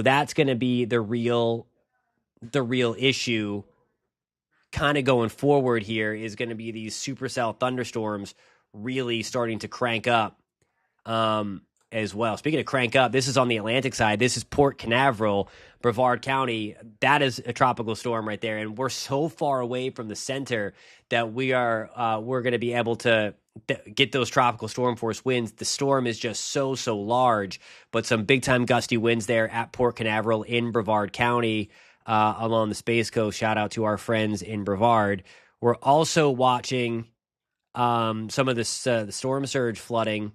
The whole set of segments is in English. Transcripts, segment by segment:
that's going to be the real issue kind of going forward here is going to be these supercell thunderstorms really starting to crank up as well. Speaking of crank up, this is on the Atlantic side. This is Port Canaveral, Brevard County. That is a tropical storm right there, and we're so far away from the center that we're going to be able to get those tropical storm force winds. The storm is just so large, but some big time gusty winds there at Port Canaveral in Brevard County along the Space Coast. Shout out to our friends in Brevard. We're also watching some of this the storm surge flooding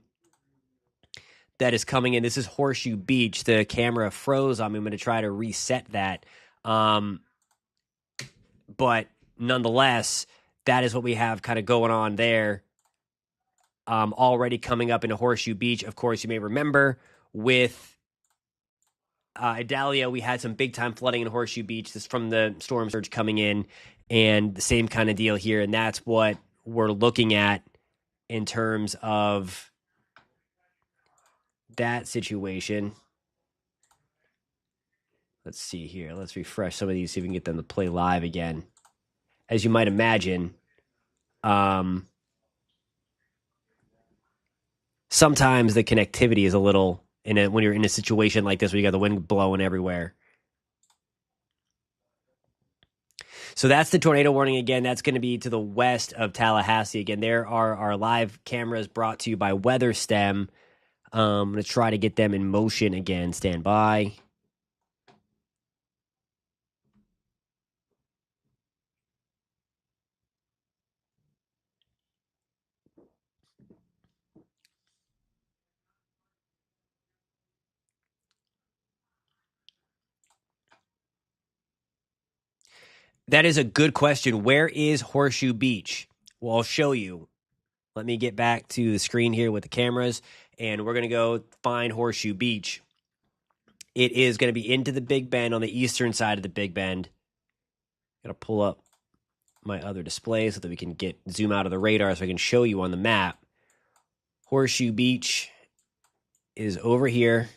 that is coming in. This is Horseshoe Beach. The camera froze on me. I'm going to try to reset that. But nonetheless, that is what we have kind of going on there. Already coming up into Horseshoe Beach. Of course, you may remember with Idalia, we had some big time flooding in Horseshoe Beach. This is from the storm surge coming in, and the same kind of deal here. And that's what we're looking at in terms of that situation. Let's see here. Let's refresh some of these, see if we can get them to play live again. As you might imagine, sometimes the connectivity is a little, when you're in a situation like this where you got the wind blowing everywhere. So that's the tornado warning again. That's going to be to the west of Tallahassee. Again, there are our live cameras brought to you by WeatherStem. I'm going to try to get them in motion again. Stand by. That is a good question. Where is Horseshoe Beach? Well, I'll show you. Let me get back to the screen here with the cameras, and we're going to go find Horseshoe Beach. It is going to be into the Big Bend on the eastern side of the Big Bend. Got to pull up my other display so that we can zoom out of the radar so I can show you on the map. Horseshoe Beach is over here.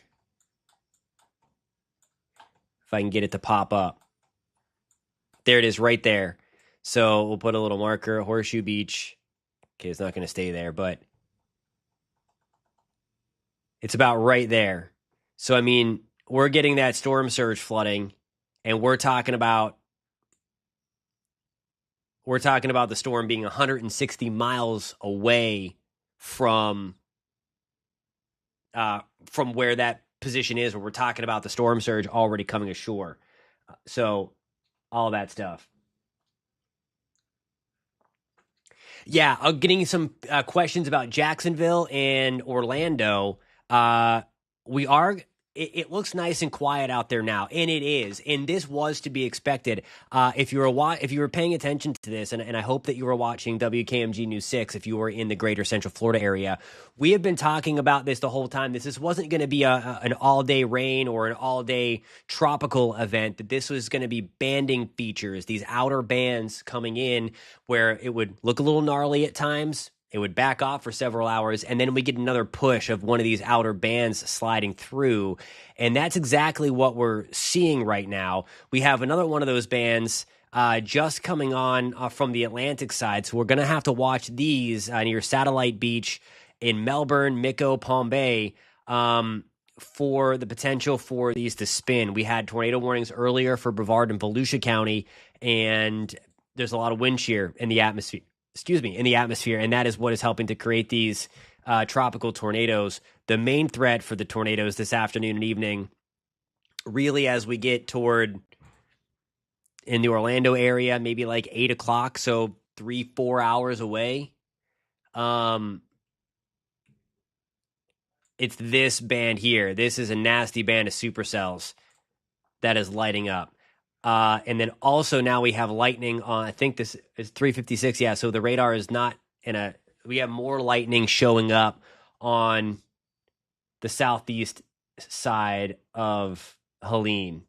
If I can get it to pop up. There it is right there. So we'll put a little marker, Horseshoe Beach. Okay, it's not going to stay there, but it's about right there. So, I mean, we're getting that storm surge flooding, and we're talking about the storm being 160 miles away from where that position is, where we're talking about the storm surge already coming ashore. So all that stuff. Yeah, I'm getting some questions about Jacksonville and Orlando. It looks nice and quiet out there now, and it is. And this was to be expected. If you were paying attention to this, and I hope that you were watching WKMG News 6 if you were in the greater Central Florida area, we have been talking about this the whole time. This wasn't going to be an all-day rain or an all-day tropical event. That this was going to be banding features, these outer bands coming in where it would look a little gnarly at times. It would back off for several hours, and then we get another push of one of these outer bands sliding through. And that's exactly what we're seeing right now. We have another one of those bands just coming on from the Atlantic side. So we're going to have to watch these near Satellite Beach in Melbourne, Mico, Palm Bay for the potential for these to spin. We had tornado warnings earlier for Brevard and Volusia County, and there's a lot of wind shear in the atmosphere. And that is what is helping to create these tropical tornadoes. The main threat for the tornadoes this afternoon and evening, really as we get toward in the Orlando area, maybe like 8 o'clock, so 3-4 hours away. It's this band here. This is a nasty band of supercells that is lighting up. And then also now we have lightning on, I think this is 356. Yeah, so the radar is not we have more lightning showing up on the southeast side of Helene.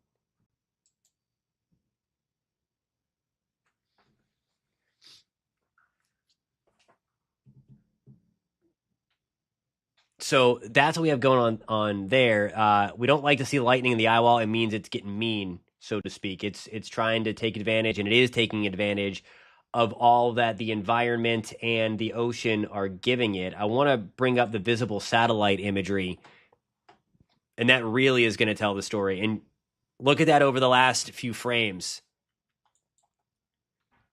So that's what we have going on there. We don't like to see lightning in the eye wall. It means it's getting mean, so to speak. It's trying to take advantage, and it is taking advantage of all that the environment and the ocean are giving it. I want to bring up the visible satellite imagery, and that really is going to tell the story. And look at that over the last few frames.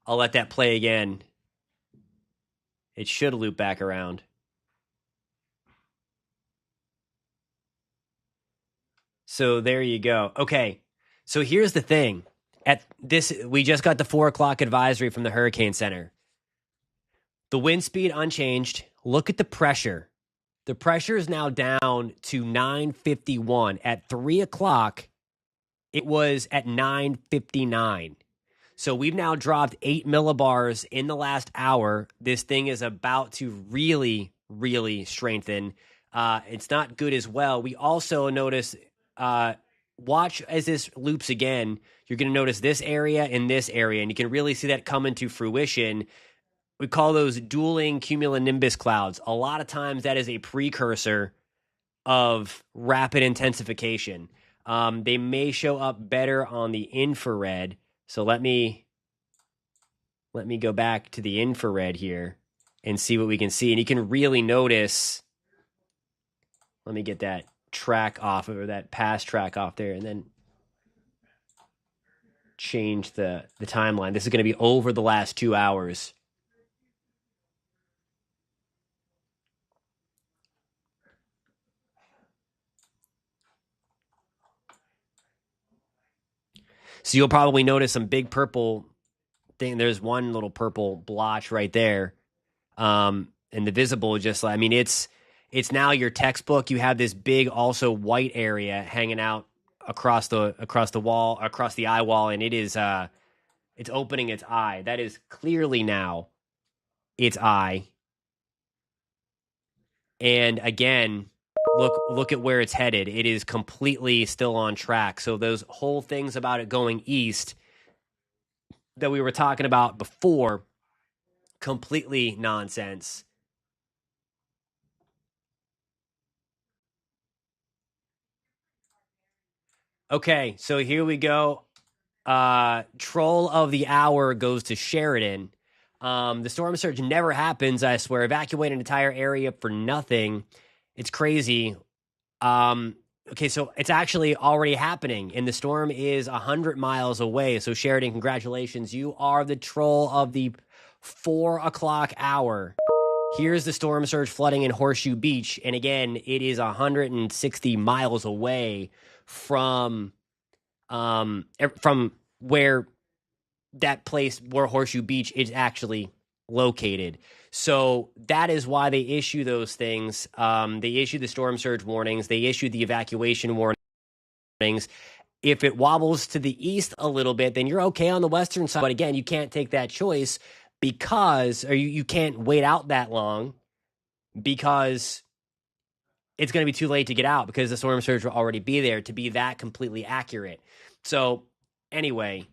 I'll let that play again. It should loop back around. So there you go. Okay. So here's the thing. We just got the 4 o'clock advisory from the Hurricane Center. The wind speed unchanged. Look at the pressure. The pressure is now down to 951. At 3 o'clock, it was at 959. So we've now dropped 8 millibars in the last hour. This thing is about to really, really strengthen. It's not good as well. We also notice, watch as this loops again. You're going to notice this area and this area, and you can really see that come into fruition. We call those dueling cumulonimbus clouds. A lot of times that is a precursor of rapid intensification. They may show up better on the infrared. So let me go back to the infrared here and see what we can see. And you can really notice, let me get that track off, or that pass track off there, and then change the timeline. This is going to be over the last 2 hours. So you'll probably notice some big purple thing. There's one little purple blotch right there. And the visible, it's now your textbook. You have this big also white area hanging out across the wall, across the eye wall, and it's opening its eye. That is clearly now its eye. And again, look at where it's headed. It is completely still on track. So those whole things about it going east that we were talking about before, completely nonsense. Okay, so here we go. Troll of the hour goes to Sheridan. The storm surge never happens, I swear. Evacuate an entire area for nothing. It's crazy. Okay, so it's actually already happening, and the storm is 100 miles away. So Sheridan, congratulations. You are the troll of the 4 o'clock hour. Here's the storm surge flooding in Horseshoe Beach. And again, it is 160 miles away from where that place, where Horseshoe Beach is actually located. So that is why they issue those things. They issue the storm surge warnings. They issue the evacuation warnings. If it wobbles to the east a little bit, then you're okay on the western side. But again, you can't take that choice because, or you can't wait out that long because it's going to be too late to get out because the storm surge will already be there to be that completely accurate. So anyway,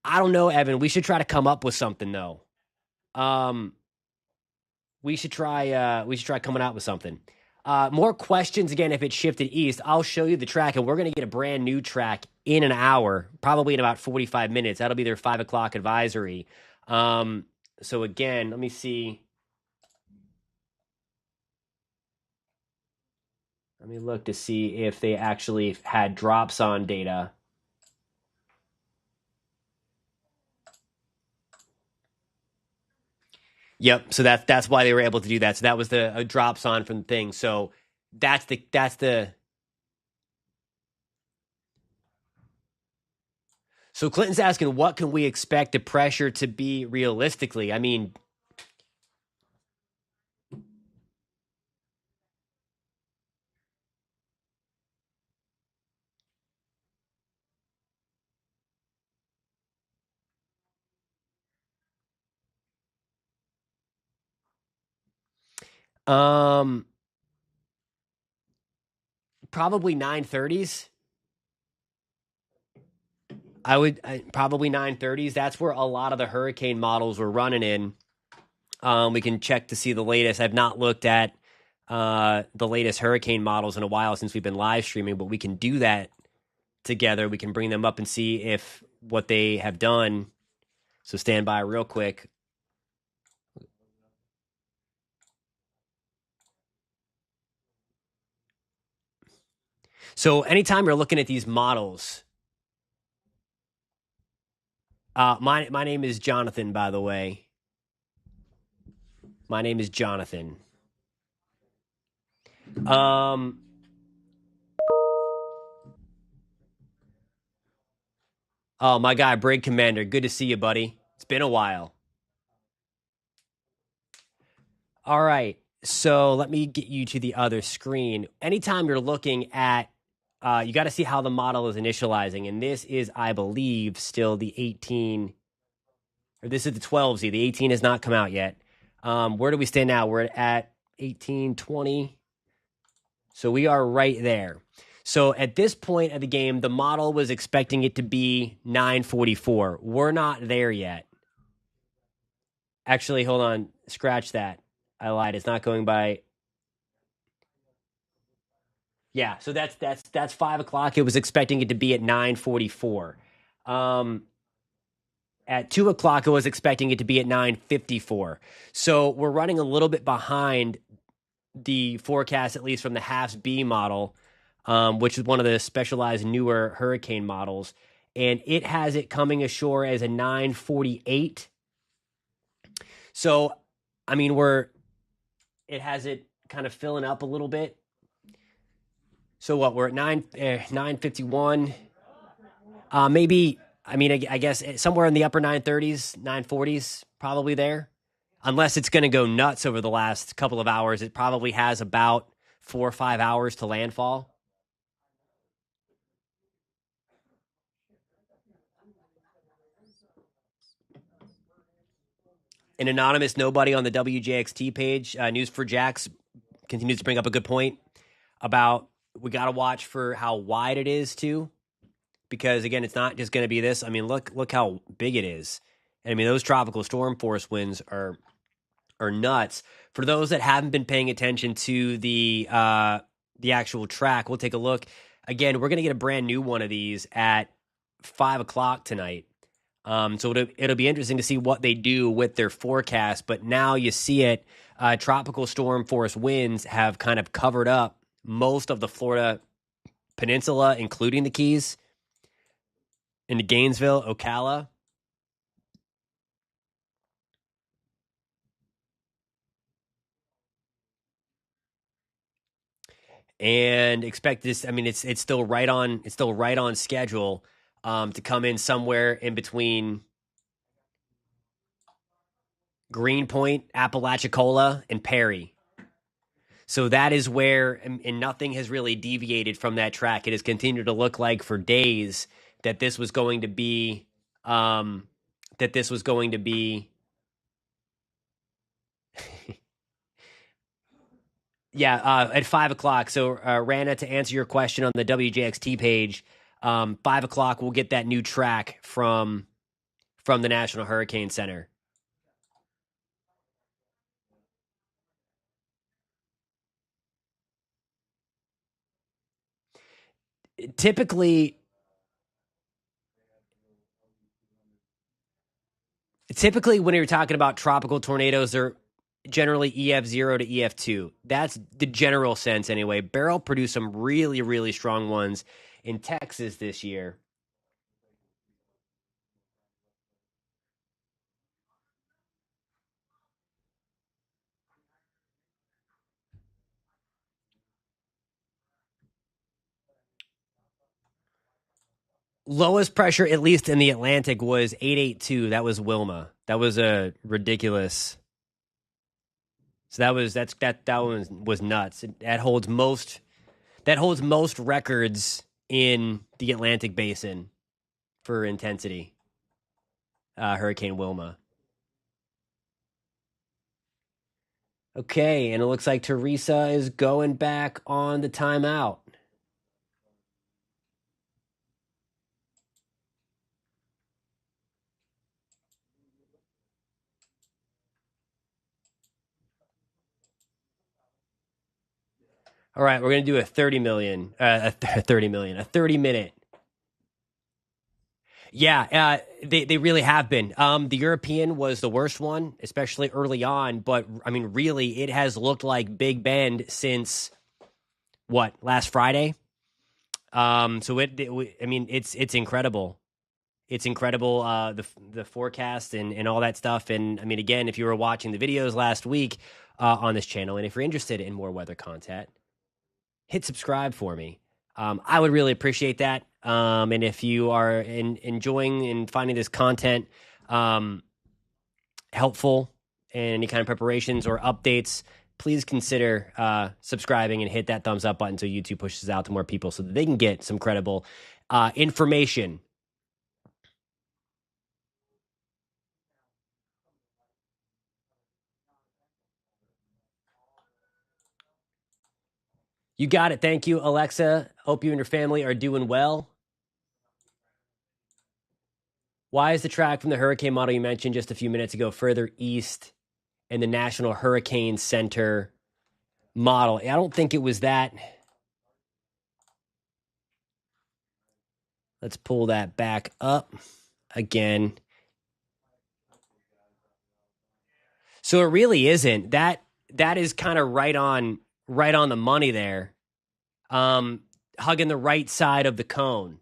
I don't know, Evan. We should try to come up with something though. We should try coming out with something. More questions again. If it shifted east, I'll show you the track, and we're going to get a brand new track in an hour, probably in about 45 minutes. That'll be their 5 o'clock advisory. So again, let me see. Let me look to see if they actually had drops on data. Yep. So that's why they were able to do that. So that was the drops on from the thing. So that's the. So Clinton's asking, what can we expect the pressure to be realistically? I mean, probably 930s. Probably 930s. That's where a lot of the hurricane models were running in. We can check to see the latest. I've not looked at the latest hurricane models in a while since we've been live streaming, but we can do that together. We can bring them up and see if what they have done. So stand by real quick. So anytime you're looking at these models, my name is Jonathan, by the way. My name is Jonathan. Oh, my guy, Brig Commander. Good to see you, buddy. It's been a while. All right. So let me get you to the other screen. Anytime you're looking at, you got to see how the model is initializing. And this is, I believe, still the 18, or this is the 12Z. The 18 has not come out yet. Where do we stand now? We're at 1820. So we are right there. So at this point of the game, the model was expecting it to be 944. We're not there yet. Actually, hold on. Scratch that. I lied. It's not going by. Yeah, so that's 5 o'clock. It was expecting it to be at 944. At 2 o'clock, it was expecting it to be at 954. So we're running a little bit behind the forecast, at least from the HAFS B model, which is one of the specialized newer hurricane models, and it has it coming ashore as a 948. So, I mean, it has it kind of filling up a little bit. So what, we're at 951. Maybe, I mean, I guess somewhere in the upper 930s, 940s, probably there. Unless it's going to go nuts over the last couple of hours. It probably has about 4 or 5 hours to landfall. An anonymous nobody on the WJXT page, News for Jacks, continues to bring up a good point about we got to watch for how wide it is too, because again, it's not just going to be this. I mean, look how big it is. And I mean, those tropical storm force winds are nuts. For those that haven't been paying attention to the actual track, we'll take a look. Again, we're going to get a brand new one of these at 5 o'clock tonight. So it'll be interesting to see what they do with their forecast. But now you see it. Tropical storm force winds have kind of covered up most of the Florida peninsula, including the Keys, into Gainesville, Ocala. And expect this. I mean, it's still right on schedule to come in somewhere in between Greenpoint, Apalachicola, and Perry. So that is where, and nothing has really deviated from that track. It has continued to look like for days that this was going to be, yeah, at 5 o'clock. So, Rana, to answer your question on the WJXT page, 5 o'clock we'll get that new track from the National Hurricane Center. Typically, when you're talking about tropical tornadoes, they're generally EF0 to EF2. That's the general sense anyway. Beryl produced some really, really strong ones in Texas this year. Lowest pressure, at least in the Atlantic, was 882. That was Wilma. That was a ridiculous. So that one was nuts. That holds most records in the Atlantic Basin for intensity. Hurricane Wilma. Okay, and it looks like Teresa is going back on the timeout. All right, we're going to do a 30 million, a 30 million, a 30-minute. Yeah, they really have been. The European was the worst one, especially early on. But I mean, really, it has looked like Big Bend since what, last Friday. So I mean, it's incredible. It's incredible, the forecast and all that stuff. And I mean, again, if you were watching the videos last week on this channel, and if you're interested in more weather content, hit subscribe for me. I would really appreciate that. And if you are enjoying and finding this content helpful and any kind of preparations or updates, please consider subscribing and hit that thumbs up button so YouTube pushes out to more people so that they can get some credible information. You got it. Thank you, Alexa. Hope you and your family are doing well. Why is the track from the hurricane model you mentioned just a few minutes ago further east in the National Hurricane Center model? I don't think it was that. Let's pull that back up again. So it really isn't. That is kind of right on the money there. Hugging the right side of the cone.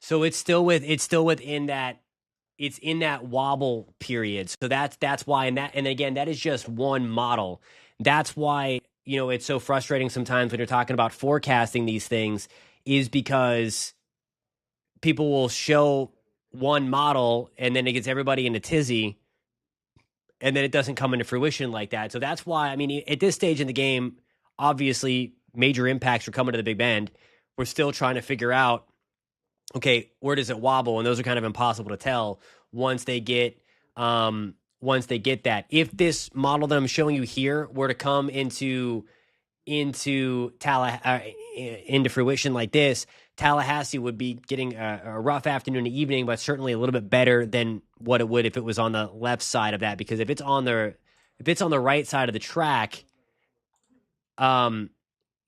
So it's still within that, it's in that wobble period. So that's why, and again, that is just one model. That's why, it's so frustrating sometimes when you're talking about forecasting these things, is because people will show one model and then it gets everybody in a tizzy, and then it doesn't come into fruition like that. So that's why, I mean, at this stage in the game, obviously major impacts are coming to the Big Bend. We're still trying to figure out, okay, where does it wobble? And those are kind of impossible to tell once they get that. If this model that I'm showing you here were to come into fruition like this, Tallahassee would be getting a rough afternoon and evening, but certainly a little bit better than what it would if it was on the left side of that. Because if it's on the right side of the track, that'll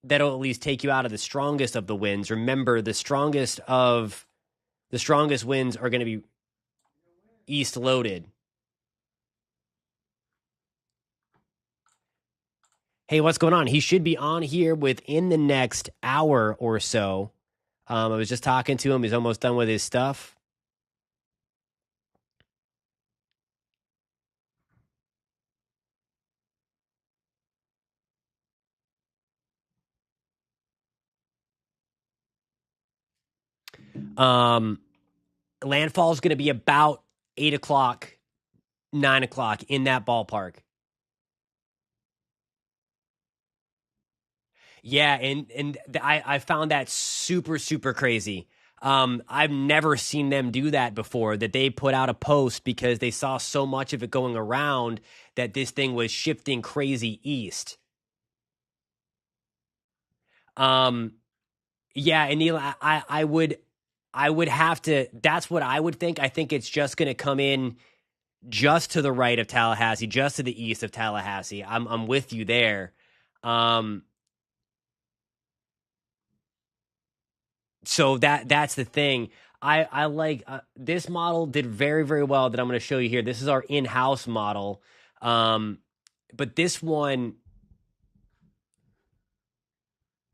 at least take you out of the strongest of the winds. Remember, the strongest winds are going to be east loaded. Hey, what's going on? He should be on here within the next hour or so. I was just talking to him. He's almost done with his stuff. Landfall is going to be about 8 o'clock, 9 o'clock, in that ballpark. Yeah, and I found that super, super crazy. I've never seen them do that before, that they put out a post because they saw so much of it going around that this thing was shifting crazy east. Yeah, and Neil, I would have to, that's what I would think. I think it's just going to come in just to the right of Tallahassee, just to the east of Tallahassee. I'm with you there. So that's the thing. I like this model did very, very well that I'm going to show you here. This is our in-house model. But this one,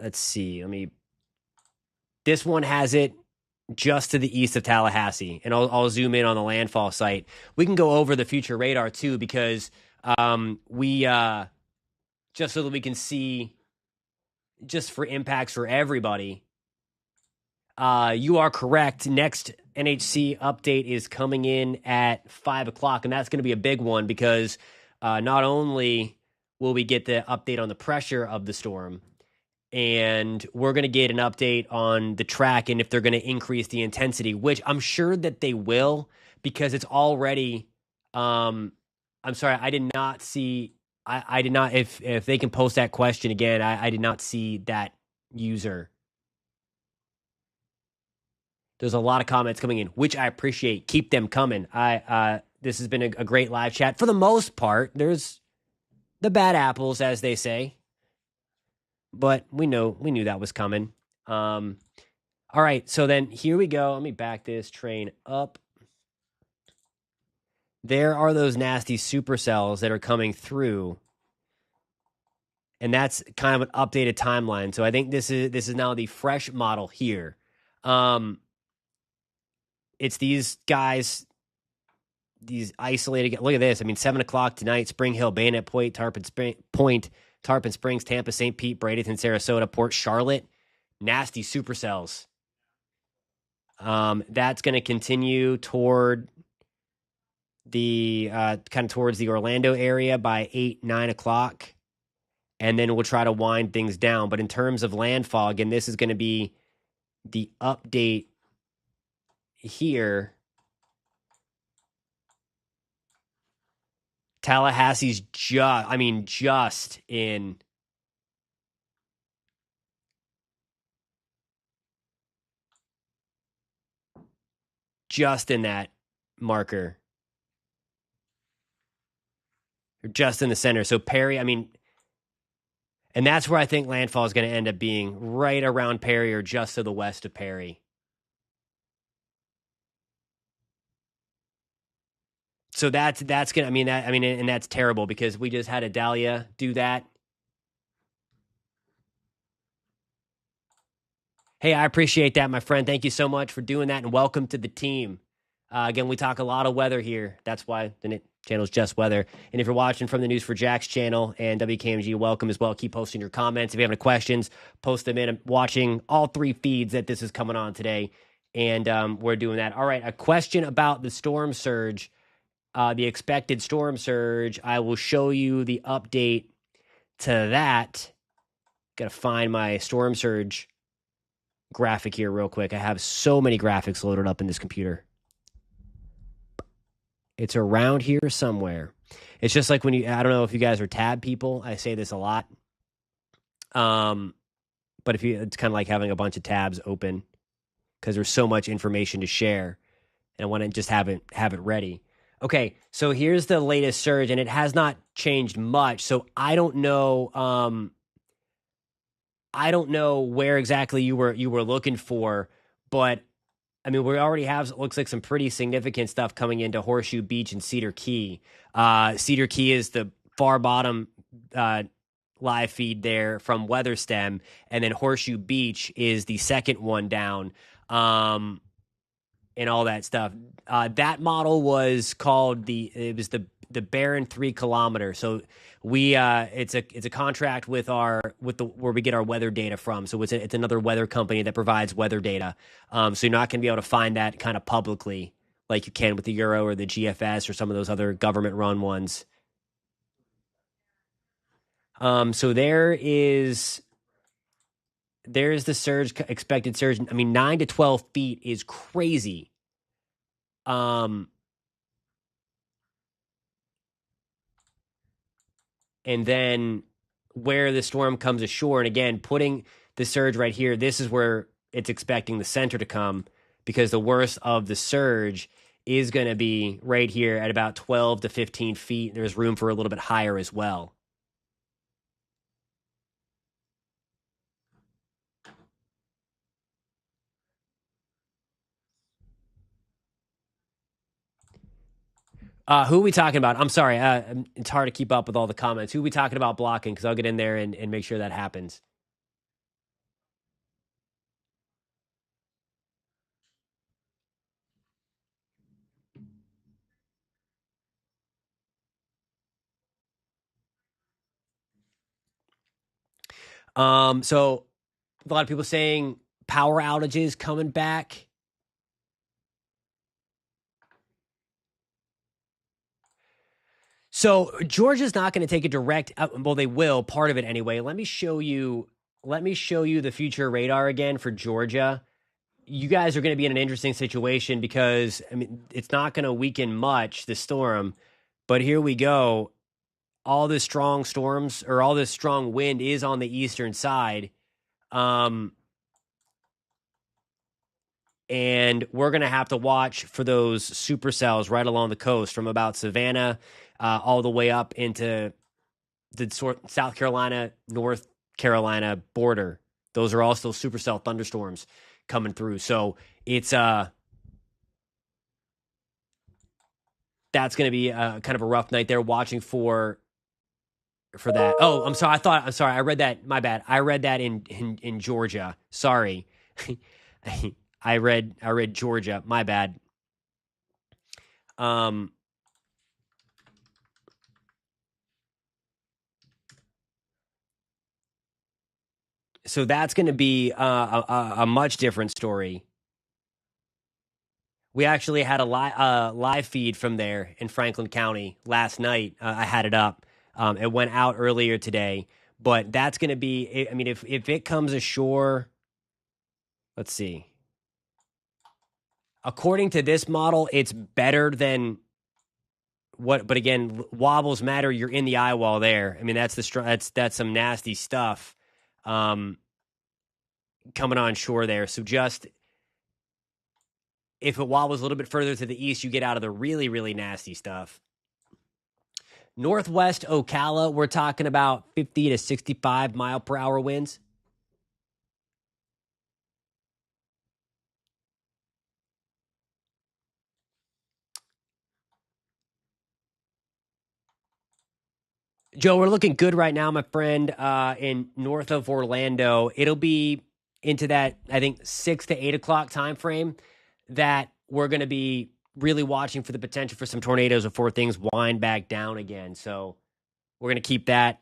let's see. This one has it just to the east of Tallahassee, and I'll zoom in on the landfall site. We can go over the future radar too, because we just so that we can see just for impacts for everybody. You are correct. Next NHC update is coming in at 5 o'clock, and that's going to be a big one because not only will we get the update on the pressure of the storm, and we're going to get an update on the track and if they're going to increase the intensity, which I'm sure that they will, because it's already I'm sorry, I did not see I did not, if they can post that question again, I did not see that user. There's a lot of comments coming in, which I appreciate. Keep them coming. This has been a great live chat. For the most part, there's the bad apples, as they say. But we knew that was coming. All right, so then here we go. Let me back this train up. There are those nasty supercells that are coming through. And that's kind of an updated timeline. So I think this is now the fresh model here. It's these guys, these isolated. Look at this. I mean, 7 o'clock tonight. Spring Hill, Bayonet Point, Tarpon Springs, Tampa, St. Pete, Bradenton, Sarasota, Port Charlotte. Nasty supercells. That's going to continue toward the kind of towards the Orlando area by 8-9 o'clock. And then we'll try to wind things down. But in terms of landfall, again, this is going to be the update here. Tallahassee's just in. Just in that marker. Just in the center. So Perry, and that's where I think landfall is going to end up being, right around Perry or just to the west of Perry. So that's going to, and that's terrible because we just had a Dahlia do that. Hey, I appreciate that, my friend. Thank you so much for doing that, and welcome to the team. Again, we talk a lot of weather here. That's why the channel is Just Weather. And if you're watching from the News for Jack's channel and WKMG, welcome as well. Keep posting your comments. If you have any questions, post them in. I'm watching all 3 feeds that this is coming on today, and we're doing that. All right, a question about the storm surge, the expected storm surge. I will show you the update to that. Got to find my storm surge graphic here real quick. I have so many graphics loaded up in this computer. It's around here somewhere. It's just like when I don't know if you guys are tab people. I say this a lot. But it's kind of like having a bunch of tabs open because there's so much information to share, and I want to just have it ready. Okay, so here's the latest surge, and it has not changed much. So I don't know. I don't know where exactly you were looking for, but we already have, it looks like, some pretty significant stuff coming into Horseshoe Beach and Cedar Key. Cedar Key is the far bottom live feed there from WeatherStem, and then Horseshoe Beach is the second one down, and all that stuff. That model was called the Barron 3 kilometer. So it's a contract with where we get our weather data from. So it's another weather company that provides weather data. So you're not going to be able to find that kind of publicly like you can with the Euro or the GFS or some of those other government run ones. So there's the surge, expected surge. 9 to 12 feet is crazy. And then where the storm comes ashore, and again, putting the surge right here, this is where it's expecting the center to come, because the worst of the surge is going to be right here at about 12 to 15 feet. There's room for a little bit higher as well. Who are we talking about? I'm sorry. It's hard to keep up with all the comments. Who are we talking about blocking? Because I'll get in there and make sure that happens. So a lot of people saying power outages coming back. So Georgia's not going to take a direct. Well, they will, part of it anyway. Let me show you the future radar again for Georgia. You guys are going to be in an interesting situation because it's not going to weaken much, the storm, but here we go. All this strong storms, or all this strong wind, is on the eastern side. And and we're going to have to watch for those supercells right along the coast from about Savannah all the way up into the South Carolina, North Carolina border. Those are also supercell thunderstorms coming through. So it's that's going to be kind of a rough night there watching for that. Oh, I'm sorry. I read that. My bad. I read that in Georgia. Sorry. I read Georgia. My bad. So that's going to be a much different story. We actually had a live feed from there in Franklin County last night. I had it up. It went out earlier today, but that's going to be. I mean, if it comes ashore, let's see. According to this model, it's better than what. But again, wobbles matter. You're in the eye wall there. I mean, that's some nasty stuff coming on shore there. So just if it wobbles a little bit further to the east, you get out of the really, really nasty stuff. Northwest Ocala, we're talking about 50 to 65 mile per hour winds. Joe, we're looking good right now, my friend, in north of Orlando. It'll be into that, I think, 6 to 8 o'clock time frame that we're going to be really watching for the potential for some tornadoes before things wind back down again. So we're going to keep that.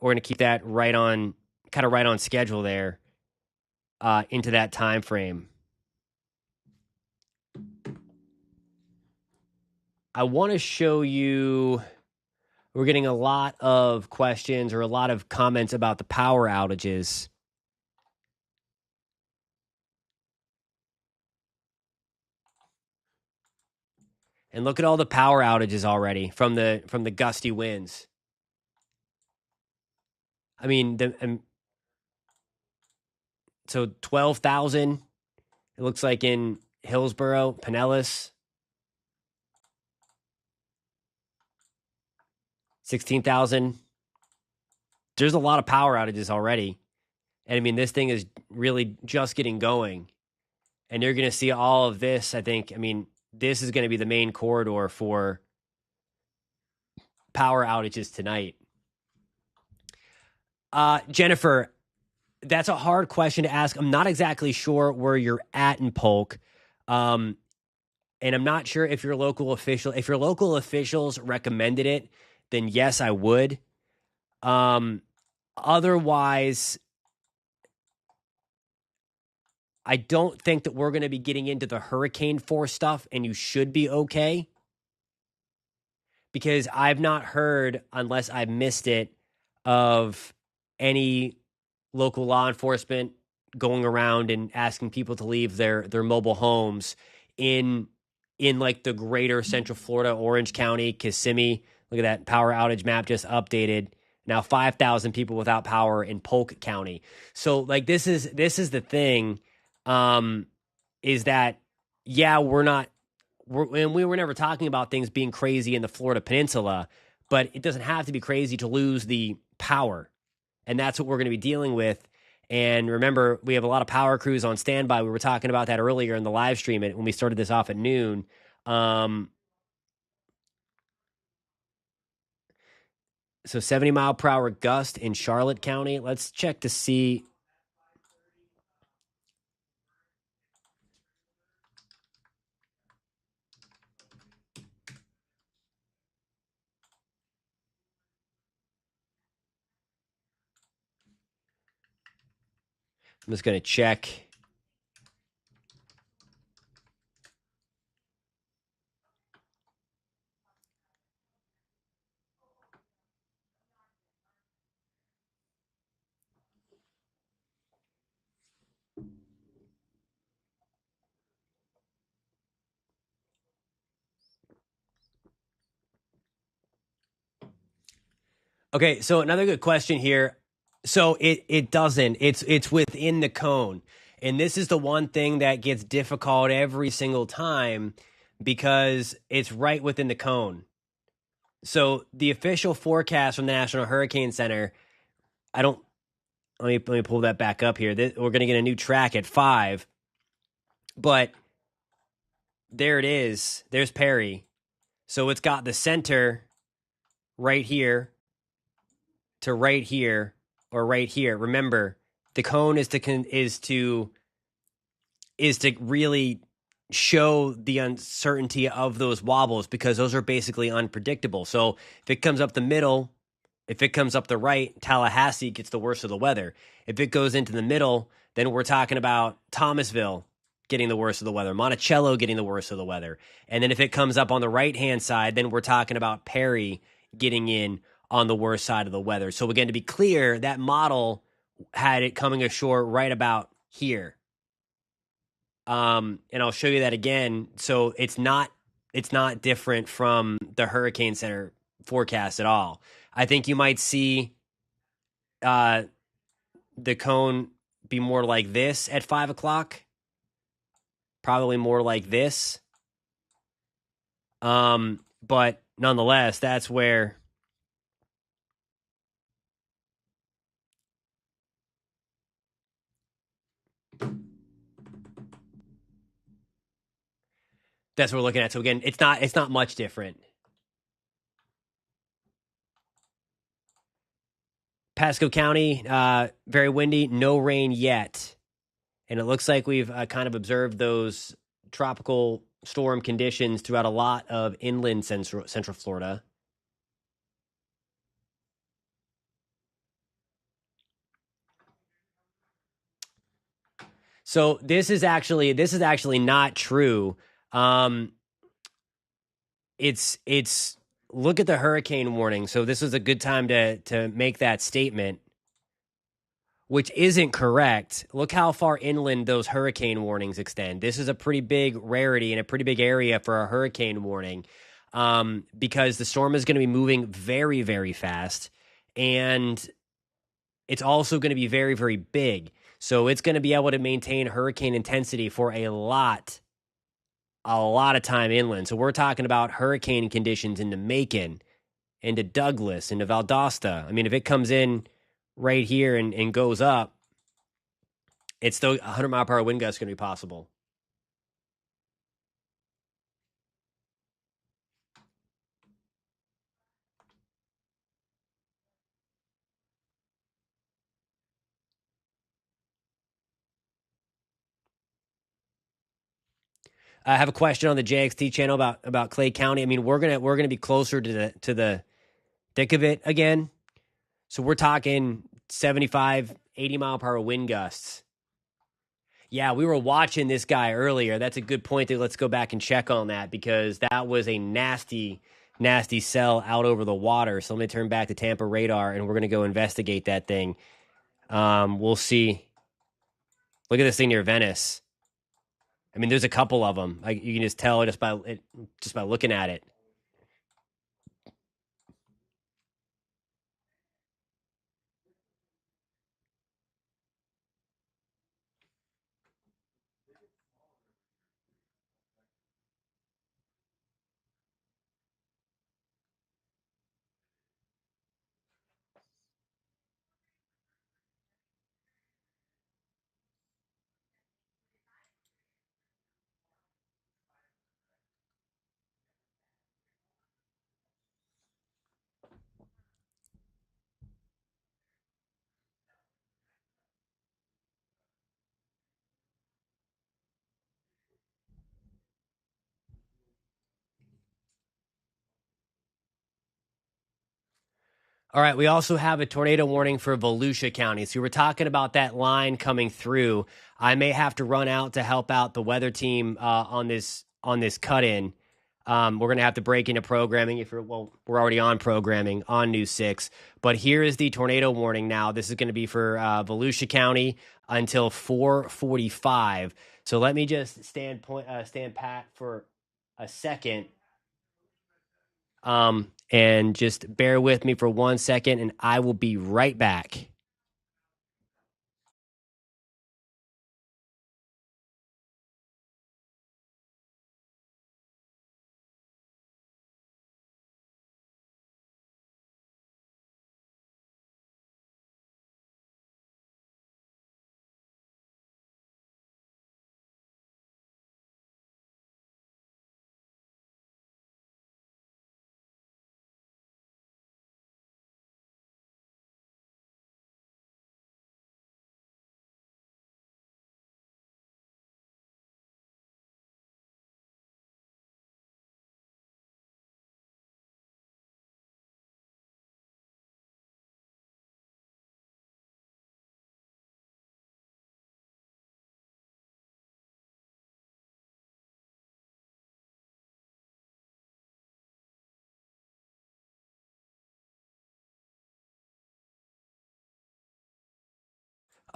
We're going to keep that right on schedule there into that time frame. I want to show you. We're getting a lot of questions or a lot of comments about the power outages. And look at all the power outages already from the gusty winds. I mean, so 12,000. It looks like in Hillsborough, Pinellas. 16,000. There's a lot of power outages already. And I mean, this thing is really just getting going. And you're going to see all of this, I think. I mean, this is going to be the main corridor for power outages tonight. Jennifer, that's a hard question to ask. I'm not exactly sure where you're at in Polk. And I'm not sure if your local officials recommended it, then yes, I would. Otherwise, I don't think that we're going to be getting into the hurricane force stuff, and you should be okay. Because I've not heard, unless I missed it, of any local law enforcement going around and asking people to leave their mobile homes in like the greater Central Florida, Orange County, Kissimmee. Look at that power outage map just updated. Now 5,000 people without power in Polk County. So like this is the thing, is that we were never talking about things being crazy in the Florida Peninsula, but it doesn't have to be crazy to lose the power. And that's what we're going to be dealing with. And remember, we have a lot of power crews on standby. We were talking about that earlier in the live stream when we started this off at noon. So 70 mile per hour gust in Charlotte County. Let's check to see. I'm just going to check. Okay, so another good question here. So it doesn't. It's within the cone. And this is the one thing that gets difficult every single time because it's right within the cone. So the official forecast from the National Hurricane Center, let me pull that back up here. We're going to get a new track at 5, but there it is. There's Perry. So it's got the center right here to right here or right here. Remember, the cone is to really show the uncertainty of those wobbles because those are basically unpredictable. So if it comes up the middle, if it comes up the right, Tallahassee gets the worst of the weather. If it goes into the middle, then we're talking about Thomasville getting the worst of the weather, Monticello getting the worst of the weather. And then if it comes up on the right-hand side, then we're talking about Perry getting in on the worst side of the weather. So again, to be clear, that model had it coming ashore right about here. And I'll show you that again. So it's not different from the Hurricane Center forecast at all. I think you might see the cone be more like this at 5 o'clock. Probably more like this. But nonetheless, that's where we're looking at. So again, it's not much different. Pasco County, very windy, no rain yet. And it looks like we've kind of observed those tropical storm conditions throughout a lot of inland Central Florida. So this is actually not true. It's look at the hurricane warning. So this is a good time to make that statement, which isn't correct. Look how far inland those hurricane warnings extend. This is a pretty big rarity and a pretty big area for a hurricane warning, because the storm is going to be moving very, very fast, and it's also going to be very, very big. So it's going to be able to maintain hurricane intensity for a lot of time inland. So we're talking about hurricane conditions into Macon, into Douglas, into Valdosta. I mean, if it comes in right here and goes up, it's still 100-mile-per-hour wind gusts going to be possible. I have a question on the JXT channel about Clay County. I mean, we're gonna be closer to the thick of it again. So we're talking 75, 80-mile-per-hour wind gusts. Yeah, we were watching this guy earlier. That's a good point. Let's go back and check on that because that was a nasty, nasty cell out over the water. So let me turn back to Tampa radar, and we're going to go investigate that thing. We'll see. Look at this thing near Venice. I mean, there's a couple of them. Like you can just tell just by looking at it. All right, we also have a tornado warning for Volusia County. So we were talking about that line coming through. I may have to run out to help out the weather team on this cut-in. We're going to have to break into programming we're already on programming on News 6. But here is the tornado warning now. This is going to be for Volusia County until 4:45. So let me just stand pat for a second. And just bear with me for 1 second, and I will be right back.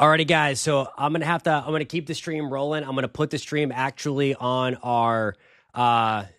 Alrighty, guys. So I'm gonna keep the stream rolling. I'm gonna put the stream actually on our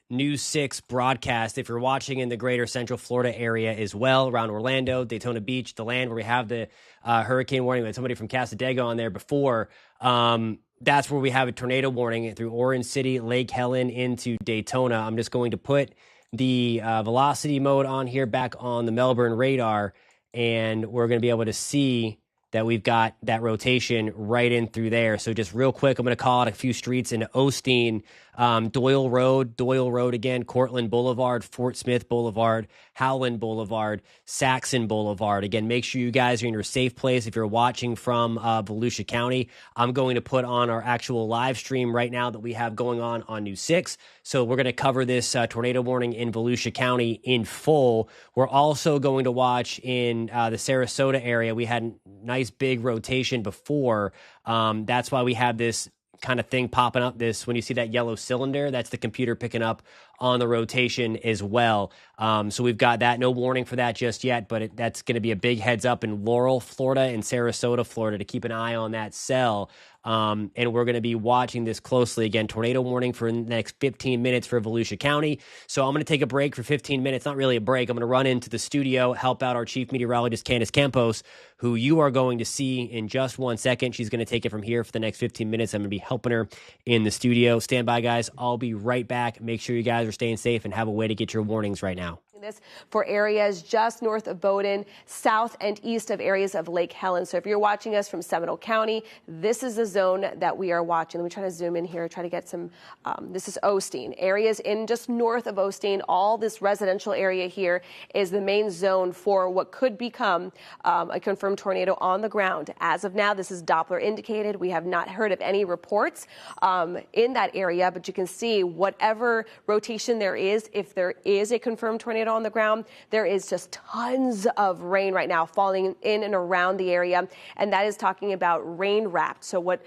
News 6 broadcast. If you're watching in the greater Central Florida area as well, around Orlando, Daytona Beach, the land where we have the hurricane warning. We had somebody from Casadega on there before. That's where we have a tornado warning through Orange City, Lake Helen into Daytona. I'm just going to put the velocity mode on here back on the Melbourne radar, and we're going to be able to see that we've got that rotation right in through there. So just real quick, I'm going to call out a few streets into Osteen, Doyle Road again, Cortland Boulevard, Fort Smith Boulevard, Howland Boulevard, Saxon Boulevard. Again, make sure you guys are in your safe place. If you're watching from Volusia County, I'm going to put on our actual live stream right now that we have going on News 6. So we're going to cover this tornado warning in Volusia County in full. We're also going to watch in the Sarasota area. We had a nice big rotation before. That's why we have this kind of thing popping up. This, when you see that yellow cylinder, that's the computer picking up on the rotation as well. So we've got that. No warning for that just yet, but that's going to be a big heads up in Laurel, Florida, and Sarasota, Florida, to keep an eye on that cell. And we're going to be watching this closely. Again, tornado warning for the next 15 minutes for Volusia County. So I'm going to take a break for 15 minutes. Not really a break. I'm going to run into the studio, help out our chief meteorologist, Candace Campos, who you are going to see in just 1 second. She's going to take it from here for the next 15 minutes. I'm going to be helping her in the studio. Stand by, guys. I'll be right back. Make sure you guys are staying safe and have a way to get your warnings right now. This for areas just north of Bowdoin, south and east of areas of Lake Helen. So if you're watching us from Seminole County, this is the zone that we are watching. Let me try to zoom in here, try to get some, this is Osteen. Areas in just north of Osteen, all this residential area here is the main zone for what could become a confirmed tornado on the ground. As of now, this is Doppler indicated. We have not heard of any reports in that area, but you can see whatever rotation there is, if there is a confirmed tornado on the ground, there is just tons of rain right now falling in and around the area, and that is talking about rain wrapped. So when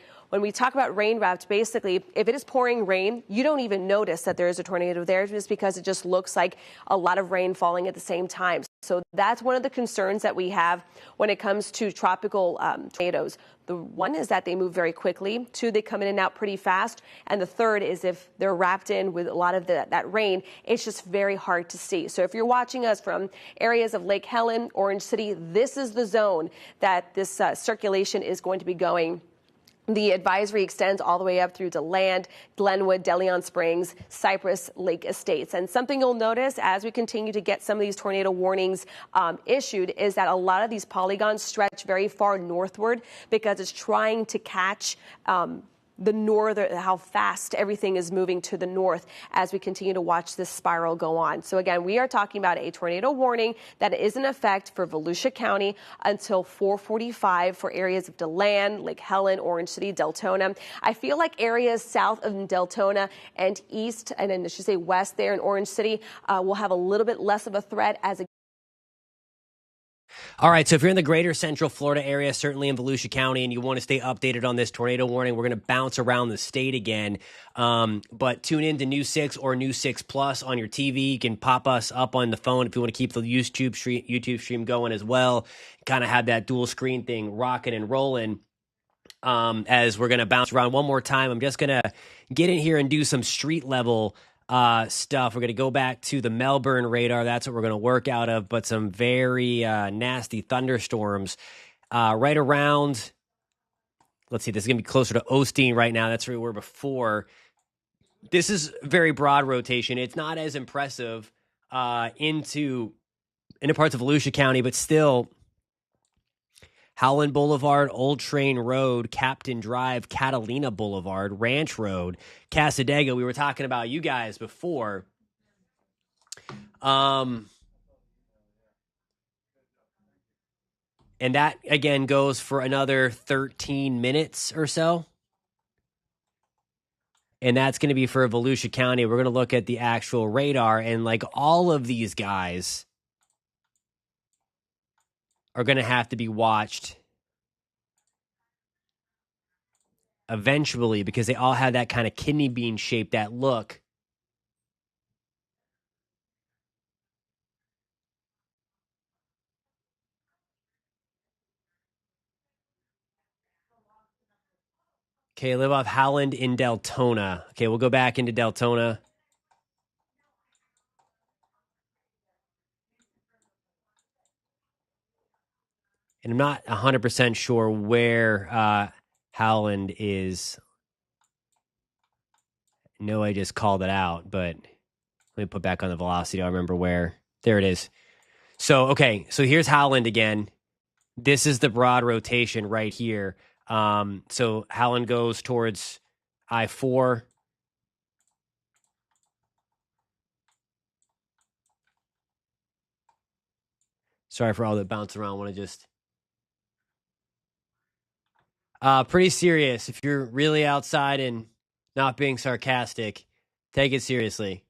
we talk about rain wrapped, basically, if it is pouring rain, you don't even notice that there is a tornado there just because it just looks like a lot of rain falling at the same time. So that's one of the concerns that we have when it comes to tropical tornadoes. The one is that they move very quickly. Two, they come in and out pretty fast. And the third is if they're wrapped in with a lot of that rain, it's just very hard to see. So if you're watching us from areas of Lake Helen, Orange City, this is the zone that this circulation is going to be going. The advisory extends all the way up through DeLand, Glenwood, DeLeon Springs, Cypress Lake Estates. And something you'll notice as we continue to get some of these tornado warnings issued is that a lot of these polygons stretch very far northward because it's trying to catch the northern, how fast everything is moving to the north as we continue to watch this spiral go on. So again, we are talking about a tornado warning that is in effect for Volusia County until 4:45 for areas of DeLand, Lake Helen, Orange City, Deltona. I feel like areas south of Deltona and east, and then I should say west there in Orange City, will have a little bit less of a threat as a All right, so if you're in the greater Central Florida area, certainly in Volusia County, and you want to stay updated on this tornado warning, we're going to bounce around the state again. But tune in to News 6 or News 6 Plus on your TV. You can pop us up on the phone if you want to keep the YouTube stream going as well. Kind of have that dual screen thing rocking and rolling. As we're going to bounce around one more time, I'm just going to get in here and do some street level stuff. We're going to go back to the Melbourne radar. That's what we're going to work out of, but some very nasty thunderstorms right around, let's see, this is going to be closer to Osteen right now. That's where we were before. This is very broad rotation. It's not as impressive into parts of Volusia County, but still Howland Boulevard, Old Train Road, Captain Drive, Catalina Boulevard, Ranch Road, Casadega. We were talking about you guys before. And that, again, goes for another 13 minutes or so. And that's going to be for Volusia County. We're going to look at the actual radar. And like all of these guys are going to have to be watched eventually because they all have that kind of kidney bean shape, that look. Okay, live off Howland in Deltona. Okay, we'll go back into Deltona. And I'm not 100% sure where Howland is. I know I just called it out, but let me put back on the velocity. I remember where. There it is. So, okay, so here's Howland again. This is the broad rotation right here. So Howland goes towards I-4. Sorry for all the bounce around. I want to just... pretty serious. If you're really outside and not being sarcastic, take it seriously.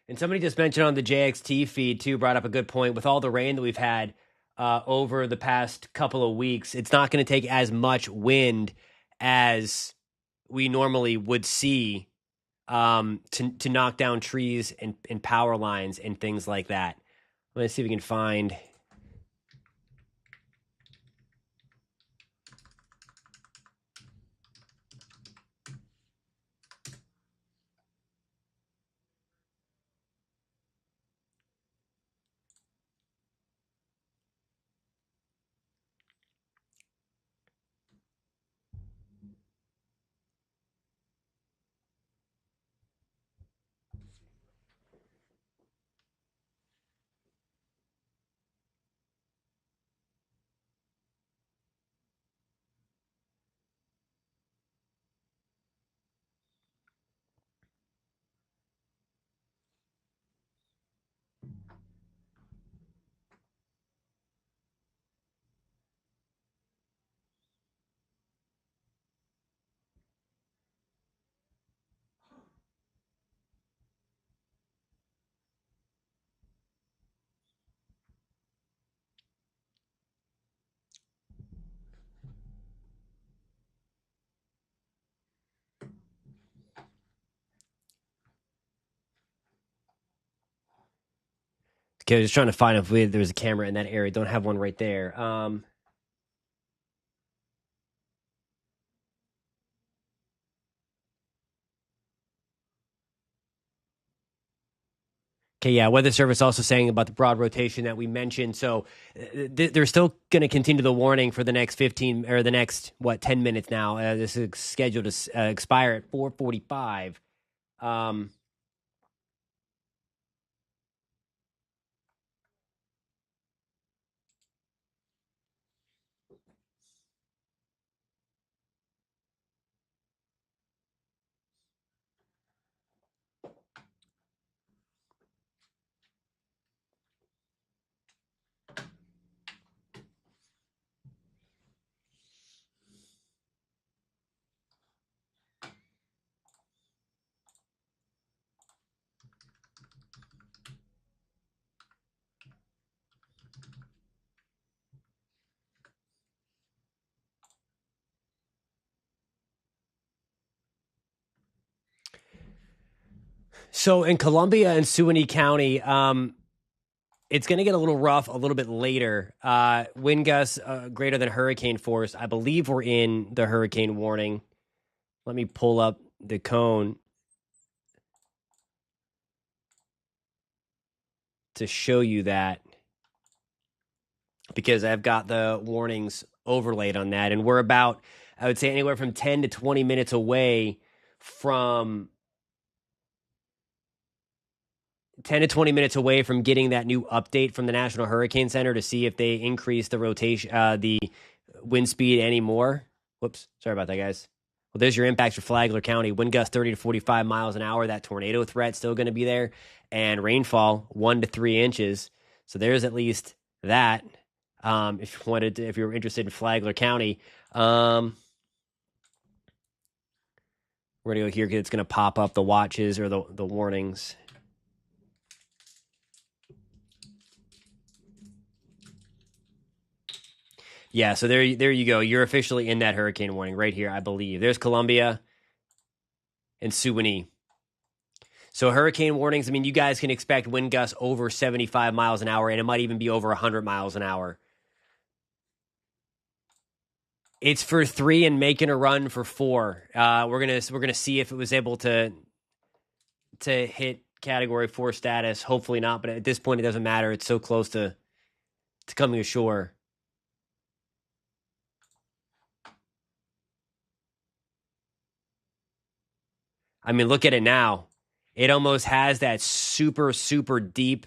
And somebody just mentioned on the JXT feed, too, brought up a good point. With all the rain that we've had over the past couple of weeks, it's not going to take as much wind as we normally would see to knock down trees and power lines and things like that. Let's see if we can find... Okay, I was just trying to find if there was a camera in that area. Don't have one right there. Okay, yeah, Weather Service also saying about the broad rotation that we mentioned. So they're still going to continue the warning for the next 15 or the next 10 minutes now. This is scheduled to expire at 4:45. So in Columbia and Suwannee County, it's going to get a little rough a little bit later. Wind gusts greater than hurricane force. I believe we're in the hurricane warning. Let me pull up the cone to show you that, because I've got the warnings overlaid on that. And we're about, I would say, anywhere from 10 to 20 minutes away from 10 to 20 minutes away from getting that new update from the National Hurricane Center to see if they increase the rotation, the wind speed anymore. Whoops. Sorry about that, guys. Well, there's your impacts for Flagler County. Wind gust 30 to 45 miles an hour. That tornado threat still going to be there. And rainfall 1 to 3 inches. So there's at least that. If you were interested in Flagler County. We're going to go here because it's going to pop up the watches or the warnings. Yeah, so there you go. You're officially in that hurricane warning right here, I believe. There's Columbia and Suwannee. So hurricane warnings, I mean, you guys can expect wind gusts over 75 miles an hour, and it might even be over 100 miles an hour. It's for 3 and making a run for 4. We're gonna see if it was able to hit Category 4 status. Hopefully not, but at this point it doesn't matter. It's so close to coming ashore. I mean, look at it now. It almost has that super, super deep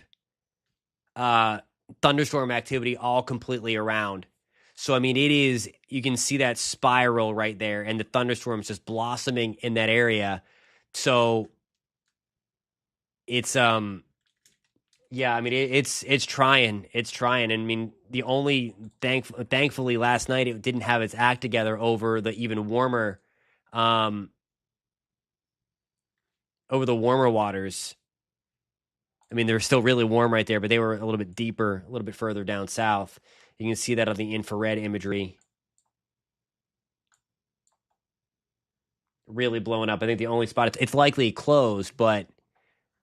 thunderstorm activity all completely around. So, I mean, it is, you can see that spiral right there and the thunderstorms just blossoming in that area. So it's, yeah, I mean, it's trying. It's trying. And I mean, the only, thankfully last night, it didn't have its act together over the even warmer, over the warmer waters. I mean, they're still really warm right there, but they were a little bit deeper, a little bit further down south. You can see that on the infrared imagery. Really blowing up. I think the only spot, it's likely closed, but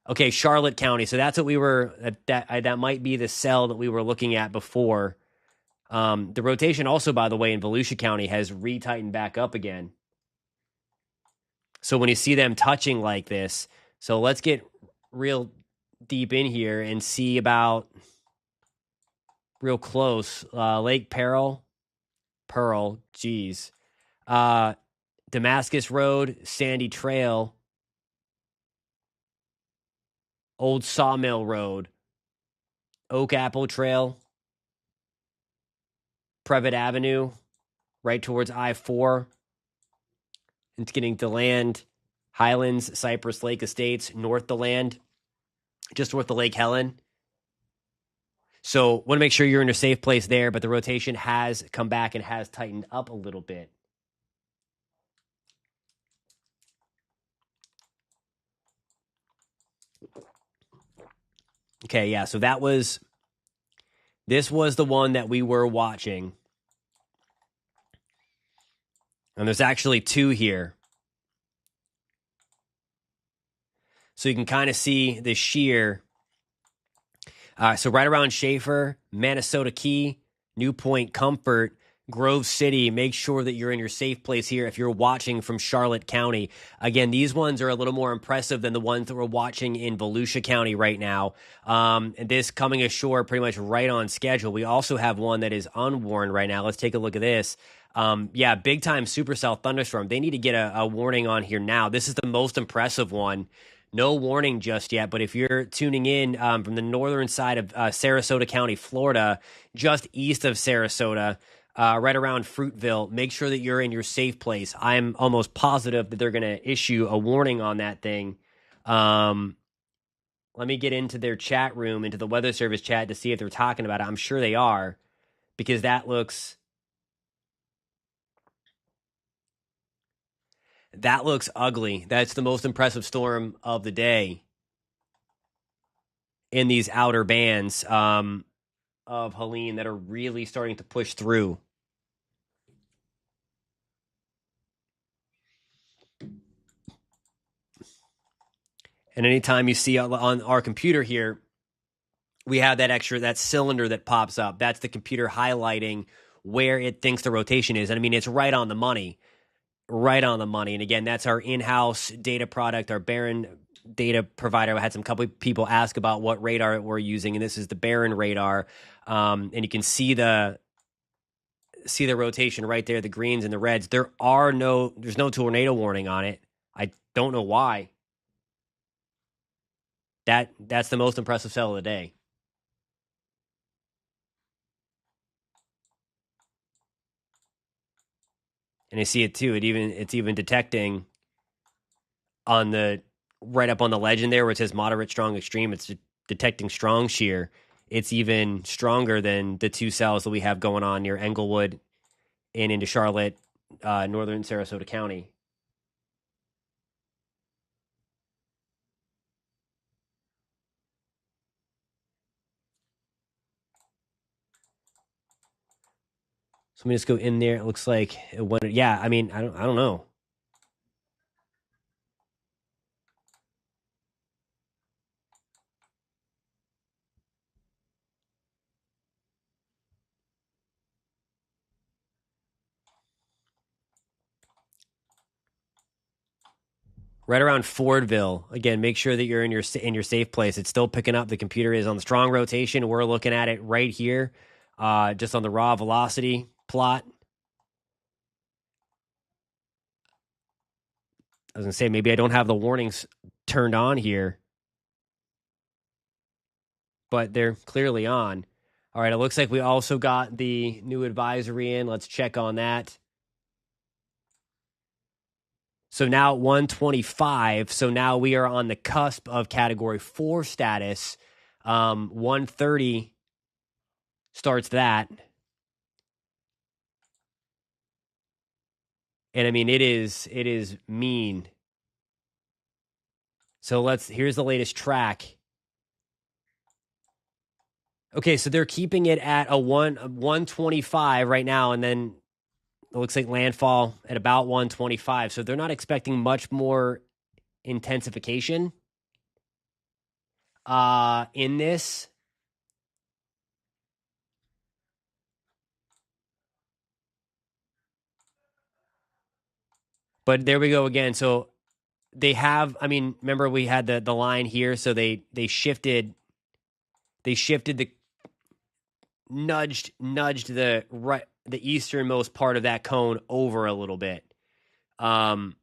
okay, Charlotte County. So that's what we were, that might be the cell that we were looking at before. The rotation also, by the way, in Volusia County has retightened back up again. So when you see them touching like this, so let's get real deep in here and see about real close. Lake Pearl, geez. Damascus Road, Sandy Trail, Old Sawmill Road, Oak Apple Trail, Previtt Avenue, right towards I-4. It's getting DeLand, Highlands, Cypress Lake Estates, north DeLand, just north of Lake Helene. So want to make sure you're in a safe place there, but the rotation has come back and has tightened up a little bit. Okay, yeah, so this was the one that we were watching. And there's actually 2 here. So you can kind of see the shear. So right around Schaefer, Minnesota Key, New Point Comfort, Grove City, make sure that you're in your safe place here if you're watching from Charlotte County. Again, these ones are a little more impressive than the ones that we're watching in Volusia County right now. And this coming ashore pretty much right on schedule. We also have one that is unwarned right now. Let's take a look at this. Yeah, big time supercell thunderstorm. They need to get a warning on here now. This is the most impressive one. No warning just yet, but if you're tuning in from the northern side of Sarasota County, Florida, just east of Sarasota, right around Fruitville, make sure that you're in your safe place. I'm almost positive that they're going to issue a warning on that thing. Let me get into their chat room, into the Weather Service chat to see if they're talking about it. I'm sure they are, because that looks ugly. That's the most impressive storm of the day in these outer bands of Helene that are really starting to push through. And anytime you see on our computer here, we have that cylinder that pops up. That's the computer highlighting where it thinks the rotation is. And I mean, it's right on the money. Right on the money. And again, that's our in-house data product, our Barron data provider. I had some couple of people ask about what radar we're using, and this is the Barron radar. And you can see the rotation right there, the greens and the reds. There's no tornado warning on it. I don't know why. That's the most impressive cell of the day. And I see it too. It's even detecting right up on the legend there where it says moderate, strong, extreme. It's detecting strong shear it's even stronger than the two cells that we have going on near Englewood and into Charlotte, northern Sarasota County. So let me just go in there. It looks like it went. Yeah, I mean, I don't know. Right around Fordville. Again, make sure that you're in your safe place. It's still picking up. The computer is on the strong rotation. We're looking at it right here, just on the raw velocity plot. I was gonna say maybe I don't have the warnings turned on here, but they're clearly on. All right, it looks like we also got the new advisory in. Let's check on that. So now 125. So now we are on the cusp of Category 4 status. 130 starts that. And I mean, it is mean. So here's the latest track. Okay, so they're keeping it at a 125 right now, and then it looks like landfall at about 125. So they're not expecting much more intensification in this. But there we go again. So they have, I mean, remember we had the line here, so they shifted the nudged the easternmost part of that cone over a little bit. That's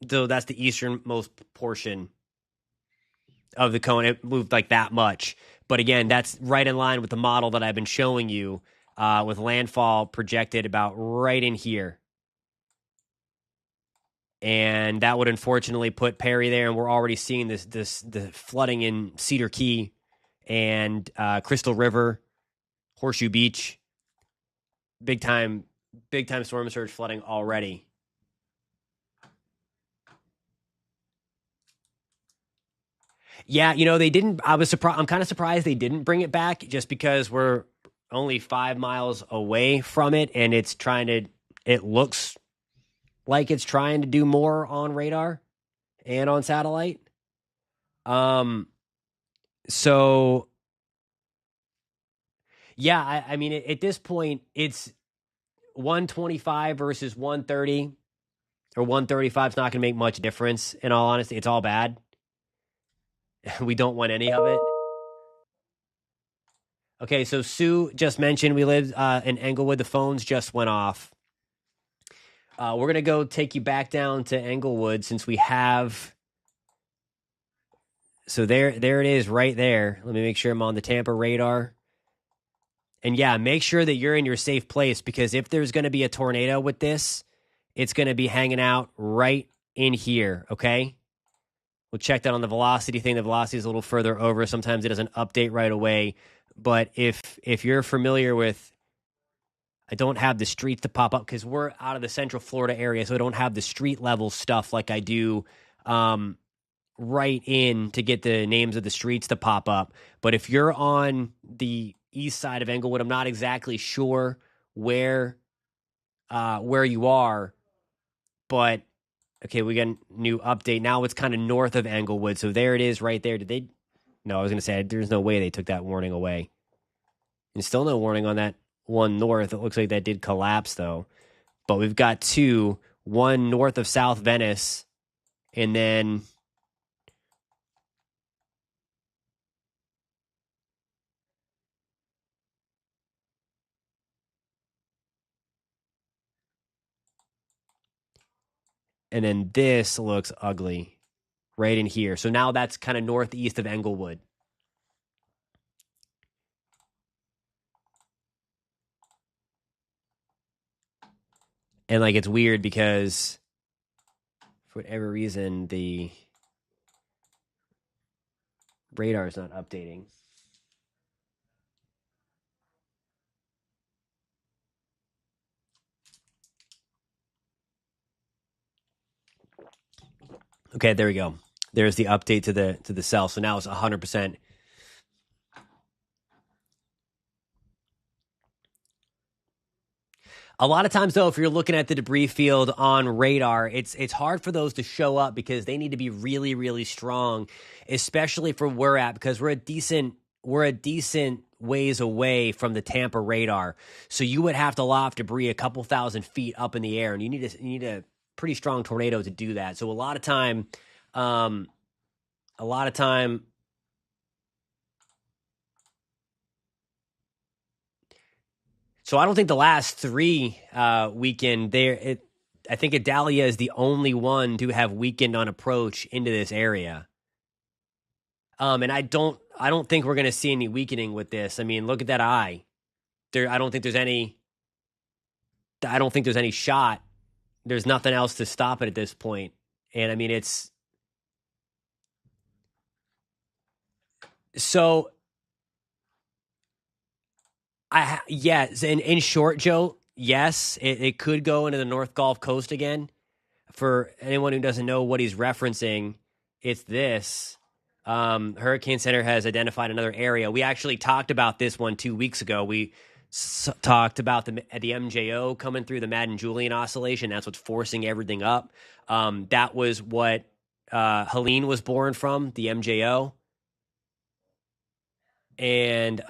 the easternmost portion of the cone. It moved like that much. But again, that's right in line with the model that I've been showing you, with landfall projected about right in here. And that would unfortunately put Perry there, and we're already seeing the flooding in Cedar Key and Crystal River, Horseshoe Beach. Big time storm surge flooding already. Yeah, they didn't. I was surprised. I'm kind of surprised they didn't bring it back, just because we're only 5 miles away from it, and it looks like it's trying to do more on radar and on satellite. So yeah, I mean, at this point, it's 125 versus 130 or 135 is not going to make much difference. In all honesty, it's all bad. We don't want any of it. Okay, so Sue just mentioned we live in Englewood. The phones just went off. We're going to go take you back down to Englewood since we have. So there it is right there. Let me make sure I'm on the Tampa radar. And yeah, make sure that you're in your safe place, because if there's going to be a tornado with this, it's going to be hanging out right in here, okay? We'll check that on the velocity thing. The velocity is a little further over. Sometimes it doesn't update right away. But if you're familiar with, I don't have the streets to pop up because we're out of the Central Florida area, so I don't have the street level stuff like I do right in to get the names of the streets to pop up. But if you're on the east side of Englewood, I'm not exactly sure where you are, but okay, we got a new update. Now it's kind of north of Englewood, so there it is right there. Did they? No, I was going to say there's no way they took that warning away. And still no warning on that one north. It looks like that did collapse, though. But we've got two, one north of South Venice, and then this looks ugly right in here. So now that's kind of northeast of Englewood. And like, it's weird because for whatever reason, the Radar's not updating. Okay, there we go. There's the update to the cell. So now it's 100%. A lot of times, though, if you're looking at the debris field on radar, it's hard for those to show up because they need to be really, really strong, especially for where we're at, because we're a decent ways away from the Tampa radar. So you would have to loft debris a couple thousand feet up in the air, and you need a pretty strong tornado to do that. So a lot of time, um, a lot of time. So I don't think the last three weekend there. I think Adalia is the only one to have weakened on approach into this area. And I don't think we're going to see any weakening with this. I mean, look at that eye. I don't think there's any. I don't think there's any shot. There's nothing else to stop it at this point. And I mean, it's so. Yes, in short, Joe. Yes, it could go into the North Gulf Coast again. For anyone who doesn't know what he's referencing, it's this. Hurricane Center has identified another area. We actually talked about this one 2 weeks ago. We talked about the MJO coming through the Madden-Julian oscillation. That's what's forcing everything up. That was what Helene was born from, the MJO. And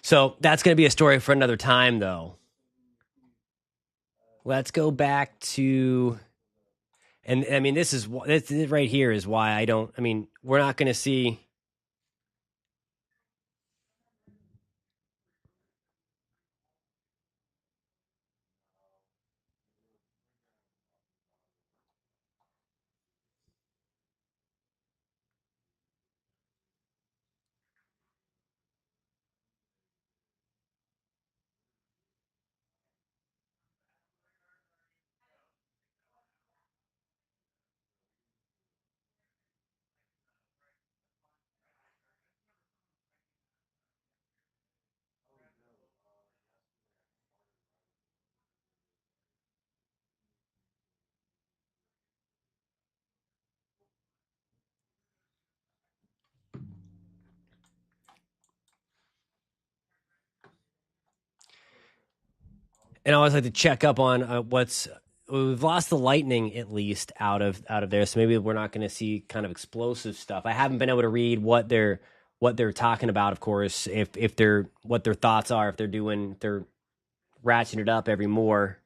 so that's going to be a story for another time, though. Let's go back to, and I mean, this right here is why I don't. I mean, we're not going to see. And I always like to check up on what's. We've lost the lightning at least out of there, so maybe we're not going to see kind of explosive stuff. I haven't been able to read what they're talking about. Of course, if they're what their thoughts are, if they're ratcheting it up every more.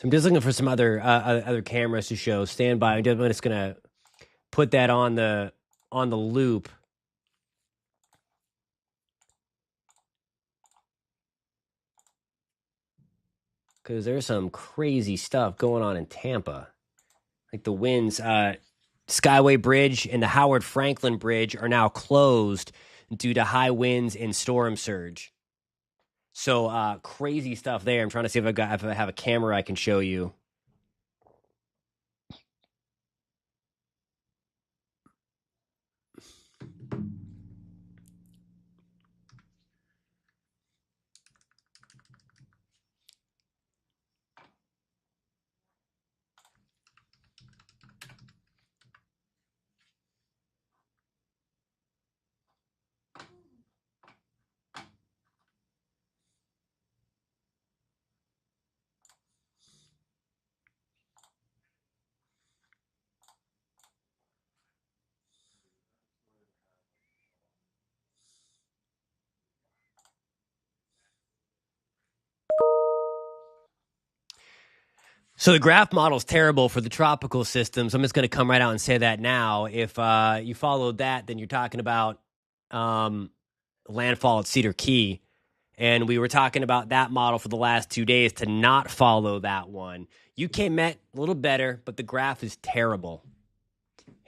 I'm just looking for some other cameras to show. Stand by. I'm just gonna put that on the loop. Because there's some crazy stuff going on in Tampa. Like the winds, Skyway Bridge and the Howard Franklin Bridge are now closed due to high winds and storm surge. So crazy stuff there. I'm trying to see if I have a camera I can show you. So the graph model is terrible for the tropical systems. I'm just going to come right out and say that now. If you followed that, then you're talking about landfall at Cedar Key. And we were talking about that model for the last 2 days to not follow that one. UK Met, a little better, but the graph is terrible.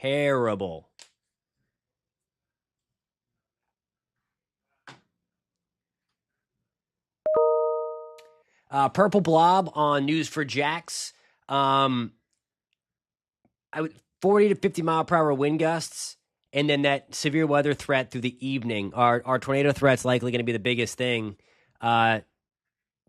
Terrible. Purple blob on News4JAX. I would 40 to 50 mile per hour wind gusts, and then that severe weather threat through the evening. Our tornado threat's likely going to be the biggest thing to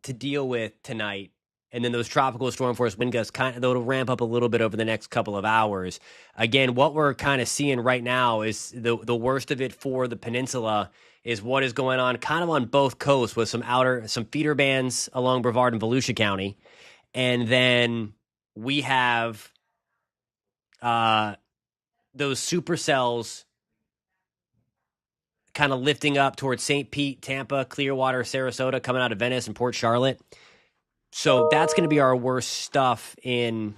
deal with tonight. And then those tropical storm force wind gusts they'll ramp up a little bit over the next couple of hours. Again, what we're kind of seeing right now is the worst of it for the peninsula is what is going on kind of on both coasts with some feeder bands along Brevard and Volusia County. And then we have those supercells kind of lifting up towards St. Pete, Tampa, Clearwater, Sarasota, coming out of Venice and Port Charlotte. So that's going to be our worst stuff in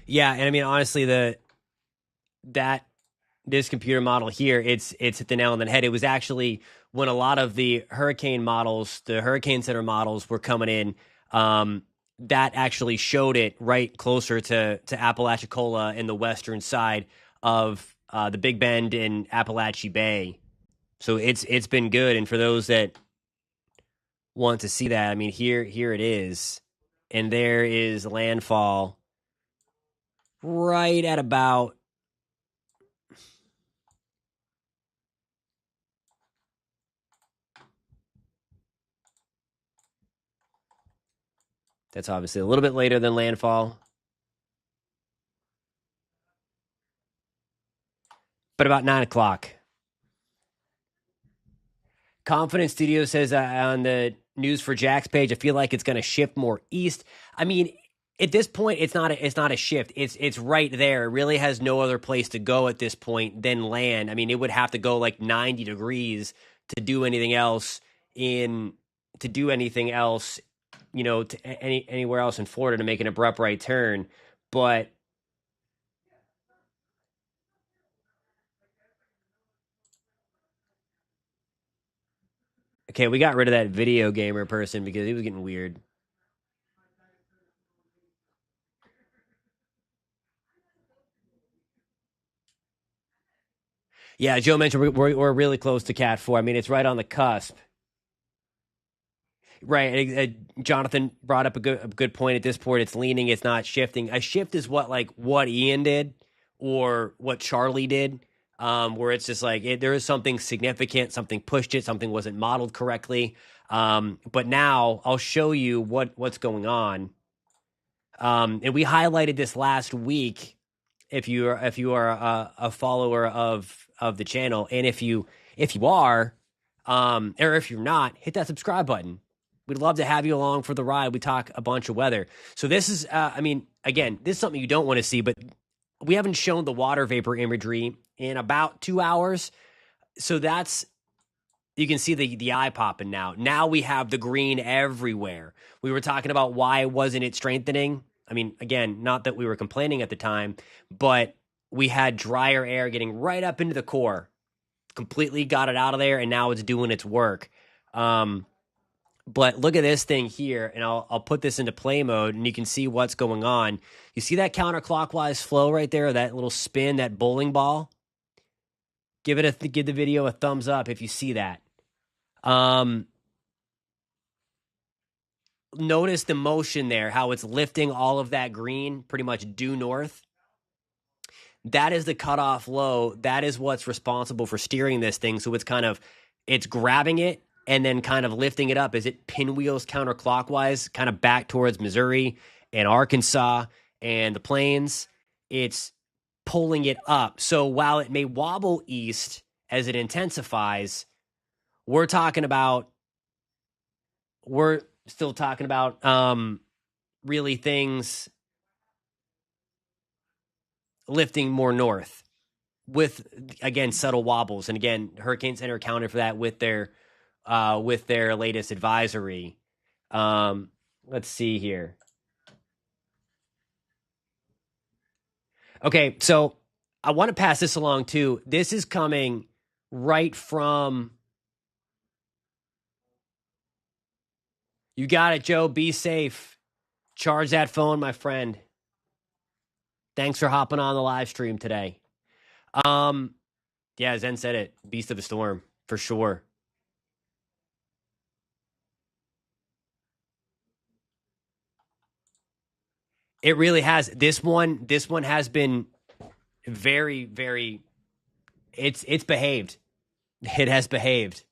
yeah, and I mean honestly this computer model here, it's hit the nail on the head. It was actually when a lot of the hurricane models, the Hurricane Center models were coming in, that actually showed it right closer to Apalachicola in the western side of the Big Bend and Appalachia Bay. So it's been good. And for those that want to see that, I mean here it is. And there is landfall right at about that's obviously a little bit later than landfall. But about 9 o'clock. Confidence Studio says on the News4JAX page, I feel like it's going to shift more east. I mean, at this point, it's not a shift. It's right there. It really has no other place to go at this point than land. I mean, it would have to go like 90 degrees to do anything else you know, to anywhere else in Florida to make an abrupt right turn. But okay, we got rid of that video gamer person because he was getting weird. Yeah, Joe mentioned we're really close to Cat 4. I mean, it's right on the cusp. Right. Jonathan brought up a good point. At this point, it's leaning, it's not shifting. A shift is what Ian did or what Charlie did, where it's just like there is something significant, something pushed it, something wasn't modeled correctly. But now I'll show you what's going on. And we highlighted this last week. If you are a follower of the channel, and if you are, or if you're not, hit that subscribe button. We'd love to have you along for the ride. We talk a bunch of weather. So this is, I mean, again, this is something you don't want to see, but we haven't shown the water vapor imagery in about 2 hours. So that's, you can see the eye popping now. Now we have the green everywhere. We were talking about why wasn't it strengthening? I mean, again, not that we were complaining at the time, but we had drier air getting right up into the core, completely got it out of there, and now it's doing its work. But look at this thing here, and I'll put this into play mode, and you can see what's going on. You see that counterclockwise flow right there, that little spin, that bowling ball? Give the video a thumbs up if you see that. Notice the motion there, how it's lifting all of that green pretty much due north. That is the cutoff low. That is what's responsible for steering this thing. So it's grabbing it and then kind of lifting it up as it pinwheels counterclockwise, kind of back towards Missouri and Arkansas and the plains. It's pulling it up. So while it may wobble east as it intensifies, we're still talking about really things lifting more north with, again, subtle wobbles. And again, Hurricane Center accounted for that with their latest advisory. Let's see here. Okay, so I want to pass this along too. This is coming right from. You got it, Joe. Be safe. Charge that phone, my friend. Thanks for hopping on the live stream today. Yeah, Zen said it. Beast of the storm, for sure. It really has. This one has been very, very. It's behaved. It has behaved.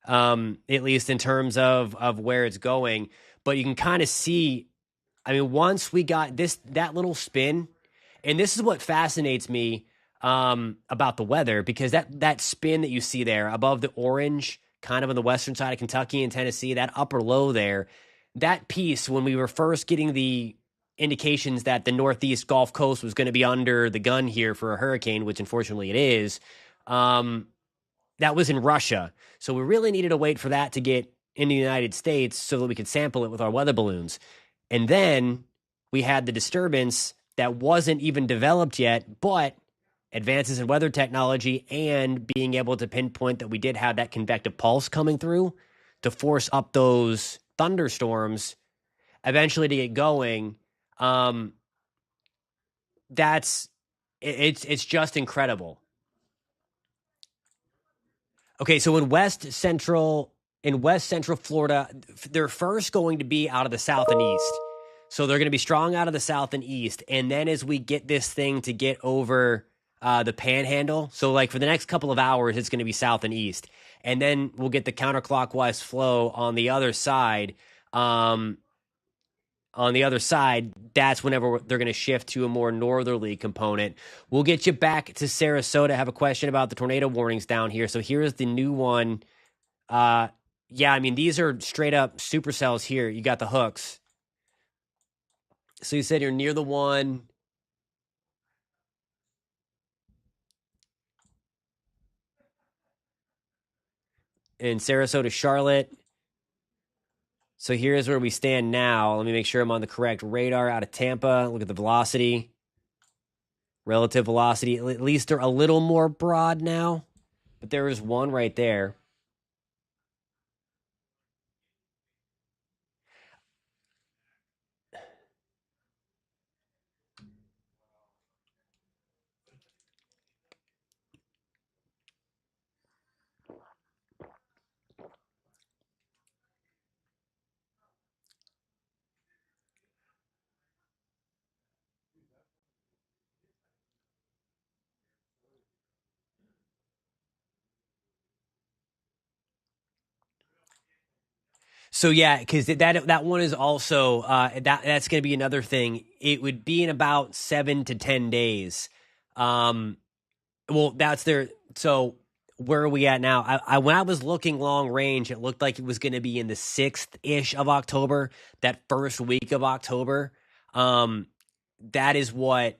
At least in terms of where it's going. But you can kind of see. I mean, once we got that little spin, and this is what fascinates me about the weather, because that spin that you see there above the orange, kind of on the western side of Kentucky and Tennessee, that upper low there, that piece, when we were first getting the indications that the Northeast Gulf Coast was going to be under the gun here for a hurricane, which unfortunately it is, that was in Russia. So we really needed to wait for that to get in the United States so that we could sample it with our weather balloons. And then we had the disturbance that wasn't even developed yet, but advances in weather technology and being able to pinpoint that we did have that convective pulse coming through to force up those thunderstorms eventually to get going. It's just incredible. Okay, so in West Central Florida, they're first going to be out of the south and east. So they're going to be strong out of the south and east. And then as we get this thing to get over the panhandle, so like for the next couple of hours, it's going to be south and east. And then we'll get the counterclockwise flow on the other side. That's whenever they're going to shift to a more northerly component. We'll get you back to Sarasota. I have a question about the tornado warnings down here. So here's the new one. Yeah, I mean, these are straight up supercells here. You got the hooks. So you said you're near the one. In Sarasota, Charlotte. So here's where we stand now. Let me make sure I'm on the correct radar out of Tampa. Look at the velocity. Relative velocity. At least they're a little more broad now. But there is one right there. So yeah, because that one is also that's going to be another thing. It would be in about 7 to 10 days. Well, that's their. So where are we at now? I when I was looking long range, it looked like it was going to be in the 6th ish of October. That first week of October. That is what.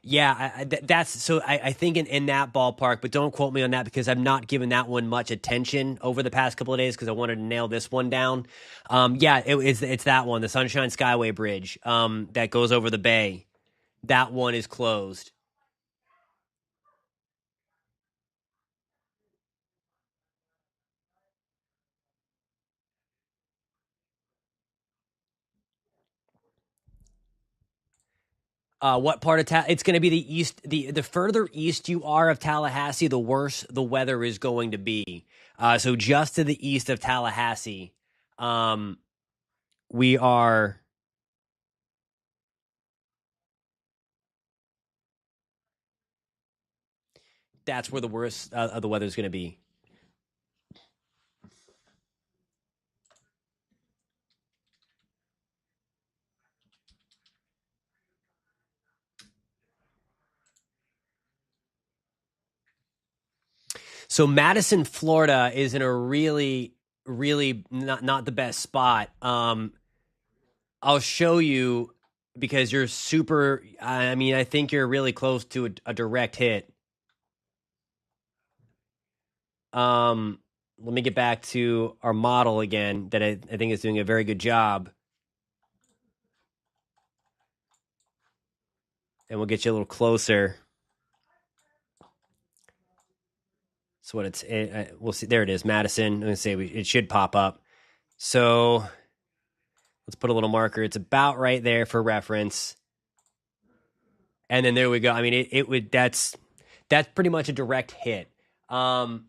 Yeah, that's so. I think in that ballpark, but don't quote me on that because I've not given that one much attention over the past couple of days because I wanted to nail this one down. Yeah, it's that one, the Sunshine Skyway Bridge, that goes over the bay. That one is closed. What part of it's going to be the east. The further east you are of Tallahassee, the worse the weather is going to be. So just to the east of Tallahassee, we are. That's where the worst of the weather is going to be. So Madison, Florida, is in a really, really not the best spot. I'll show you because you're super. I mean, I think you're really close to a direct hit. Let me get back to our model again that I think is doing a very good job. And we'll get you a little closer. So what we'll see. There it is, Madison. I'm going to say it should pop up. So let's put a little marker. It's about right there for reference. And then there we go. I mean, it would, that's pretty much a direct hit. That's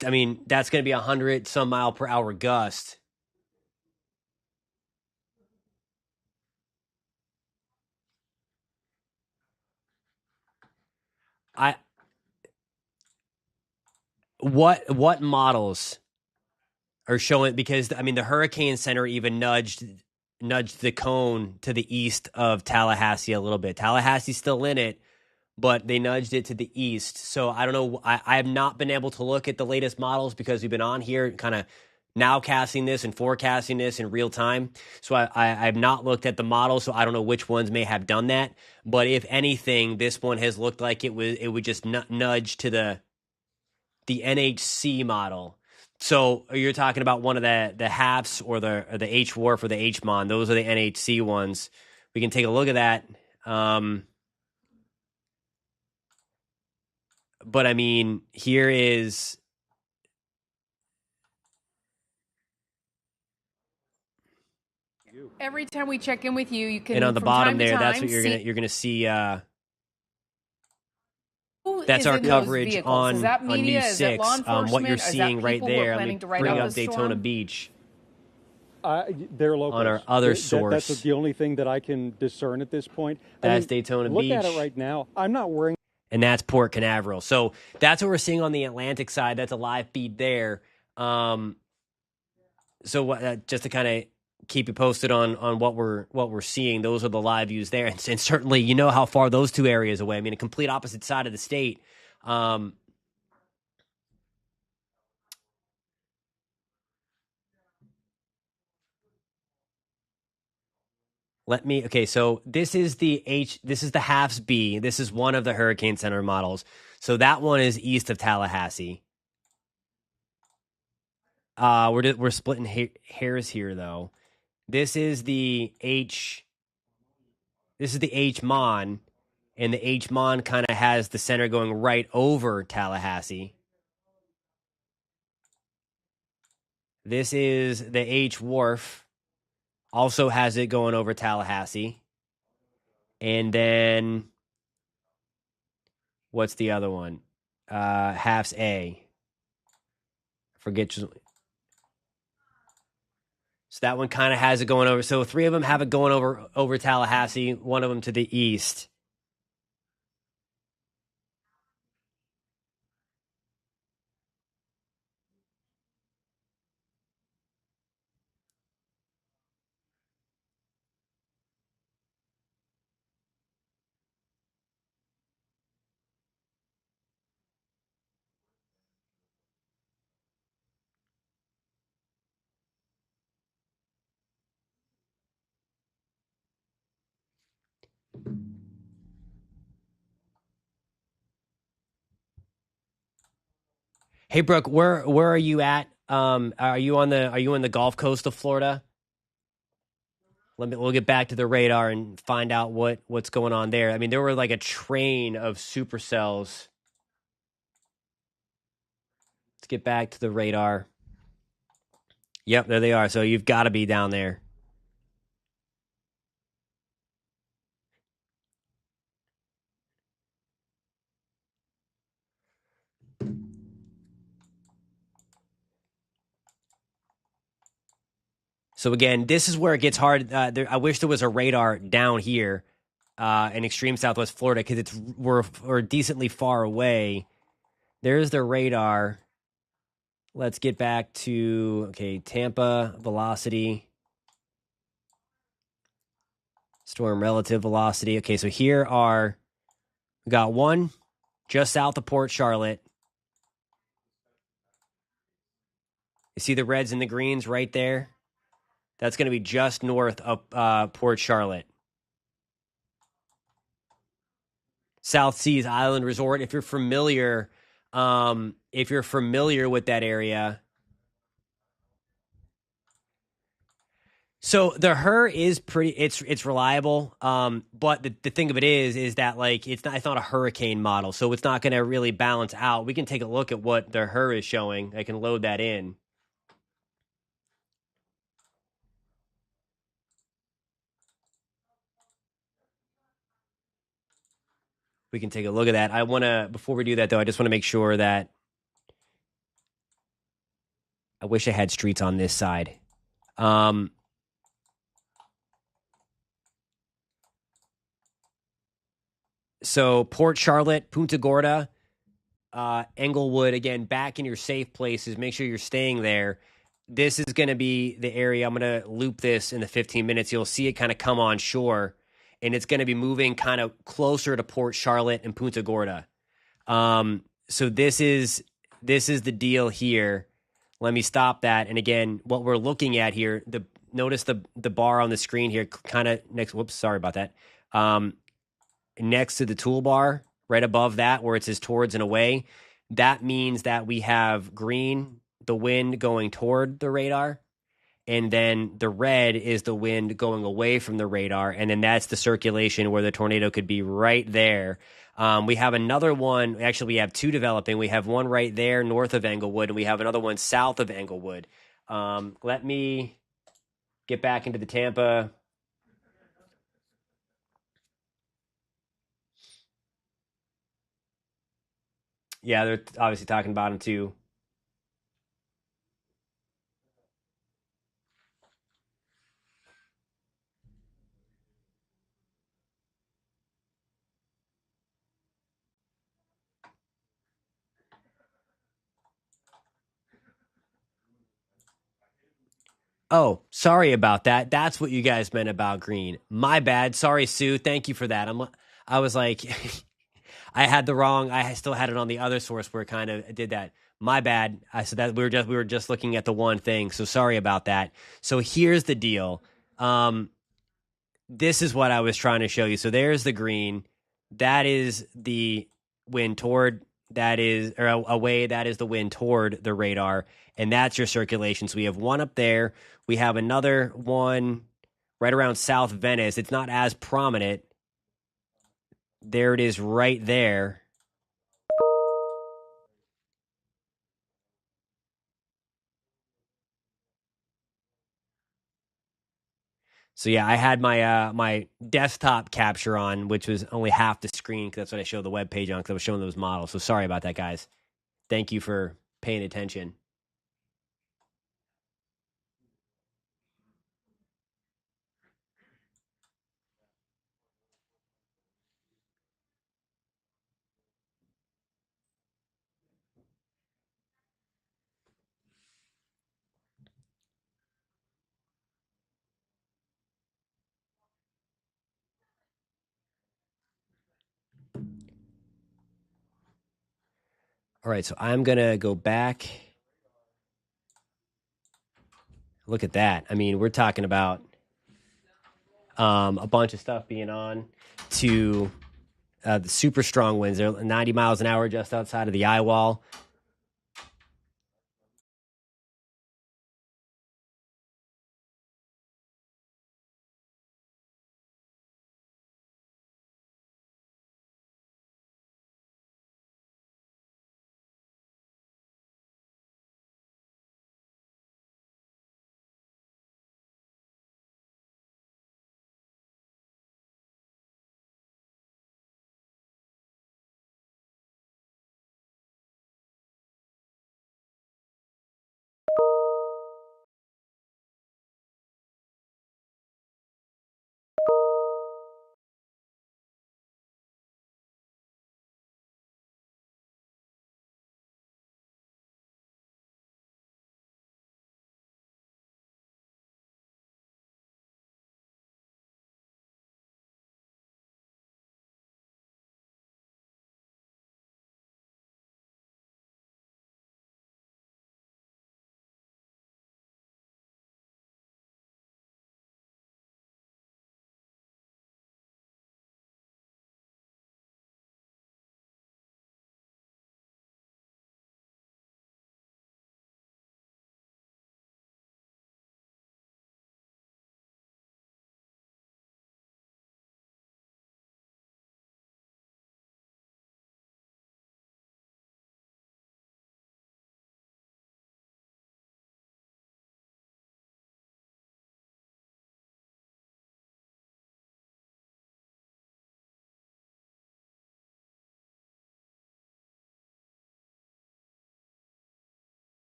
going to be 100 some mile per hour gust. What models are showing, because I mean the Hurricane Center even nudged the cone to the east of Tallahassee a little bit. Tallahassee's still in it, but they nudged it to the east. So I don't know. I have not been able to look at the latest models because we've been on here kind of nowcasting this and forecasting this in real time. So I have not looked at the models, so I don't know which ones may have done that. But if anything, this one has looked like it would just nudge to the NHC model. So you're talking about one of the halves or the H Wharf or the H Mon. Those are the NHC ones. We can take a look at that. But I mean, here is every time we check in with you, you can. And on the bottom there, that's what you're gonna see. That's our coverage on News 6. What you're seeing right there, let me bring up Daytona Beach. They're local. On our other source. That's the only thing that I can discern at this point. That's Daytona Beach. Look at it right now. I'm not worrying. And that's Port Canaveral. So that's what we're seeing on the Atlantic side. That's a live feed there. So just to kind of keep you posted on what we're seeing, those are the live views there. And certainly, you know how far those two areas away. I mean, a complete opposite side of the state. So this is this is the halves B. This is one of the Hurricane Center models. So that one is east of Tallahassee. We're splitting hairs here though. This is the H Mon, and the H Mon kind of has the center going right over Tallahassee. This is the H Wharf. Also has it going over Tallahassee. And then what's the other one? Halves A. Forget. So that one kind of has it going over. So three of them have it going over Tallahassee, one of them to the east. Hey, Brooke, where are you at? Are you on the Gulf Coast of Florida? We'll get back to the radar and find out what's going on there. I mean, there were like a train of supercells. Let's get back to the radar. Yep, there they are. So you've got to be down there. So again, this is where it gets hard. I wish there was a radar down here in extreme Southwest Florida because we're decently far away. There's the radar. Let's get back to Tampa velocity, storm relative velocity. Okay, so we got one just south of Port Charlotte. You see the reds and the greens right there? That's going to be just north of Port Charlotte. South Seas Island Resort. If you're familiar with that area. So the HER is it's reliable. But the thing of it is that like it's not a hurricane model, so it's not going to really balance out. We can take a look at what the HER is showing. I can load that in. We can take a look at that. Before we do that though, I just want to make sure that I wish I had streets on this side. So Port Charlotte, Punta Gorda, Englewood, again, back in your safe places. Make sure you're staying there. This is going to be the area. I'm going to loop this in the 15 minutes. You'll see it kind of come on shore, and it's going to be moving kind of closer to Port Charlotte and Punta Gorda. So this is the deal here. Let me stop that. And again, what we're looking at here, notice the bar on the screen here, kind of next. Whoops, sorry about that. Next to the toolbar, right above that, where it says towards and away, that means that we have green, the wind going toward the radar, and then the red is the wind going away from the radar, and then that's the circulation where the tornado could be right there. We have another one. Actually, we have two developing. We have one right there north of Englewood, and we have another one south of Englewood. Let me get back into the Tampa. Yeah, they're obviously talking about him too. Oh, sorry about that. That's what you guys meant about green. My bad. Sorry, Sue. Thank you for that. I was like, I still had it on the other source where it kind of did that. My bad. I said that we were just looking at the one thing. So sorry about that. So here's the deal. This is what I was trying to show you. So there's the green. That is the wind toward. That is or away. That is the wind toward the radar, and that's your circulation. So we have one up there. We have another one right around South Venice. It's not as prominent. There it is right there. So yeah, I had my my desktop capture on, which was only half the screen because that's what I showed the web page on because I was showing those models. So sorry about that, guys. Thank you for paying attention. All right, so I'm going to go back. Look at that. I mean, we're talking about a bunch of stuff being on to the super strong winds. They're 90 miles an hour just outside of the eye wall.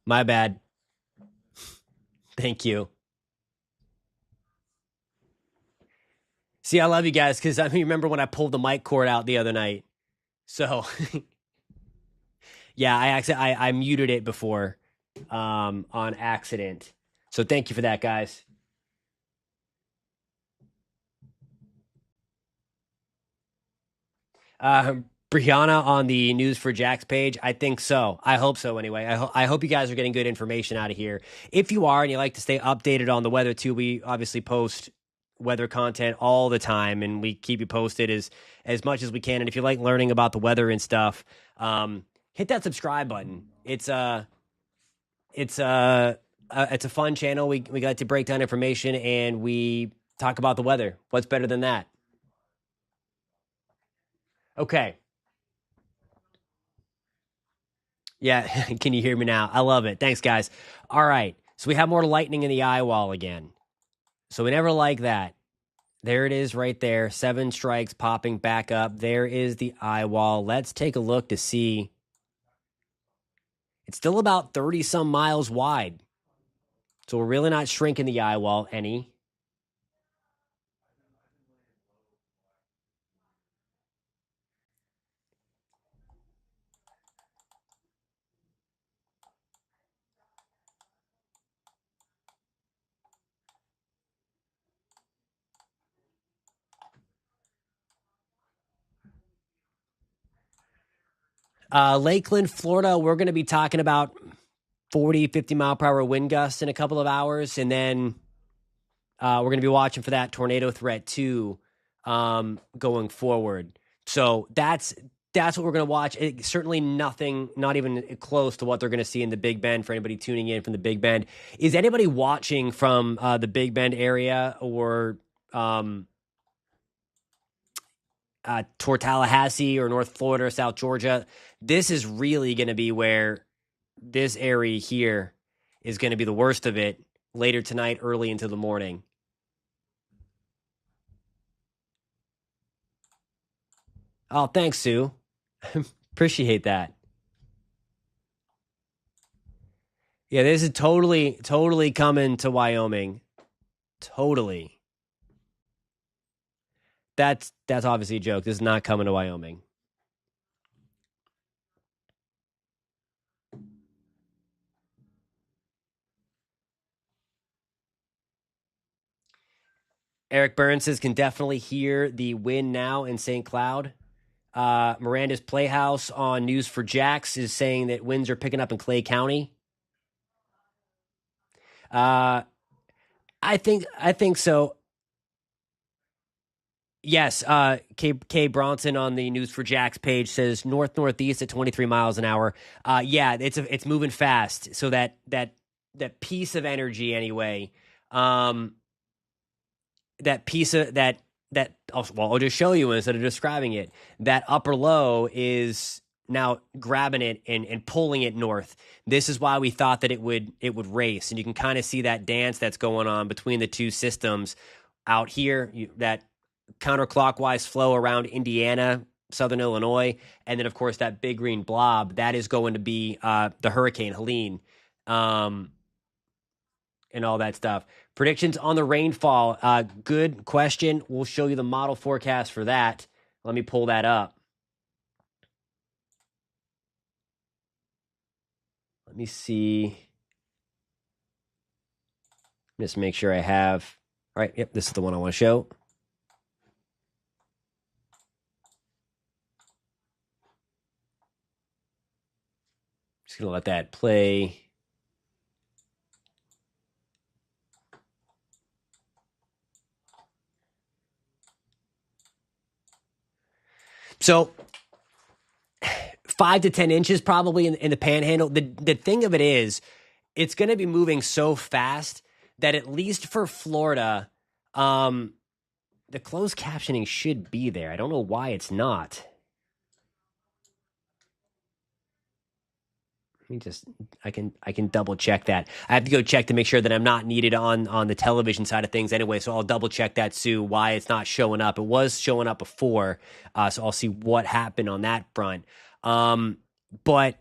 My bad. Thank you. See, I love you guys because remember when I pulled the mic cord out the other night? So, yeah, I muted it before on accident. So thank you for that, guys. Brianna on the News for Jax page. I think so. I hope so anyway. I hope you guys are getting good information out of here. If you are and you like to stay updated on the weather too, we obviously post weather content all the time and we keep you posted as much as we can. And if you like learning about the weather and stuff, hit that subscribe button. It's a fun channel. We got to break down information and we talk about the weather. What's better than that? Okay. Yeah, can you hear me now? I love it. Thanks, guys. All right, so we have more lightning in the eye wall again. So we never like that. There it is right there. 7 strikes popping back up. There is the eye wall. Let's take a look to see. It's still about 30-some miles wide. So we're really not shrinking the eye wall any. Lakeland, Florida, we're going to be talking about 40, 50 mile per hour wind gusts in a couple of hours. And then we're going to be watching for that tornado threat too going forward. So that's what we're going to watch. Certainly nothing, not even close to what they're going to see in the Big Bend for anybody tuning in from the Big Bend. Is anybody watching from the Big Bend area or toward Tallahassee or North Florida or South Georgia? This is really going to be where this area here is going to be the worst of it later tonight, early into the morning. Oh, thanks, Sue. Appreciate that. Yeah, this is totally coming to Wyoming. Totally. That's obviously a joke. This is not coming to Wyoming. Eric Burns says can definitely hear the wind now in St. Cloud. Miranda's Playhouse on News for Jax is saying that winds are picking up in Clay County. I think so. Yes, K Bronson on the News for Jax page says northeast at 23 miles an hour. Yeah, it's moving fast. So that piece of energy anyway. That piece of that I'll just show you instead of describing it. That upper low is now grabbing it and pulling it north. This is why we thought that it would race, and you can kind of see that dance that's going on between the two systems out here. That counterclockwise flow around Indiana, southern Illinois, and then of course that big green blob that is going to be the hurricane Helene, and all that stuff. Predictions on the rainfall. Good question. We'll show you the model forecast for that. Let me pull that up. Let me see. Just make sure I have. All right. Yep. This is the one I want to show. Just going to let that play. So 5 to 10 inches probably in the panhandle. The thing of it is, it's going to be moving so fast that at least for Florida, the closed captioning should be there. I don't know why it's not. I can double check that. I have to go check to make sure that I'm not needed on the television side of things anyway. So I'll double check that, Sue, why it's not showing up. It was showing up before. So I'll see what happened on that front. But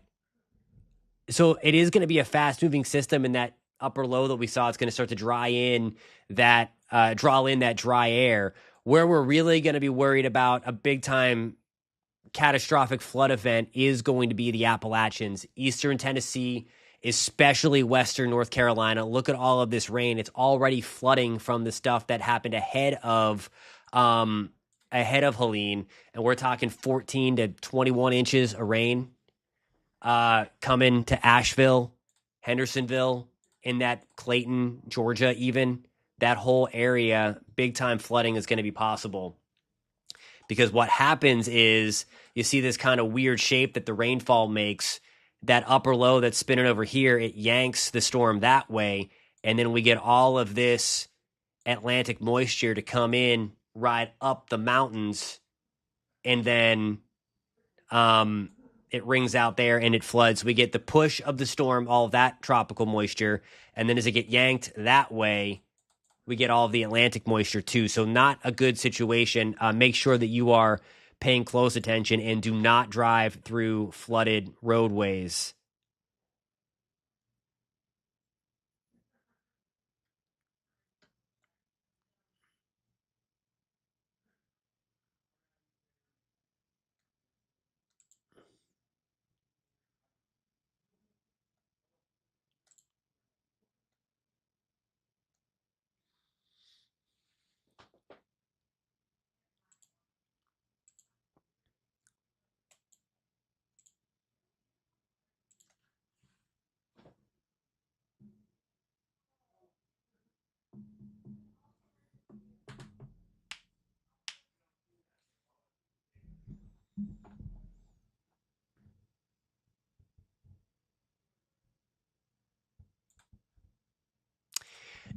so it is going to be a fast moving system, and that upper low that we saw, it's going to start to draw in that dry air. Where we're really going to be worried about a big time catastrophic flood event is going to be the Appalachians, eastern Tennessee, especially western North Carolina. Look at all of this rain. It's already flooding from the stuff that happened ahead of Helene, and we're talking 14 to 21 inches of rain coming to Asheville, Hendersonville, in that Clayton, Georgia, even that whole area. Big time flooding is going to be possible, because what happens is you see this kind of weird shape that the rainfall makes. That upper low that's spinning over here, it yanks the storm that way, and then we get all of this Atlantic moisture to come in right up the mountains, and then it rings out there and it floods. We get the push of the storm, all of that tropical moisture, and then as it get yanked that way, we get all of the Atlantic moisture too. So not a good situation. Make sure that you are paying close attention and do not drive through flooded roadways.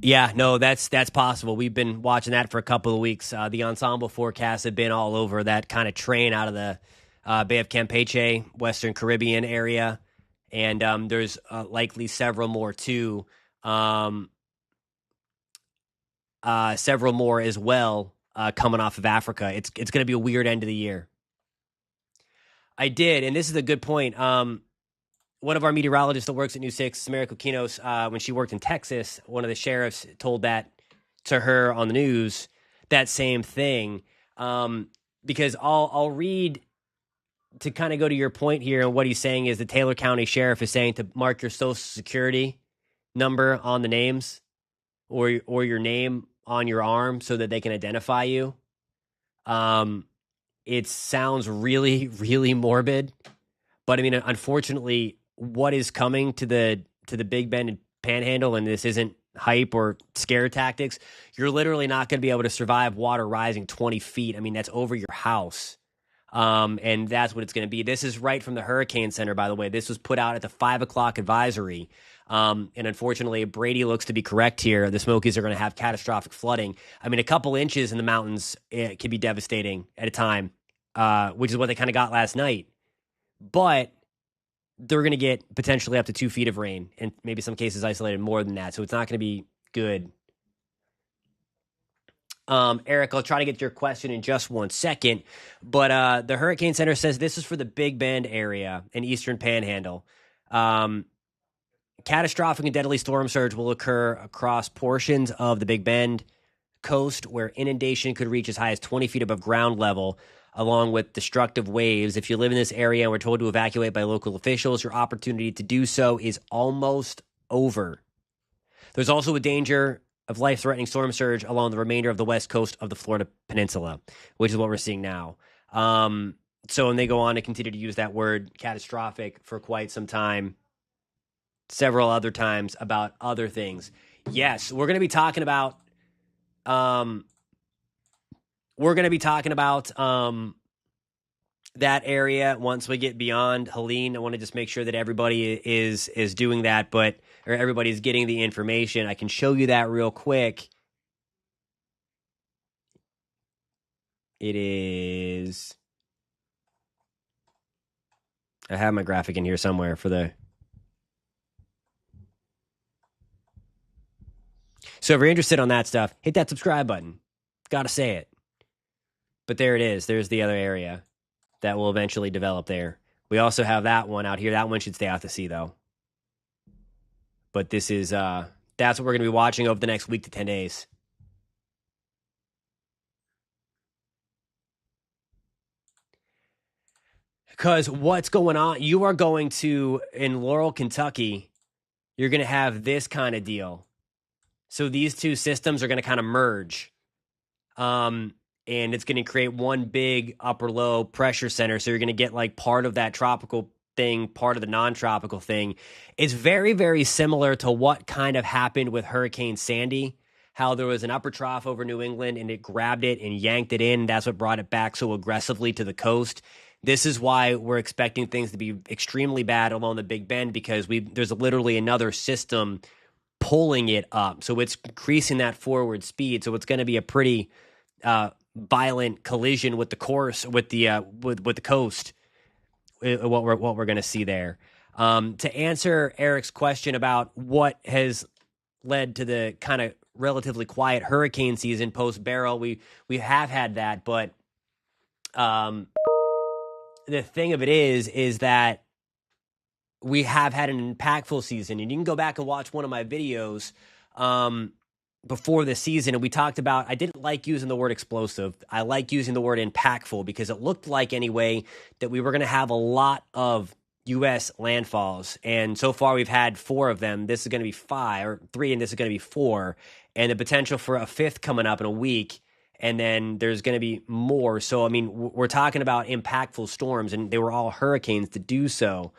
Yeah, no, that's possible. We've been watching that for a couple of weeks. The ensemble forecasts have been all over that kind of train out of the Bay of Campeche, Western Caribbean area, and there's likely several more too. Several more as well coming off of Africa. It's going to be a weird end of the year. I did, and this is a good point. One of our meteorologists that works at News 6, Samara Kokinos, when she worked in Texas, one of the sheriffs told that to her on the news, that same thing. Because I'll read to kind of go to your point here, and what he's saying is the Taylor County Sheriff is saying to mark your Social Security number on the names, or your name on your arm so that they can identify you. It sounds really, really morbid, but I mean, unfortunately, what is coming to the Big Bend and Panhandle, and this isn't hype or scare tactics, you're literally not going to be able to survive water rising 20 feet. I mean, that's over your house. And that's what it's going to be. This is right from the Hurricane Center, by the way. This was put out at the 5 o'clock advisory. And unfortunately, Brady looks to be correct here. The Smokies are going to have catastrophic flooding. I mean, a couple inches in the mountains, it could be devastating at a time, which is what they kind of got last night. But they're going to get potentially up to 2 feet of rain, and maybe some cases isolated more than that. So it's not going to be good. Eric, I'll try to get to your question in just 1 second. But the Hurricane Center says this is for the Big Bend area and Eastern Panhandle. Catastrophic and deadly storm surge will occur across portions of the Big Bend coast, where inundation could reach as high as 20 feet above ground level, along with destructive waves. If you live in this area and were told to evacuate by local officials, your opportunity to do so is almost over. There's also a danger of life-threatening storm surge along the remainder of the west coast of the Florida Peninsula, which is what we're seeing now. So, and they go on to continue to use that word catastrophic for quite some time, several other times about other things. Yes, we're going to be talking about that area once we get beyond Helene. I want to just make sure that everybody is doing that, or everybody's getting the information. I can show you that real quick. It is. I have my graphic in here somewhere for the. So if you're interested on that stuff, hit that subscribe button. Gotta say it. But there it is. There's the other area that will eventually develop there. We also have that one out here. That one should stay out to sea, though. But this is that's what we're going to be watching over the next week to 10 days. Because what's going on, you are going to, in Laurel, Kentucky, you're going to have this kind of deal. So these two systems are going to kind of merge. And it's going to create one big upper low pressure center. So you're going to get like part of that tropical thing, part of the non-tropical thing. It's very, very similar to what kind of happened with Hurricane Sandy, how there was an upper trough over New England and it grabbed it and yanked it in. That's what brought it back so aggressively to the coast. This is why we're expecting things to be extremely bad along the Big Bend, because there's literally another system pulling it up. So it's increasing that forward speed. So it's going to be a pretty violent collision with the course, with the coast, what we're going to see there. To answer Eric's question about what has led to the kind of relatively quiet hurricane season post Beryl, we have had that, but the thing of it is that we have had an impactful season, and you can go back and watch one of my videos before the season, and we talked about, I didn't like using the word explosive. I like using the word impactful, because it looked like anyway that we were going to have a lot of U.S. landfalls, and so far we've had 4 of them. This is going to be 5 or 3, and this is going to be 4, and the potential for a 5th coming up in a week. And then there's going to be more. So, I mean, we're talking about impactful storms, and they were all hurricanes to do so.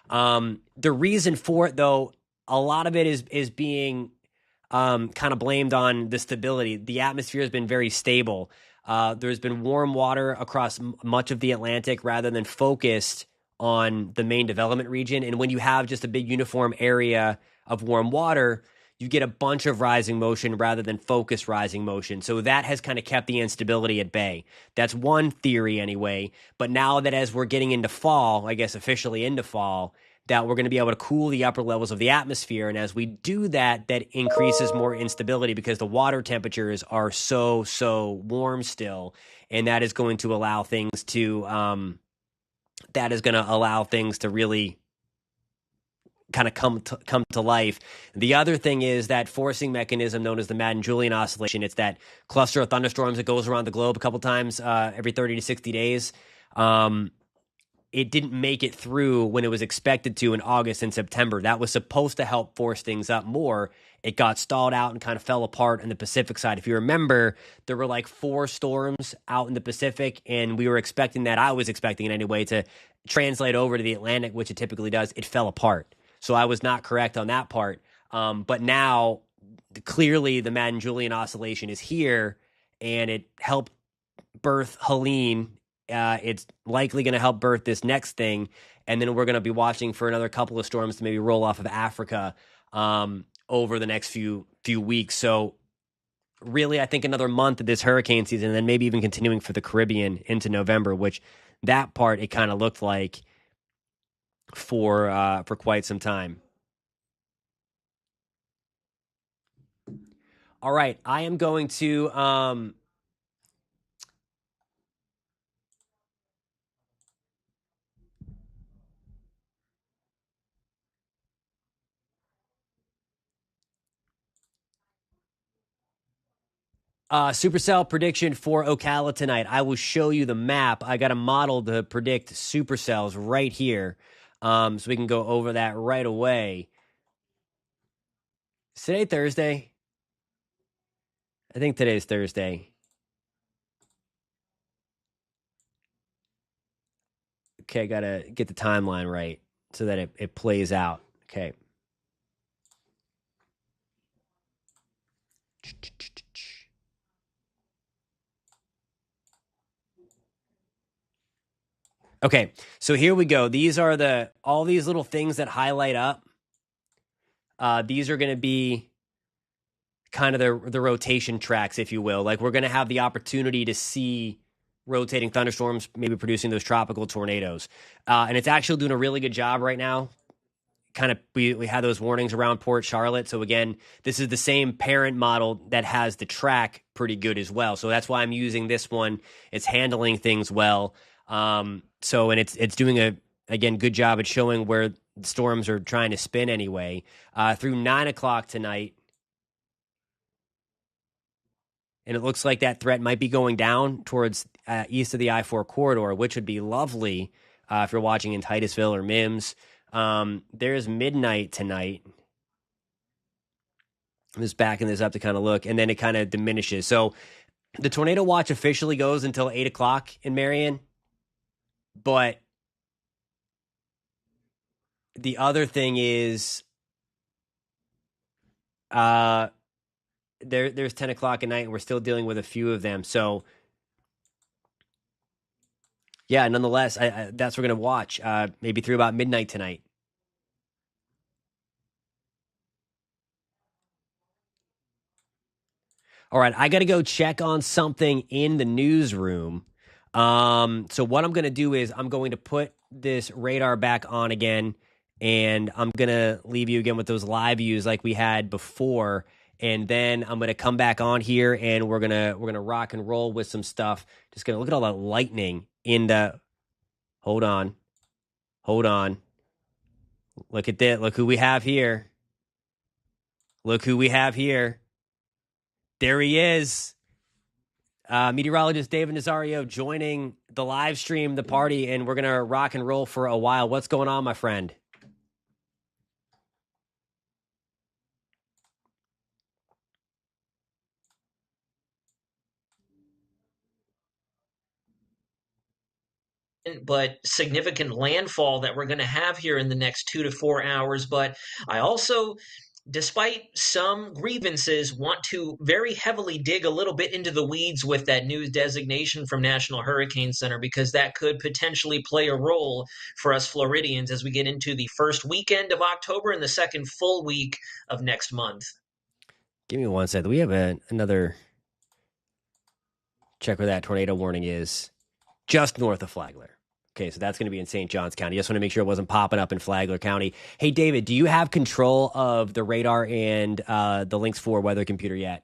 The reason for it, though, a lot of it is being kind of blamed on the stability. The atmosphere has been very stable. There's been warm water across much of the Atlantic rather than focused on the main development region. And when you have just a big uniform area of warm water, you get a bunch of rising motion rather than focused rising motion. So that has kind of kept the instability at bay. That's one theory anyway. But now that as we're getting into fall, I guess officially into fall, that we're going to be able to cool the upper levels of the atmosphere. And as we do that, that increases more instability because the water temperatures are so warm still. And that is going to allow things to, really kind of come to life. The other thing is that forcing mechanism known as the Madden-Julian oscillation. It's that cluster of thunderstorms that goes around the globe a couple times every 30 to 60 days. It didn't make it through when it was expected to in August and September. That was supposed to help force things up more. It got stalled out and kind of fell apart on the Pacific side. If you remember, there were like 4 storms out in the Pacific, and we were expecting that. I was expecting it anyway to translate over to the Atlantic, which it typically does. It fell apart. So I was not correct on that part. But now, clearly, the Madden-Julian oscillation is here, and it helped birth Helene. It's likely going to help birth this next thing, and then we're going to be watching for another couple of storms to maybe roll off of Africa over the next few weeks. So really, I think another month of this hurricane season, and then maybe even continuing for the Caribbean into November, which that part it kind of looked like for quite some time. All right, I am going to supercell prediction for Ocala tonight. I will show you the map. I got a model to predict supercells right here. So we can go over that right away. Is today Thursday? I think today's Thursday. Okay, got to get the timeline right so that it plays out. Okay. Okay, so here we go. These are all these little things that highlight up. These are going to be kind of the rotation tracks, if you will. Like we're going to have the opportunity to see rotating thunderstorms, maybe producing those tropical tornadoes. And it's actually doing a really good job right now. Kind of, we had those warnings around Port Charlotte. So again, this is the same parent model that has the track pretty good as well. So that's why I'm using this one. It's handling things well. And it's doing again, good job at showing where storms are trying to spin anyway. Through 9 o'clock tonight. And it looks like that threat might be going down towards east of the I-4 corridor, which would be lovely if you're watching in Titusville or Mims. There's midnight tonight. I'm just backing this up to kind of look, and then it kind of diminishes. So the tornado watch officially goes until 8 o'clock in Marion. But the other thing is there's 10 o'clock at night, and we're still dealing with a few of them. So, yeah, nonetheless, that's what we're going to watch maybe through about midnight tonight. All right, I got to go check on something in the newsroom. So what I'm going to do is I'm going to put this radar back on again, and I'm going to leave you again with those live views like we had before. And then I'm going to come back on here, and we're gonna rock and roll with some stuff. Just going to look at all that lightning in the. Hold on. Look at that. Look who we have here. There he is. Meteorologist David Nazario joining the live stream, the party, and we're going to rock and roll for a while. What's going on, my friend? But significant landfall that we're going to have here in the next 2 to 4 hours. But I also, despite some grievances, want to very heavily dig a little bit into the weeds with that new designation from National Hurricane Center, because that could potentially play a role for us Floridians as we get into the first weekend of October and the second full week of next month. Give me one second. We have another check where that tornado warning is. Just north of Flagler. Okay, so that's going to be in St. Johns County. Just want to make sure it wasn't popping up in Flagler County. Hey, David, do you have control of the radar and the Lynx 4 weather computer yet?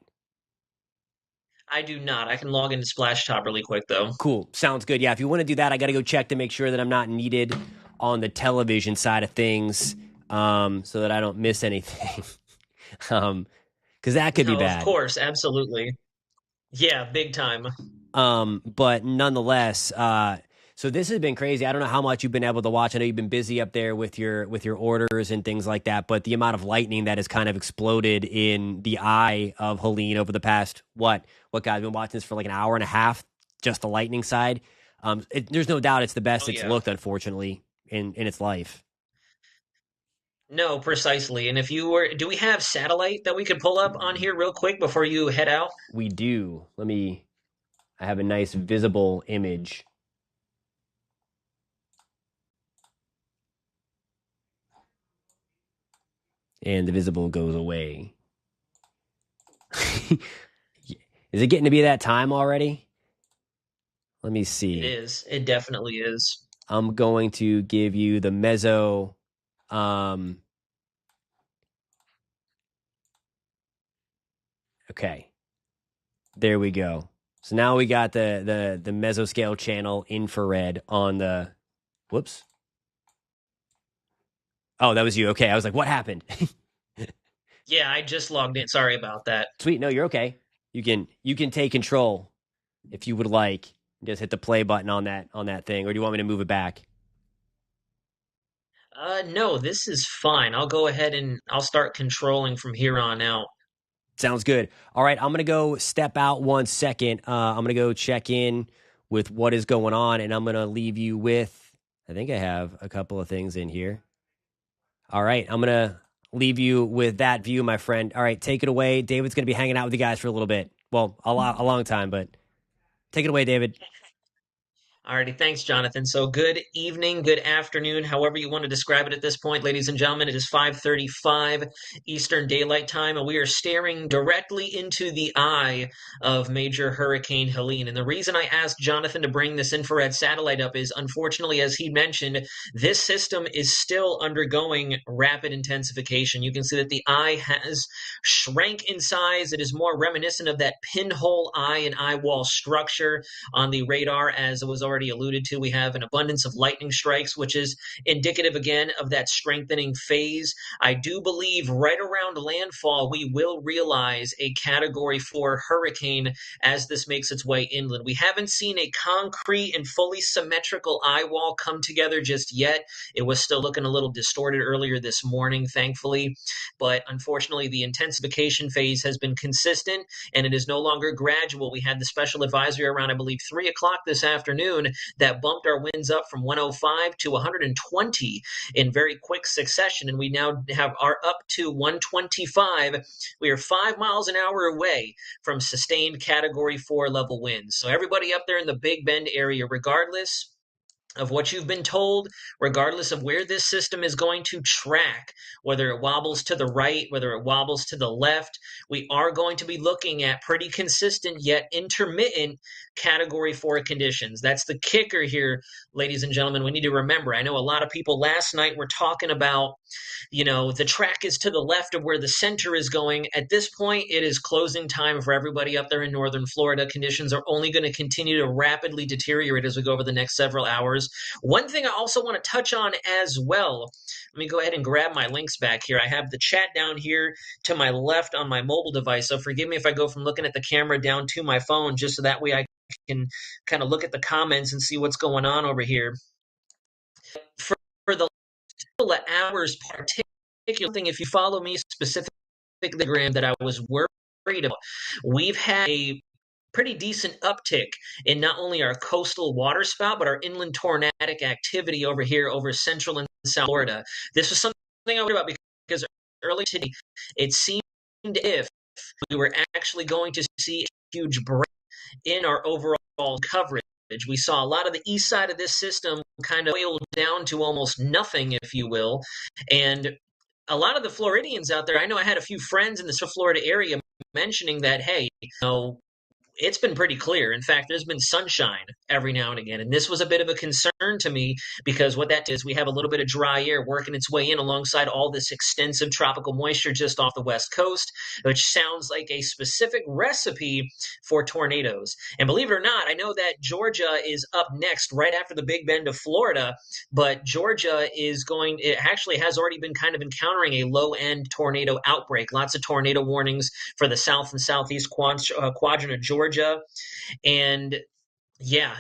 I do not. I can log into Splashtop really quick, though. Cool. Sounds good. Yeah, if you want to do that, I got to go check to make sure that I'm not needed on the television side of things so that I don't miss anything. Because that could be bad. Of course, absolutely. Yeah, big time. But nonetheless, so this has been crazy. I don't know how much you've been able to watch. I know you've been busy up there with your orders and things like that, but the amount of lightning that has kind of exploded in the eye of Helene over the past, what guys, been watching this for like an hour and a half, just the lightning side. There's no doubt it's the best it's looked, unfortunately, in its life. No, precisely. And if you were, do we have satellite that we could pull up on here real quick before you head out? We do. I have a nice visible image. And the visible goes away. Is it getting to be that time already? Let me see. It is. It definitely is. I'm going to give you the meso. Okay. There we go. So now we got the mesoscale channel infrared on the. Whoops. Oh, that was you. Okay. I was like, what happened? Yeah, I just logged in. Sorry about that. Sweet. No, you're okay. You can take control if you would like. Just hit the play button on that thing, or do you want me to move it back? No, this is fine. I'll go ahead and I'll start controlling from here on out. Sounds good. All right, I'm going to go step out 1 second. I'm going to go check in with what is going on, and I'm going to leave you with, I think I have a couple of things in here. All right, I'm going to leave you with that view, my friend. All right, take it away. David's going to be hanging out with you guys for a little bit. Well, a long time, but take it away, David. Alrighty, thanks, Jonathan. So good evening, good afternoon, however you want to describe it at this point, ladies and gentlemen. It is 5:35 Eastern Daylight Time, and we are staring directly into the eye of Major Hurricane Helene. And the reason I asked Jonathan to bring this infrared satellite up is, unfortunately, as he mentioned, this system is still undergoing rapid intensification. You can see that the eye has shrank in size. It is more reminiscent of that pinhole eye and eye wall structure on the radar, as it was already already alluded to, we have an abundance of lightning strikes, which is indicative again of that strengthening phase. I do believe right around landfall, we will realize a Category 4 hurricane as this makes its way inland. We haven't seen a concrete and fully symmetrical eye wall come together just yet. It was still looking a little distorted earlier this morning, thankfully. But unfortunately, the intensification phase has been consistent and it is no longer gradual. We had the special advisory around, I believe, 3 o'clock this afternoon that bumped our winds up from 105 to 120 in very quick succession. And we now are up to 125. We are 5 miles an hour away from sustained Category 4 level winds. So everybody up there in the Big Bend area, regardless of what you've been told, regardless of where this system is going to track, whether it wobbles to the right, whether it wobbles to the left, we are going to be looking at pretty consistent yet intermittent Category 4 conditions. That's the kicker here, ladies and gentlemen. We need to remember, I know a lot of people last night were talking about, the track is to the left of where the center is going. At this point, it is closing time for everybody up there in northern Florida. Conditions are only going to continue to rapidly deteriorate as we go over the next several hours. One thing I also want to touch on as well, let me go ahead and grab my links back here. I have the chat down here to my left on my mobile device, so forgive me if I go from looking at the camera down to my phone, just so that way I can kind of look at the comments and see what's going on over here. For the hours, particular thing, if you follow me specifically, that I was worried about, we've had a pretty decent uptick in not only our coastal waterspout, but our inland tornadic activity over here over central and south Florida. This was something I worried about because early today, it seemed if we were actually going to see a huge break in our overall coverage. We saw a lot of the east side of this system kind of boiled down to almost nothing, if you will. And a lot of the Floridians out there, I know I had a few friends in the Florida area mentioning that, hey, it's been pretty clear. In fact, there's been sunshine every now and again. And this was a bit of a concern to me because what that is, we have a little bit of dry air working its way in alongside all this extensive tropical moisture just off the west coast, which sounds like a specific recipe for tornadoes. And believe it or not, I know that Georgia is up next right after the Big Bend of Florida, but Georgia it actually has already been kind of encountering a low-end tornado outbreak. Lots of tornado warnings for the south and southeast quadrant of Georgia. And yeah,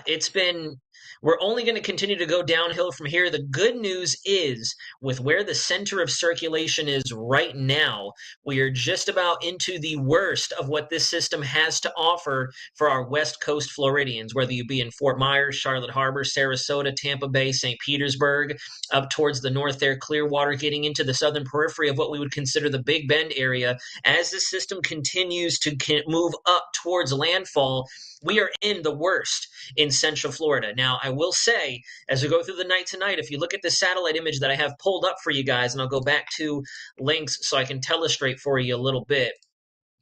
we're only going to continue to go downhill from here. The good news is, with where the center of circulation is right now, we are just about into the worst of what this system has to offer for our West Coast Floridians, whether you be in Fort Myers, Charlotte Harbor, Sarasota, Tampa Bay, St. Petersburg, up towards the north there, Clearwater, getting into the southern periphery of what we would consider the Big Bend area. As this system continues to move up towards landfall, we are in the worst in Central Florida. Now, I will say, as we go through the night tonight, if you look at the satellite image that I have pulled up for you guys, and I'll go back to links so I can illustrate for you a little bit.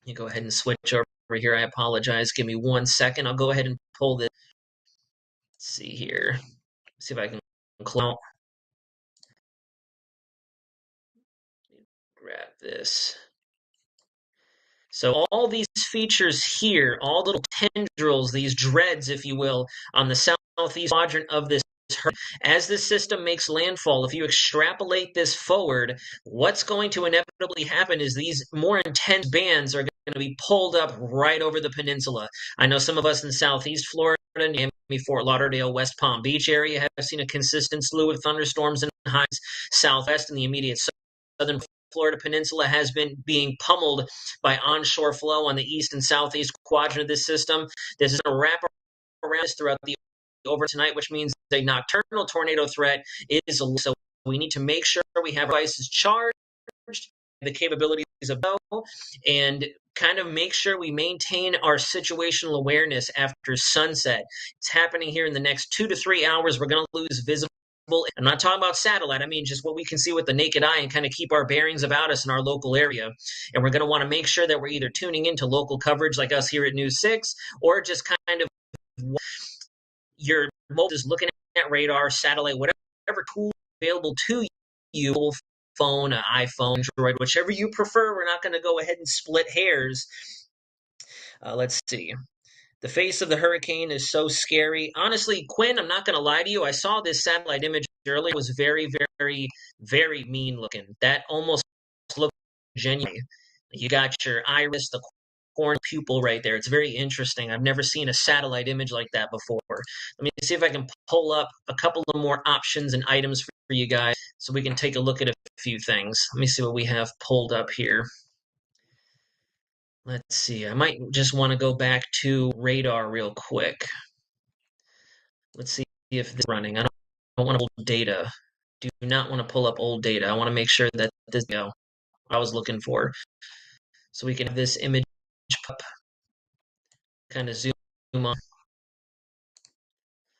You go ahead and switch over here. I apologize. Give me 1 second. I'll go ahead and pull this. Let's see here. See if I can grab this. So all these features here, all little tendrils, these dreads, if you will, on the southeast quadrant of this hurricane, as this system makes landfall, if you extrapolate this forward, what's going to inevitably happen is these more intense bands are going to be pulled up right over the peninsula. I know some of us in southeast Florida, Miami, Fort Lauderdale, West Palm Beach area have seen a consistent slew of thunderstorms and highs. Southwest and the immediate southern Florida peninsula has been being pummeled by onshore flow on the east and southeast quadrant of this system. This is going to wrap around throughout the over tonight, which means a nocturnal tornado threat is so we need to make sure we have our devices charged, the capabilities of and kind of make sure we maintain our situational awareness after sunset. It's happening here in the next 2 to 3 hours. We're going to lose visible. I'm not talking about satellite. I mean just what we can see with the naked eye and kind of keep our bearings about us in our local area. And we're going to want to make sure that we're either tuning into local coverage like us here at News 6 or just kind of your mobile is looking at radar, satellite, whatever tool available to you, phone, an iPhone, Android, whichever you prefer. We're not going to go ahead and split hairs. Let's see. The face of the hurricane is so scary. Honestly, Quinn, I'm not going to lie to you. I saw this satellite image earlier. It was very, very, very mean looking. That almost looked genuine. You got your iris, the corn pupil right there. It's very interesting. I've never seen a satellite image like that before. Let me see if I can pull up a couple of more options and items for you guys so we can take a look at a few things. Let me see what we have pulled up here. Let's see. I might just want to go back to radar real quick. Let's see if this is running. I don't want to pull data. Do not want to pull up old data. I want to make sure that this I was looking for. So we can have this image up, kind of zoom on.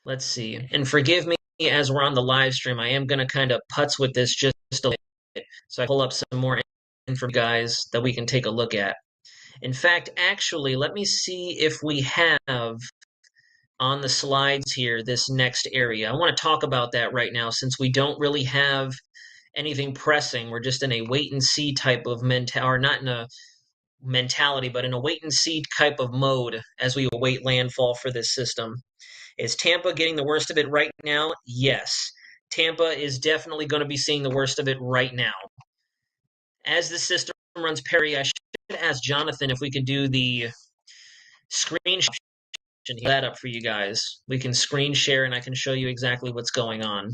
Let's see. And forgive me as we're on the live stream. I am going to kind of putz with this just a little bit. So I pull up some more info for you guys that we can take a look at. In fact, actually, let me see if we have on the slides here this next area. I want to talk about that right now since we don't really have anything pressing. We're just in a wait and see type of or not in a mentality, but in a wait and see type of mode as we await landfall for this system. Is Tampa getting the worst of it right now? Yes. Tampa is definitely going to be seeing the worst of it right now. As the system runs Perry, I should ask Jonathan if we could do the screen that up for you guys. We can screen share and I can show you exactly what's going on.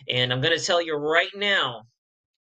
And I'm going to tell you right now,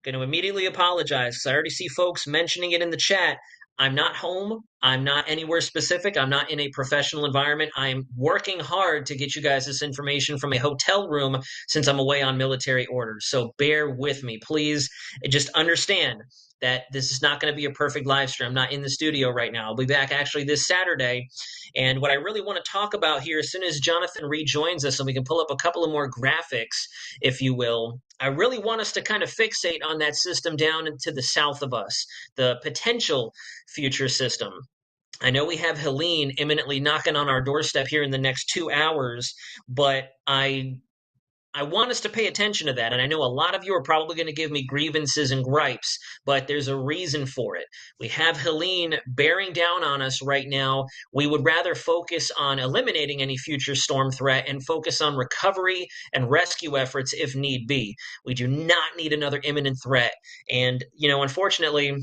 going to immediately apologize because I already see folks mentioning it in the chat. I'm not home. I'm not anywhere specific. I'm not in a professional environment. I'm working hard to get you guys this information from a hotel room since I'm away on military orders. So bear with me, please. Just understand that this is not going to be a perfect live stream. I'm not in the studio right now. I'll be back actually this Saturday. And what I really want to talk about here, as soon as Jonathan rejoins us and we can pull up a couple of more graphics, if you will, I really want us to kind of fixate on that system down to the south of us, the potential future system. I know we have Helene imminently knocking on our doorstep here in the next 2 hours, but I want us to pay attention to that. And I know a lot of you are probably going to give me grievances and gripes, but there's a reason for it. We have Helene bearing down on us right now. We would rather focus on eliminating any future storm threat and focus on recovery and rescue efforts if need be. We do not need another imminent threat. And, unfortunately,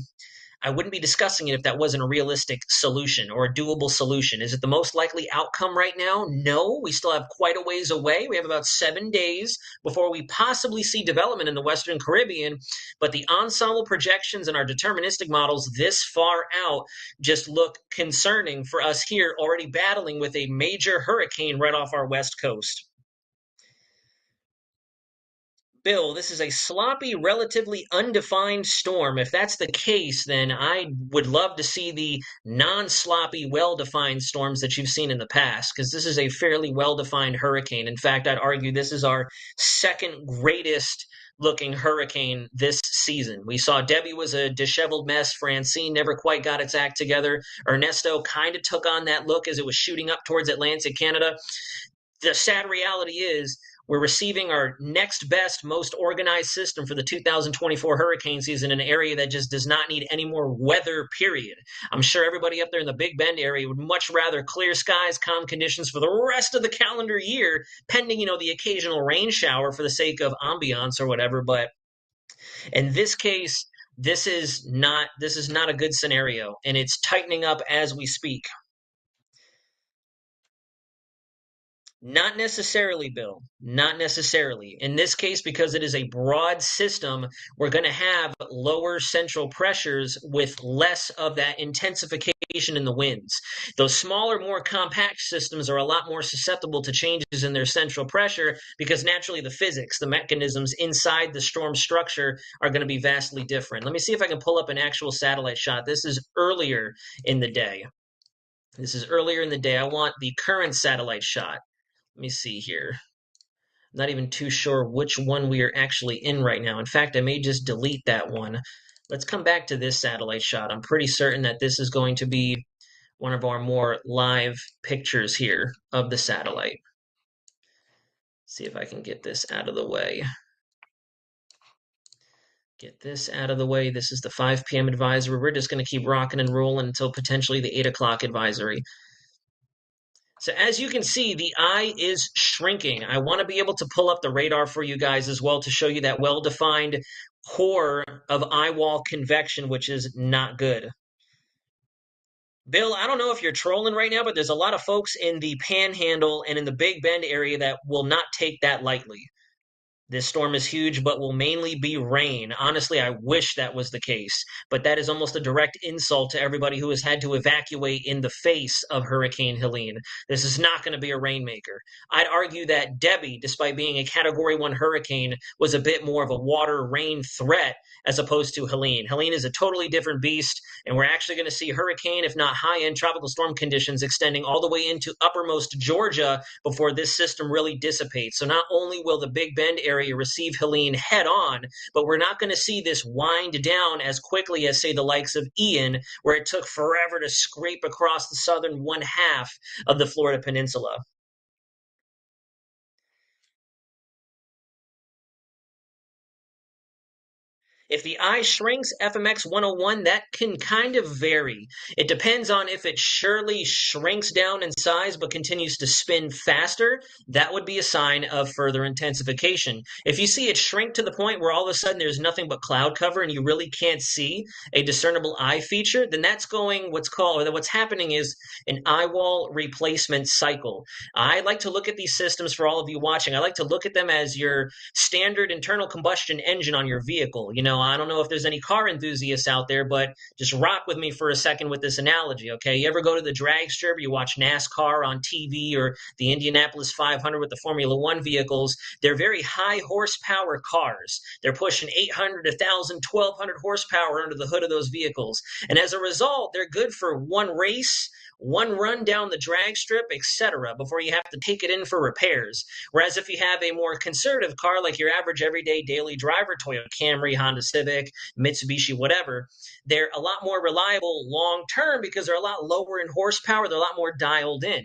I wouldn't be discussing it if that wasn't a realistic solution or a doable solution. Is it the most likely outcome right now? No, we still have quite a ways away. We have about 7 days before we possibly see development in the Western Caribbean, but the ensemble projections and our deterministic models this far out just look concerning for us here already battling with a major hurricane right off our west coast. Bill, this is a sloppy, relatively undefined storm. If that's the case, then I would love to see the non-sloppy, well-defined storms that you've seen in the past, because this is a fairly well-defined hurricane. In fact, I'd argue this is our second greatest looking hurricane this season. We saw Debbie was a disheveled mess. Francine never quite got its act together. Ernesto kind of took on that look as it was shooting up towards Atlantic Canada. The sad reality is we're receiving our next best, most organized system for the 2024 hurricane season in an area that just does not need any more weather, period. I'm sure everybody up there in the Big Bend area would much rather clear skies, calm conditions for the rest of the calendar year, pending, the occasional rain shower for the sake of ambiance or whatever. But in this case, this is not a good scenario, and it's tightening up as we speak. Not necessarily, Bill. Not necessarily. In this case, because it is a broad system, we're going to have lower central pressures with less of that intensification in the winds. Those smaller, more compact systems are a lot more susceptible to changes in their central pressure because naturally the physics, the mechanisms inside the storm structure are going to be vastly different. Let me see if I can pull up an actual satellite shot. This is earlier in the day. I want the current satellite shot. Let me see here. I'm not even too sure which one we are actually in right now. In fact, I may just delete that one. Let's come back to this satellite shot. I'm pretty certain that this is going to be one of our more live pictures here of the satellite. See if I can get this out of the way. This is the 5 p.m. advisory. We're just going to keep rocking and rolling until potentially the 8 o'clock advisory. So as you can see, the eye is shrinking. I want to be able to pull up the radar for you guys as well to show you that well-defined core of eye wall convection, which is not good. Bill, I don't know if you're trolling right now, but there's a lot of folks in the Panhandle and in the Big Bend area that will not take that lightly. This storm is huge, but will mainly be rain. Honestly, I wish that was the case, but that is almost a direct insult to everybody who has had to evacuate in the face of Hurricane Helene. This is not going to be a rainmaker. I'd argue that Debbie, despite being a Category 1 hurricane, was a bit more of a water rain threat as opposed to Helene. Helene is a totally different beast, and we're actually going to see hurricane, if not high-end tropical storm conditions, extending all the way into uppermost Georgia before this system really dissipates. So not only will the Big Bend area receive Helene head on, but we're not going to see this wind down as quickly as, say, the likes of Ian, where it took forever to scrape across the southern one half of the Florida Peninsula. If the eye shrinks, FMX 101, that can kind of vary. It depends on if it surely shrinks down in size but continues to spin faster. That would be a sign of further intensification. If you see it shrink to the point where all of a sudden there's nothing but cloud cover and you really can't see a discernible eye feature, then that's going what's happening is an eye wall replacement cycle. I like to look at these systems for all of you watching. I like to look at them as your standard internal combustion engine on your vehicle. I don't know if there's any car enthusiasts out there, but just rock with me for a second with this analogy, okay? You ever go to the drag strip, you watch NASCAR on TV or the Indianapolis 500 with the Formula One vehicles? They're very high horsepower cars. They're pushing 800, 1,000, 1,200 horsepower under the hood of those vehicles. And as a result, they're good for one race, one run down the drag strip, etc., before you have to take it in for repairs. Whereas if you have a more conservative car like your average everyday daily driver, Toyota Camry, Honda Civic, Mitsubishi, whatever, they're a lot more reliable long term because they're a lot lower in horsepower. They're a lot more dialed in.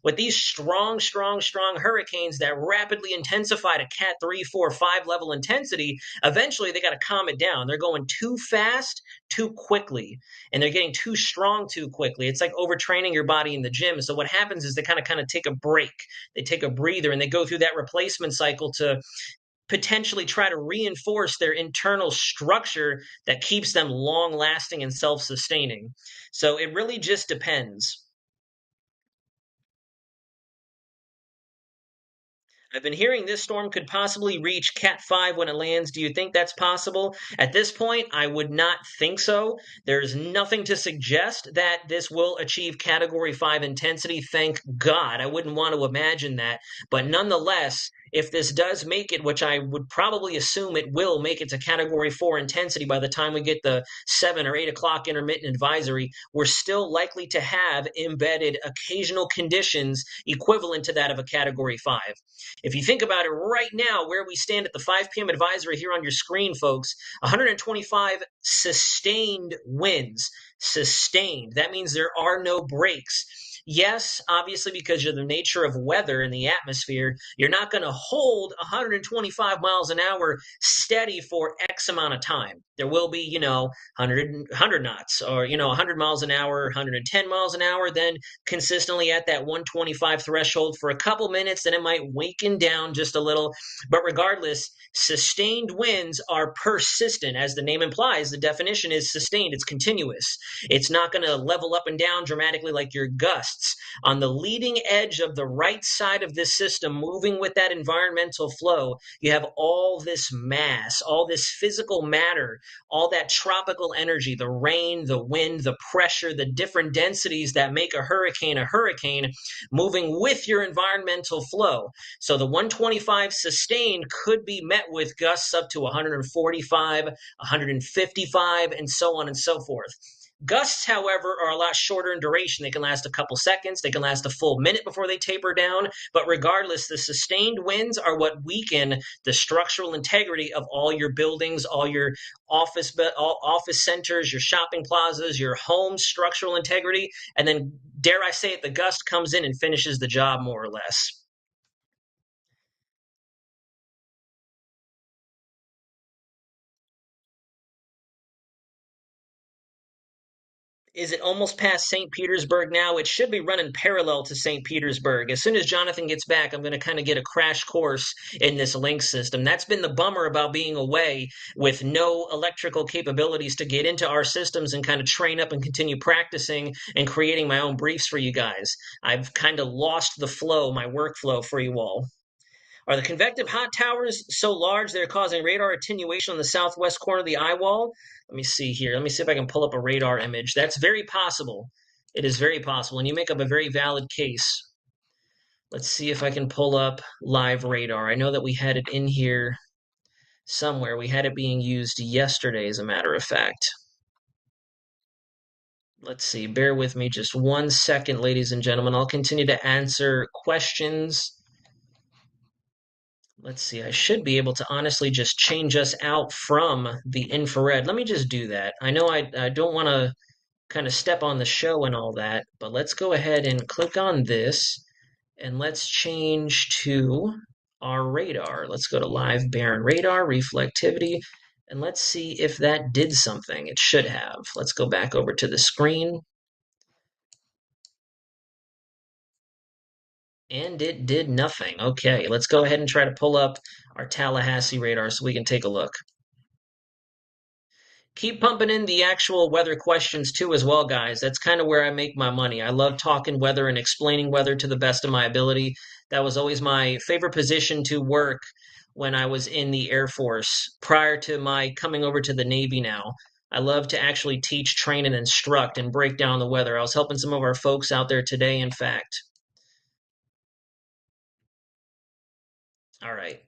With these strong, strong, strong hurricanes that rapidly intensify to Cat 3, 4, 5 level intensity, eventually they got to calm it down. They're going too fast, too quickly, and they're getting too strong too quickly. It's like overtraining your body in the gym. So what happens is they kind of take a break. They take a breather and they go through that replacement cycle to potentially try to reinforce their internal structure that keeps them long lasting and self-sustaining. So it really just depends. I've been hearing this storm could possibly reach Cat 5 when it lands. Do you think that's possible? At this point, I would not think so. There's nothing to suggest that this will achieve Category 5 intensity. Thank God. I wouldn't want to imagine that. But nonetheless, if this does make it, which I would probably assume it will make it to Category 4 intensity by the time we get the 7 or 8 o'clock intermittent advisory, we're still likely to have embedded occasional conditions equivalent to that of a Category 5. If you think about it right now, where we stand at the 5 p.m. advisory here on your screen, folks, 125 sustained winds. Sustained. That means there are no breaks. Yes, obviously, because of the nature of weather in the atmosphere, you're not going to hold 125 miles an hour steady for X amount of time. There will be, 100 knots or, 100 miles an hour, 110 miles an hour, then consistently at that 125 threshold for a couple minutes, then it might waken down just a little. But regardless, sustained winds are persistent. As the name implies, the definition is sustained. It's continuous. It's not going to level up and down dramatically like your gusts. On the leading edge of the right side of this system, moving with that environmental flow, you have all this mass, all this physical matter, all that tropical energy, the rain, the wind, the pressure, the different densities that make a hurricane, moving with your environmental flow. So the 125 sustained could be met with gusts up to 145, 155, and so on and so forth. Gusts, however, are a lot shorter in duration. They can last a couple seconds. They can last a full minute before they taper down. But regardless, the sustained winds are what weaken the structural integrity of all your buildings, all your office centers, your shopping plazas, your home structural integrity. And then, dare I say it, the gust comes in and finishes the job more or less. Is it almost past St. Petersburg now? It should be running parallel to St. Petersburg. As soon as Jonathan gets back, I'm going to kind of get a crash course in this link system. That's been the bummer about being away with no electrical capabilities to get into our systems and kind of train up and continue practicing and creating my own briefs for you guys. I've kind of lost the flow, my workflow for you all. Are the convective hot towers so large they're causing radar attenuation on the southwest corner of the eye wall? Let me see here. Let me see if I can pull up a radar image. That's very possible. It is very possible, and you make up a very valid case. Let's see if I can pull up live radar. I know that we had it in here somewhere. We had it being used yesterday, as a matter of fact. Let's see. Bear with me just 1 second, ladies and gentlemen. I'll continue to answer questions. Let's see, I should be able to honestly just change us out from the infrared. Let me just do that. I know I don't want to kind of step on the show and all that, but let's go ahead and click on this and let's change to our radar. Let's go to live Baron radar, reflectivity, and let's see if that did something. It should have. Let's go back over to the screen. And it did nothing. Okay, let's go ahead and try to pull up our Tallahassee radar so we can take a look. Keep pumping in the actual weather questions too as well, guys. That's kind of where I make my money. I love talking weather and explaining weather to the best of my ability. That was always my favorite position to work when I was in the Air Force prior to my coming over to the Navy now. I love to actually teach, train, and instruct and break down the weather. I was helping some of our folks out there today, in fact. All right.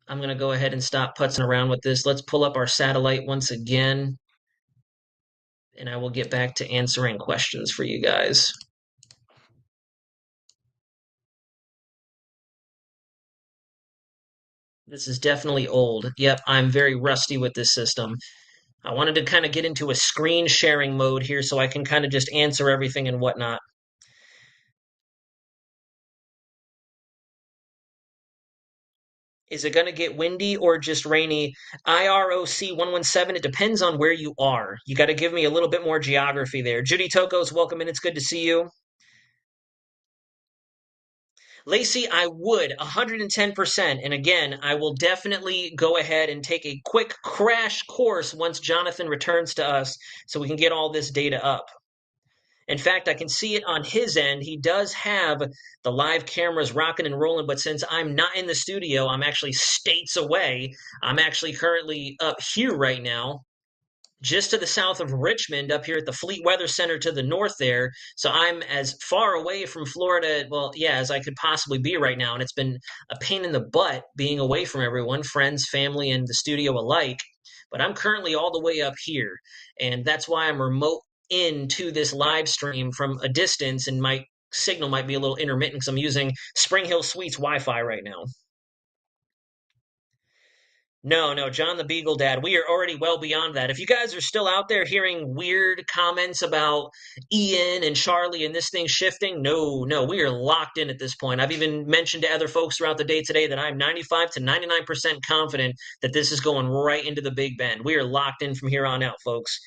I'm going to go ahead and stop putzing around with this. Let's pull up our satellite once again, and I will get back to answering questions for you guys. This is definitely old. Yep, I'm very rusty with this system. I wanted to kind of get into a screen sharing mode here so I can kind of just answer everything and whatnot. Is it going to get windy or just rainy? IROC 117, it depends on where you are. You got to give me a little bit more geography there. Judy Tokos, welcome in. It's good to see you. Lacey, I would 110%. And again, I will definitely go ahead and take a quick crash course once Jonathan returns to us so we can get all this data up. In fact, I can see it on his end. He does have the live cameras rocking and rolling, but since I'm not in the studio, I'm actually states away. I'm actually currently up here right now, just to the south of Richmond, up here at the Fleet Weather Center to the north there. So I'm as far away from Florida, well, yeah, as I could possibly be right now. And it's been a pain in the butt being away from everyone, friends, family, and the studio alike. But I'm currently all the way up here. And that's why I'm remote into this live stream from a distance, and my signal might be a little intermittent because I'm using Spring Hill Suites Wi-Fi right now. No, John the Beagle Dad. We are already well beyond that. If you guys are still out there hearing weird comments about Ian and Charlie and this thing shifting, no, we are locked in at this point. I've even mentioned to other folks throughout the day today that I'm 95 to 99% confident that this is going right into the Big Bend. We are locked in from here on out, folks.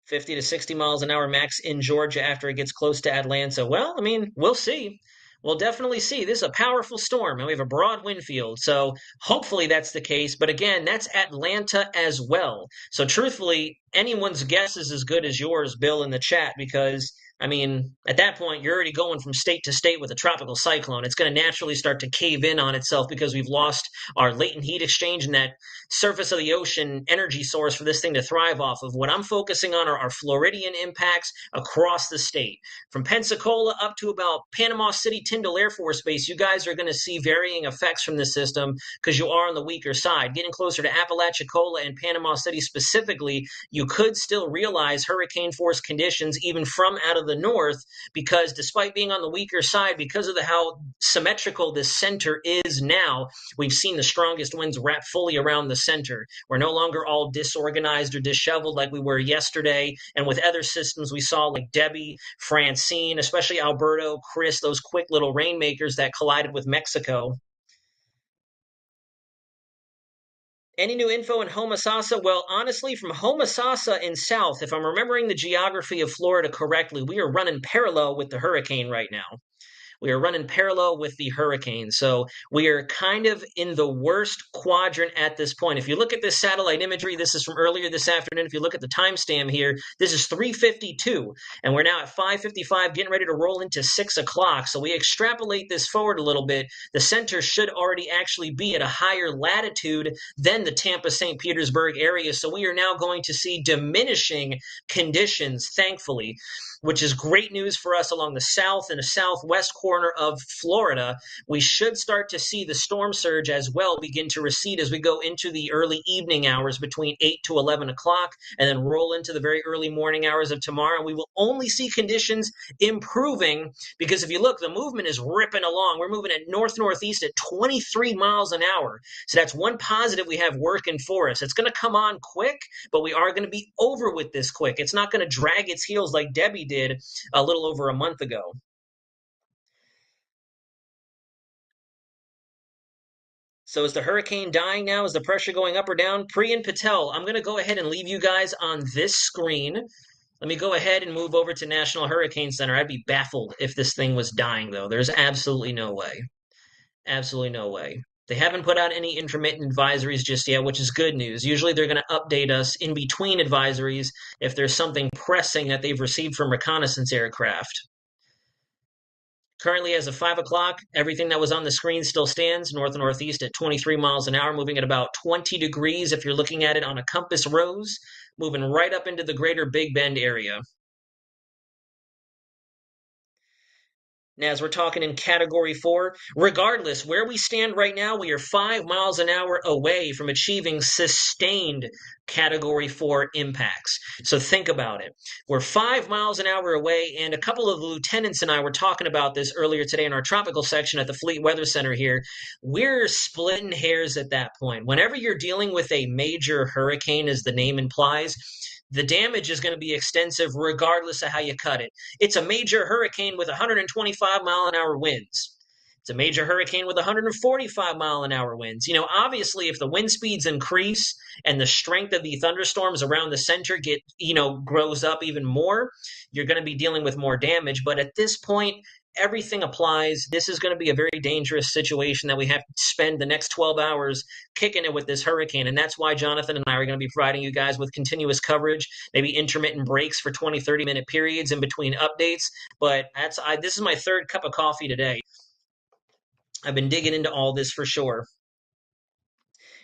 50 to 60 miles an hour max in Georgia after it gets close to Atlanta. Well, I mean, we'll see. We'll definitely see. This is a powerful storm, and we have a broad wind field. So hopefully that's the case. But again, that's Atlanta as well. So truthfully, anyone's guess is as good as yours, Bill, in the chat, because I mean, at that point, you're already going from state to state with a tropical cyclone. It's going to naturally start to cave in on itself because we've lost our latent heat exchange and that surface of the ocean energy source for this thing to thrive off of. What I'm focusing on are our Floridian impacts across the state. From Pensacola up to about Panama City, Tyndall Air Force Base, you guys are going to see varying effects from this system because you are on the weaker side. Getting closer to Apalachicola and Panama City specifically, you could still realize hurricane force conditions even from out of the north, because despite being on the weaker side, because of how symmetrical this center is now, we've seen the strongest winds wrap fully around the center. We're no longer all disorganized or disheveled like we were yesterday. And with other systems we saw like Debbie, Francine, especially Alberto, Chris, those quick little rainmakers that collided with Mexico. Any new info in Homosassa? Well, honestly, from Homosassa in south, if I'm remembering the geography of Florida correctly, we are running parallel with the hurricane right now. We are running parallel with the hurricane. So we are kind of in the worst quadrant at this point. If you look at this satellite imagery, this is from earlier this afternoon. If you look at the timestamp here, this is 3:52, and we're now at 5:55, getting ready to roll into 6 o'clock. So we extrapolate this forward a little bit. The center should already actually be at a higher latitude than the Tampa St. Petersburg area. So we are now going to see diminishing conditions, thankfully, which is great news for us along the south and the southwest corner of Florida. We should start to see the storm surge as well begin to recede as we go into the early evening hours between 8 to 11 o'clock and then roll into the very early morning hours of tomorrow. We will only see conditions improving because if you look, the movement is ripping along. We're moving at north-northeast at 23 miles an hour. So that's one positive we have working for us. It's going to come on quick, but we are going to be over with this quick. It's not going to drag its heels like Debbie did a little over a month ago. So is the hurricane dying now? Is the pressure going up or down? Pri and Patel, I'm going to go ahead and leave you guys on this screen. Let me go ahead and move over to National Hurricane Center. I'd be baffled if this thing was dying, though. There's absolutely no way. Absolutely no way. They haven't put out any intermittent advisories just yet, which is good news. Usually they're going to update us in between advisories if there's something pressing that they've received from reconnaissance aircraft. Currently, as of 5 o'clock, everything that was on the screen still stands, north and northeast at 23 miles an hour, moving at about 20 degrees if you're looking at it on a compass rose, moving right up into the greater Big Bend area. Now, as we're talking in Category 4, regardless where we stand right now, we are 5 miles an hour away from achieving sustained Category 4 impacts. So think about it. We're 5 miles an hour away, and a couple of the lieutenants and I were talking about this earlier today in our tropical section at the Fleet Weather Center here. We're splitting hairs at that point. Whenever you're dealing with a major hurricane, as the name implies, the damage is going to be extensive regardless of how you cut it. It's a major hurricane with 125 mile an hour winds. It's a major hurricane with 145 mile an hour winds. You know, obviously, if the wind speeds increase and the strength of the thunderstorms around the center grows up even more, you're going to be dealing with more damage. But at this point, everything applies. This is going to be a very dangerous situation that we have to spend the next 12 hours kicking it with this hurricane. And that's why Jonathan and I are going to be providing you guys with continuous coverage, maybe intermittent breaks for 20, 30-minute periods in between updates. But this is my third cup of coffee today. I've been digging into all this for sure.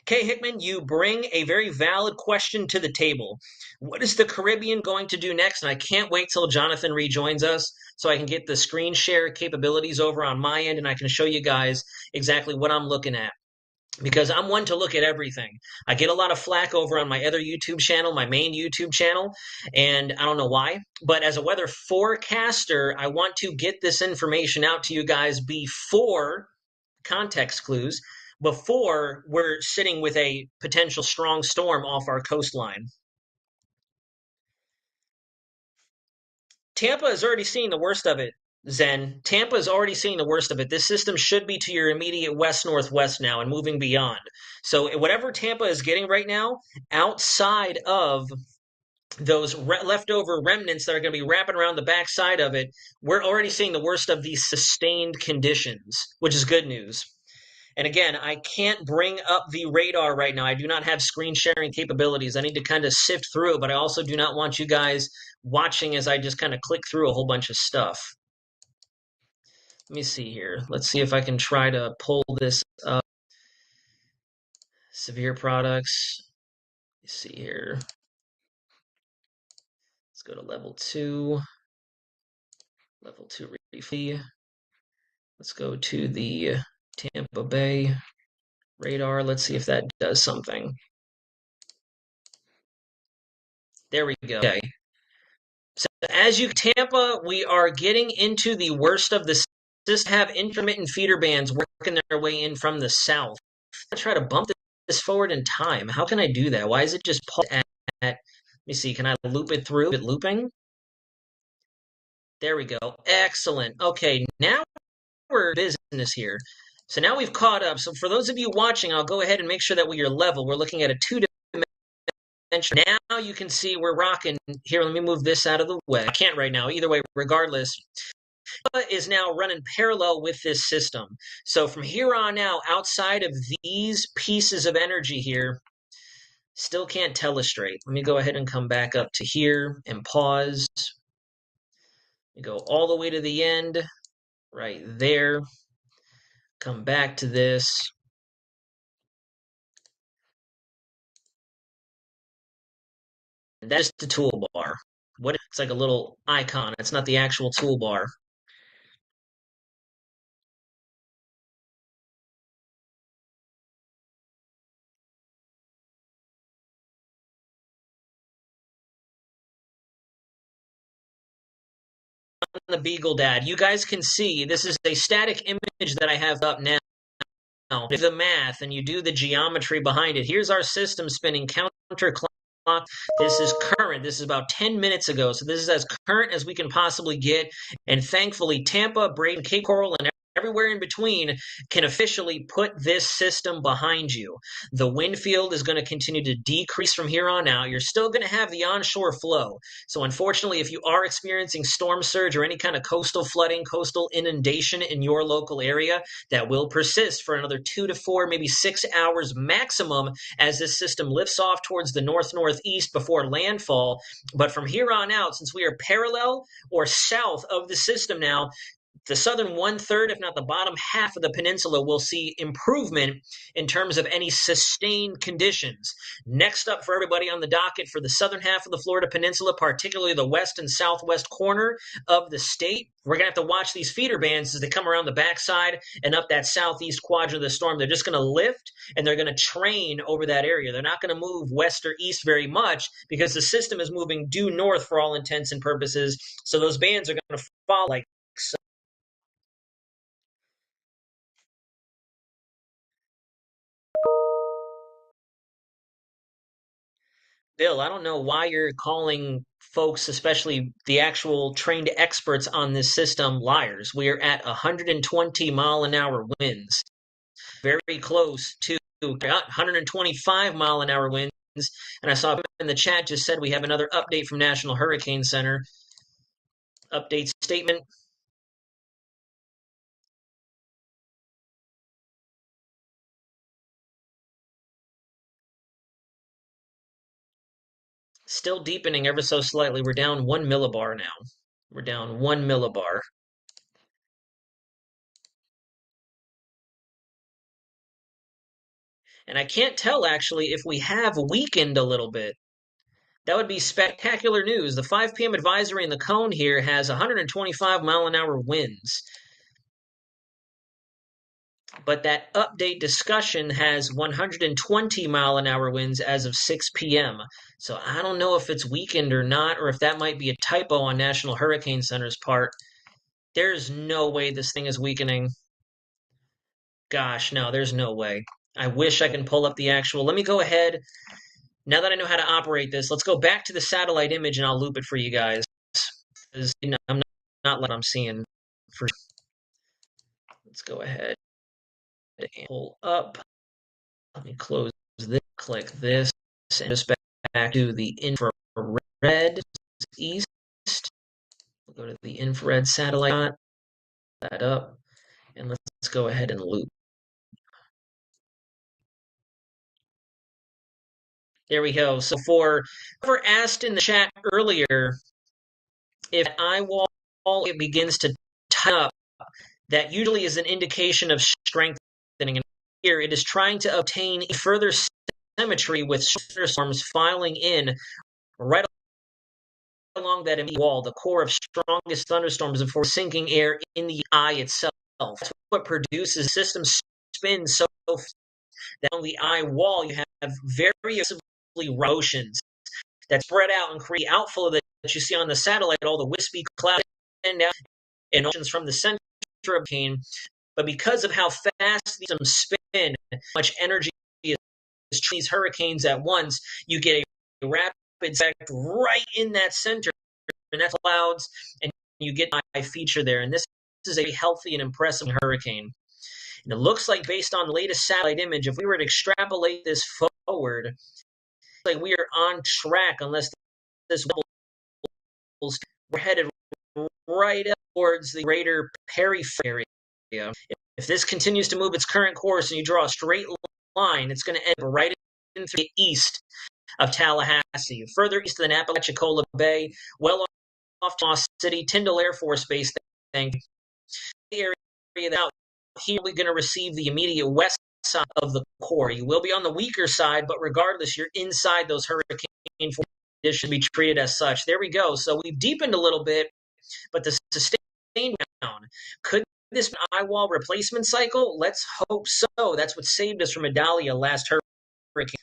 Kay Hickman, you bring a very valid question to the table. What is the Caribbean going to do next? And I can't wait till Jonathan rejoins us so I can get the screen share capabilities over on my end and I can show you guys exactly what I'm looking at. Because I'm one to look at everything. I get a lot of flack over on my other YouTube channel, my main YouTube channel, and I don't know why. But as a weather forecaster, I want to get this information out to you guys before context clues, before we're sitting with a potential strong storm off our coastline. Tampa is already seeing the worst of it, Zen. Tampa is already seeing the worst of it. This system should be to your immediate west-northwest now and moving beyond. So whatever Tampa is getting right now, outside of those leftover remnants that are going to be wrapping around the backside of it, we're already seeing the worst of these sustained conditions, which is good news. And again, I can't bring up the radar right now. I do not have screen sharing capabilities. I need to kind of sift through it, but I also do not want you guys watching as I just kind of click through a whole bunch of stuff. Let me see here. Let's see if I can try to pull this up. Severe products. Let's see here. Let's go to level 2. Level 2 refee. Let's go to the Tampa Bay radar. Let's see if that does something. There we go. Okay. So as you Tampa, we are getting into the worst of the system. Have intermittent feeder bands working their way in from the south. I try to bump this forward in time. How can I do that? Why is it just paused at let me see, can I loop it through? Is it looping? There we go. Excellent. Okay, now we're in business here. So now we've caught up. So for those of you watching, I'll go ahead and make sure that we are level. We're looking at a two-dimensional. Now you can see we're rocking. Here, let me move this out of the way. I can't right now. Either way, regardless, is now running parallel with this system. So from here on out, outside of these pieces of energy here, still can't tell us straight. Let me go ahead and come back up to here and pause. We go all the way to the end, right there. Come back to this. That's the toolbar. It's like a little icon. It's not the actual toolbar. The Beagle Dad. You guys can see this is a static image that I have up now. Do the math and you do the geometry behind it. Here's our system spinning counterclock. This is current. This is about 10 minutes ago. So this is as current as we can possibly get. And thankfully, Tampa, Braden, Cape Coral, and everywhere in between can officially put this system behind you. The wind field is going to continue to decrease from here on out. You're still going to have the onshore flow. So unfortunately, if you are experiencing storm surge or any kind of coastal flooding, coastal inundation in your local area, that will persist for another 2 to 4, maybe 6 hours maximum as this system lifts off towards the north-northeast before landfall. But from here on out, since we are parallel or south of the system now, the southern one-third, if not the bottom half of the peninsula, will see improvement in terms of any sustained conditions. Next up for everybody on the docket for the southern half of the Florida Peninsula, particularly the west and southwest corner of the state, we're going to have to watch these feeder bands as they come around the backside and up that southeast quadrant of the storm. They're just going to lift and they're going to train over that area. They're not going to move west or east very much because the system is moving due north for all intents and purposes. So those bands are going to fall like so. Bill, I don't know why you're calling folks, especially the actual trained experts on this system, liars. We are at 120-mile-an-hour winds, very close to 125-mile-an-hour winds. And I saw in the chat just said we have another update from National Hurricane Center. Update statement. Still deepening ever so slightly. We're down 1 millibar now. We're down 1 millibar. And I can't tell, actually, if we have weakened a little bit. That would be spectacular news. The 5 p.m. advisory in the cone here has 125-mile-an-hour winds. But that update discussion has 120-mile-an-hour winds as of 6 p.m. So I don't know if it's weakened or not, or if that might be a typo on National Hurricane Center's part. There's no way this thing is weakening. Gosh, no, there's no way. I wish I can pull up the actual. Let me go ahead. Now that I know how to operate this, let's go back to the satellite image and I'll loop it for you guys. I'm not what I'm seeing. Let's go ahead and pull up. Let me close this, click this, and just back to the infrared east. We'll go to the infrared satellite, that up, and let's go ahead and loop. There we go. So for whoever asked in the chat earlier, if eye wall it begins to tighten up, that usually is an indication of strengthening. And here it is trying to obtain further symmetry with thunderstorms filing in right along that wall, the core of strongest thunderstorms before sinking air in the eye itself. That's what produces system spin so that on the eye wall you have very oceans that spread out and create outflow that you see on the satellite, all the wispy clouds and oceans from the center of the cane. But because of how fast these spin, much energy is these hurricanes at once, you get a rapid effect right in that center, and that's clouds, and you get a feature there. And this is a healthy and impressive hurricane. And it looks like, based on the latest satellite image, if we were to extrapolate this forward, like we are on track unless this wobbles. We're headed right up towards the greater periphery area. If this continues to move its current course and you draw a straight line, it's going to end right into the east of Tallahassee, further east than Apalachicola Bay, well off Moss City, Tyndall Air Force Base. The area out here, we're going to receive the immediate west side of the core. You will be on the weaker side, but regardless, you're inside those hurricane conditions, should be treated as such. There we go. So we've deepened a little bit, but the sustained down. Could this be an eye wall replacement cycle? Let's hope so. That's what saved us from Idalia last hurricane.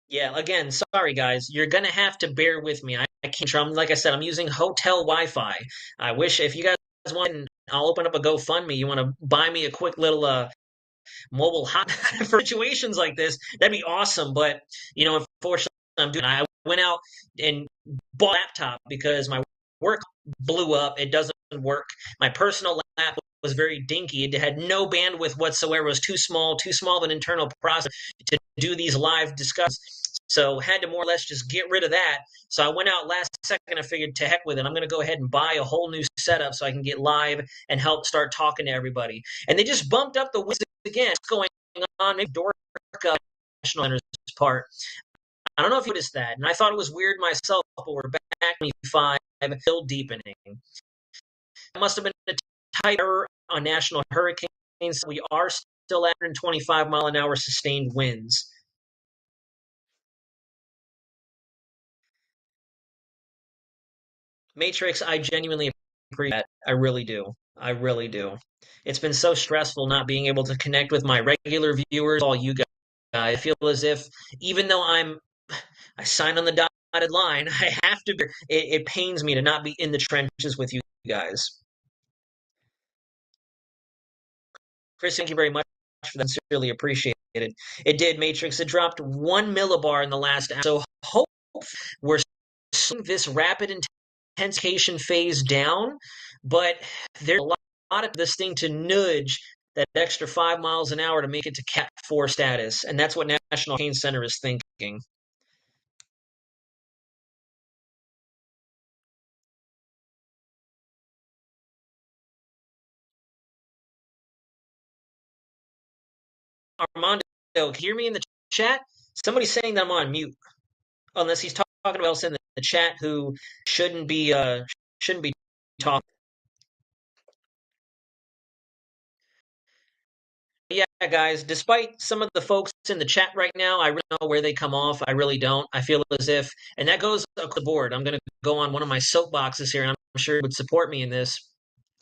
Yeah, again, sorry guys, you're gonna have to bear with me. I can't. Like I said, I'm using hotel Wi-Fi. I wish if you guys want, I'll open up a GoFundMe. You want to buy me a quick little mobile hot for situations like this? That'd be awesome. But unfortunately, I'm doing. I went out and bought a laptop because my work blew up. It doesn't work. My personal laptop was very dinky. It had no bandwidth whatsoever. It was too small of an internal processor to do these live discussions. So had to more or less just get rid of that. So I went out last second. I figured, to heck with it. I'm going to go ahead and buy a whole new setup so I can get live and help start talking to everybody. And they just bumped up the winds again. What's going on? Maybe Dork National Center's part. I don't know if you noticed that. And I thought it was weird myself, but we're back 25, still deepening. It must have been a tight error on national hurricanes. We are still at 125 mile an hour sustained winds. Matrix, I genuinely appreciate that. I really do. I really do. It's been so stressful not being able to connect with my regular viewers, all you guys. I feel as if, even though I sign on the dotted line, I have to. It pains me to not be in the trenches with you guys. Chris, thank you very much for that. Sincerely appreciate it. It did, Matrix. It dropped 1 millibar in the last hour. So hope we're seeing this rapid intensification phase down, but there's a lot of this thing to nudge that extra 5 miles an hour to make it to Cat 4 status, and that's what National Hurricane Center is thinking. Armando, can you hear me in the chat? Somebody's saying that I'm on mute, unless he's talking about else in the chat who shouldn't be talking. Yeah, guys, despite some of the folks in the chat right now, I really don't know where they come off. I really don't. I feel as if, and that goes across the board. I'm going to go on one of my soapboxes here, and I'm sure you would support me in this.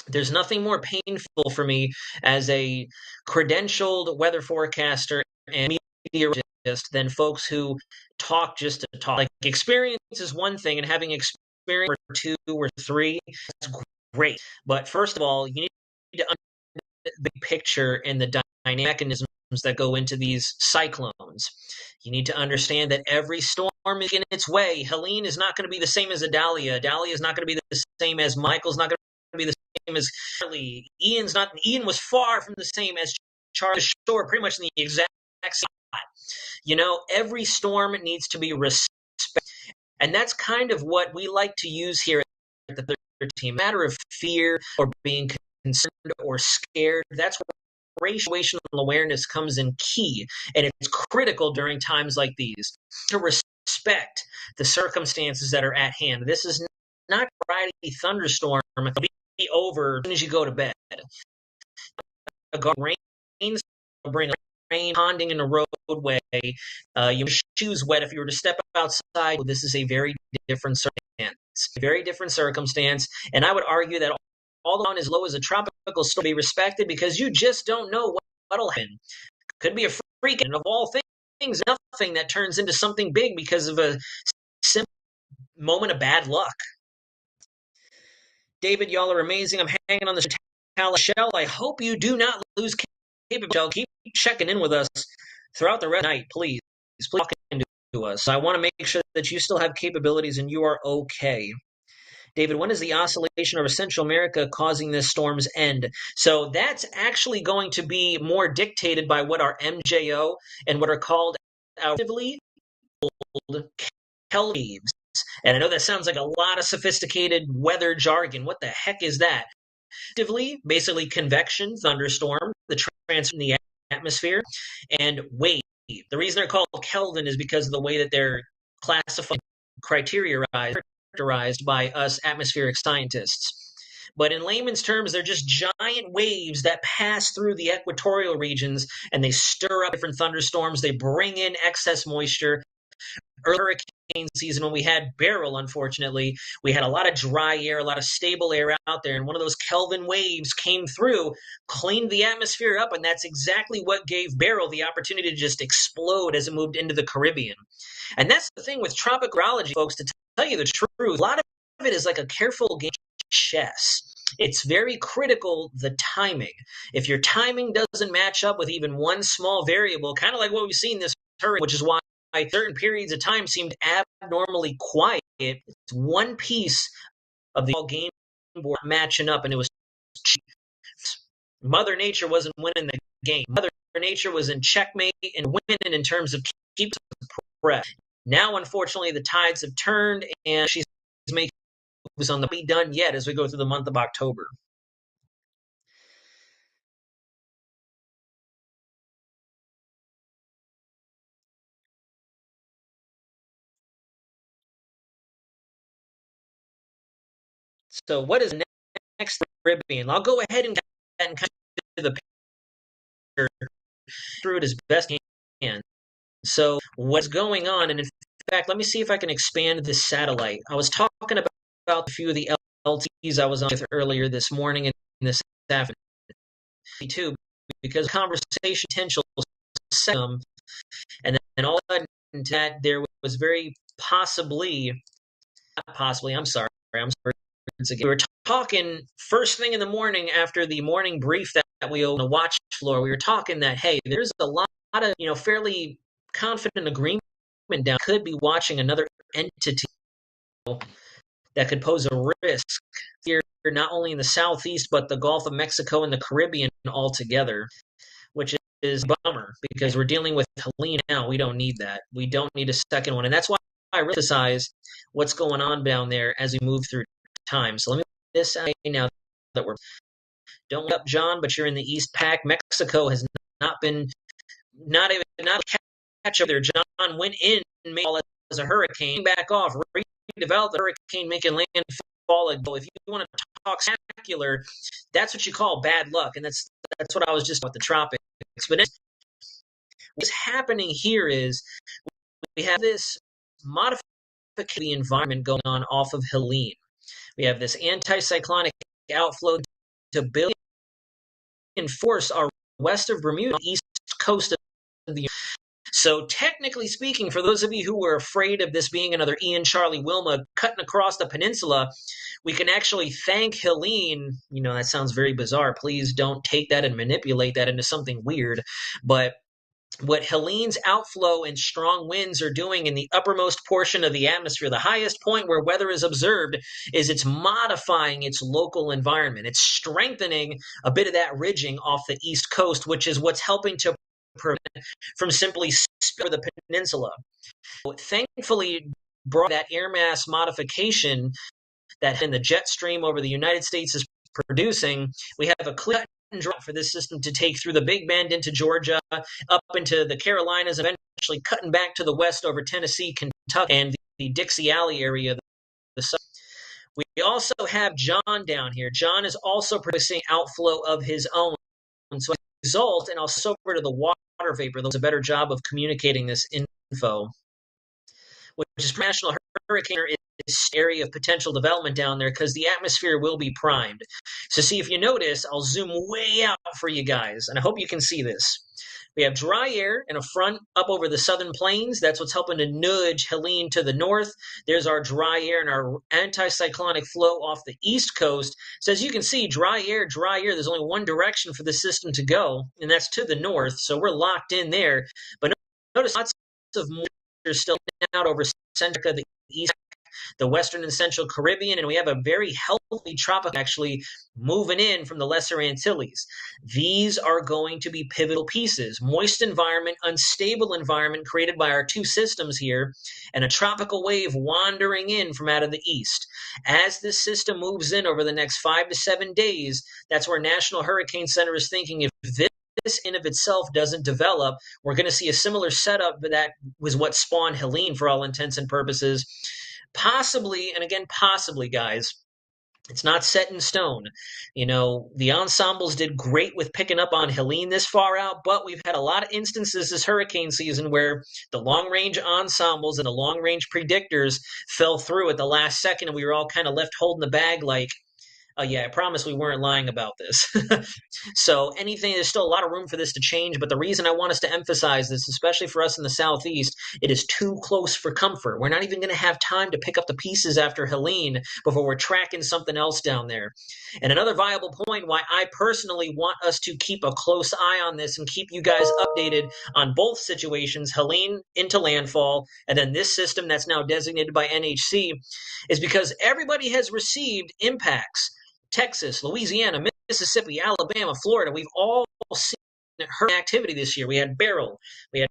There's nothing more painful for me as a credentialed weather forecaster and meteorologist than folks who talk just to talk. Like, experience is one thing, and having experience or 2 or 3, that's great. But first of all, you need to understand the big picture and the mechanisms that go into these cyclones. You need to understand that every storm is in its way. Helene is not going to be the same as Idalia. Idalia is not going to be the same as Michael's not going to be the same as Charlie. Ian was far from the same as Charlie Shore, pretty much in the exact spot. Every storm needs to be respected. And that's kind of what we like to use here at the 13. Matter of fear or being concerned or scared. That's where situational awareness comes in key, and it's critical during times like these to respect the circumstances that are at hand. This is not a Friday thunderstorm. It'll be over as soon as you go to bed. Rain, bring rain, ponding in the roadway. Your shoes wet if you were to step outside. This is a very different circumstance. Very different circumstance, and I would argue that all down as low as a tropical storm be respected because you just don't know what'll happen. Could be a freak, and of all things, nothing that turns into something big because of a simple moment of bad luck. David, y'all are amazing. I'm hanging on the shell. I hope you do not lose capability. Keep checking in with us. throughout the rest of the night, please talk to us. I want to make sure that you still have capabilities and you are okay. David, when is the oscillation over Central America causing this storm's end? So that's actually going to be more dictated by what our MJO and what are called actively old Kel waves. And I know that sounds like a lot of sophisticated weather jargon. What the heck is that? Actively, basically convection, thunderstorm, the transfer in the atmosphere, and wave. The reason they're called Kelvin is because of the way that they're classified, characterized by us atmospheric scientists. But in layman's terms, they're just giant waves that pass through the equatorial regions and they stir up different thunderstorms. They bring in excess moisture. Early hurricane season, when we had Beryl, unfortunately, we had a lot of dry air, a lot of stable air out there, and one of those Kelvin waves came through, cleaned the atmosphere up, and that's exactly what gave Beryl the opportunity to just explode as it moved into the Caribbean. And that's the thing with tropicology, folks, to tell you the truth, a lot of it is like a careful game of chess. It's very critical, the timing. If your timing doesn't match up with even one small variable, kind of like what we've seen this hurricane, which is why certain periods of time seemed abnormally quiet. It's one piece of the game board matching up, and it was Mother Nature wasn't winning the game. Mother Nature was in checkmate and winning in terms of keeping press. Now, unfortunately, the tides have turned, and she's making moves on the be done yet as we go through the month of October. So, what is next Caribbean? I'll go ahead and kind of the picture through it as best I can. So, what's going on? And in fact, let me see if I can expand this satellite. I was talking about a few of the LTs I was on with earlier this morning and this afternoon too, because conversation potential, and then all of that there was very possibly, not possibly. I'm sorry. We were talking first thing in the morning after the morning brief that we opened the watch floor. We were talking that, hey, there's a lot of, fairly confident agreement down. Could be watching another entity that could pose a risk here, not only in the southeast, but the Gulf of Mexico and the Caribbean altogether, which is a bummer because we're dealing with Helene now. We don't need that. We don't need a second one. And that's why I really emphasize what's going on down there as we move through time. So let me this out now that we're don't look up, John, but you're in the East Pac. Mexico has not catch up there. John went in and made it as a hurricane, back off, redeveloped the hurricane, making landfall. If you want to talk spectacular, that's what you call bad luck, and that's what I was just about the tropics. But what's happening here is we have this modification of the environment going on off of Helene. We have this anticyclonic outflow to build and force our west of Bermuda, east coast of the. So technically speaking, for those of you who were afraid of this being another Ian, Charlie, Wilma cutting across the peninsula, we can actually thank Helene. That sounds very bizarre. Please don't take that and manipulate that into something weird. But what Helene's outflow and strong winds are doing in the uppermost portion of the atmosphere, the highest point where weather is observed, is it's modifying its local environment. It's strengthening a bit of that ridging off the east coast, which is what's helping to prevent from simply spilling the peninsula. Thankfully, brought that air mass modification that in the jet stream over the United States is producing. We have a clear and dry for this system to take through the Big Bend into Georgia, up into the Carolinas, eventually cutting back to the west over Tennessee, Kentucky, and the Dixie Alley area. We also have John down here. John is also producing outflow of his own. So as a result, and I'll switch over to the water vapor, does a better job of communicating this info, which is national hurricane is area of potential development down there because the atmosphere will be primed. So see, if you notice, I'll zoom way out for you guys, and I hope you can see this. We have dry air and a front up over the southern plains. That's what's helping to nudge Helene to the north. There's our dry air and our anticyclonic flow off the east coast. So as you can see, dry air. There's only one direction for the system to go, and that's to the north. So we're locked in there. But notice lots of moisture still out over Centrica, the east, the western and central Caribbean, and we have a very healthy tropical actually moving in from the Lesser Antilles. These are going to be pivotal pieces. Moist environment, unstable environment created by our two systems here, and a tropical wave wandering in from out of the east. As this system moves in over the next 5 to 7 days, that's where National Hurricane Center is thinking if this in of itself doesn't develop, we're going to see a similar setup that was what spawned Helene for all intents and purposes. Possibly, and again, possibly, guys, it's not set in stone. You know, the ensembles did great with picking up on Helene this far out, but we've had a lot of instances this hurricane season where the long-range ensembles and the long-range predictors fell through at the last second, and we were all kind of left holding the bag like, oh yeah, I promise we weren't lying about this. So there's still a lot of room for this to change, but the reason I want us to emphasize this, especially for us in the Southeast, it is too close for comfort. We're not even going to have time to pick up the pieces after Helene before we're tracking something else down there. And another viable point why I personally want us to keep a close eye on this and keep you guys updated on both situations, Helene into landfall, and then this system that's now designated by NHC, is because everybody has received impacts. Texas, Louisiana, Mississippi, Alabama, Florida, we've all seen hurricane activity this year. We had Beryl, we had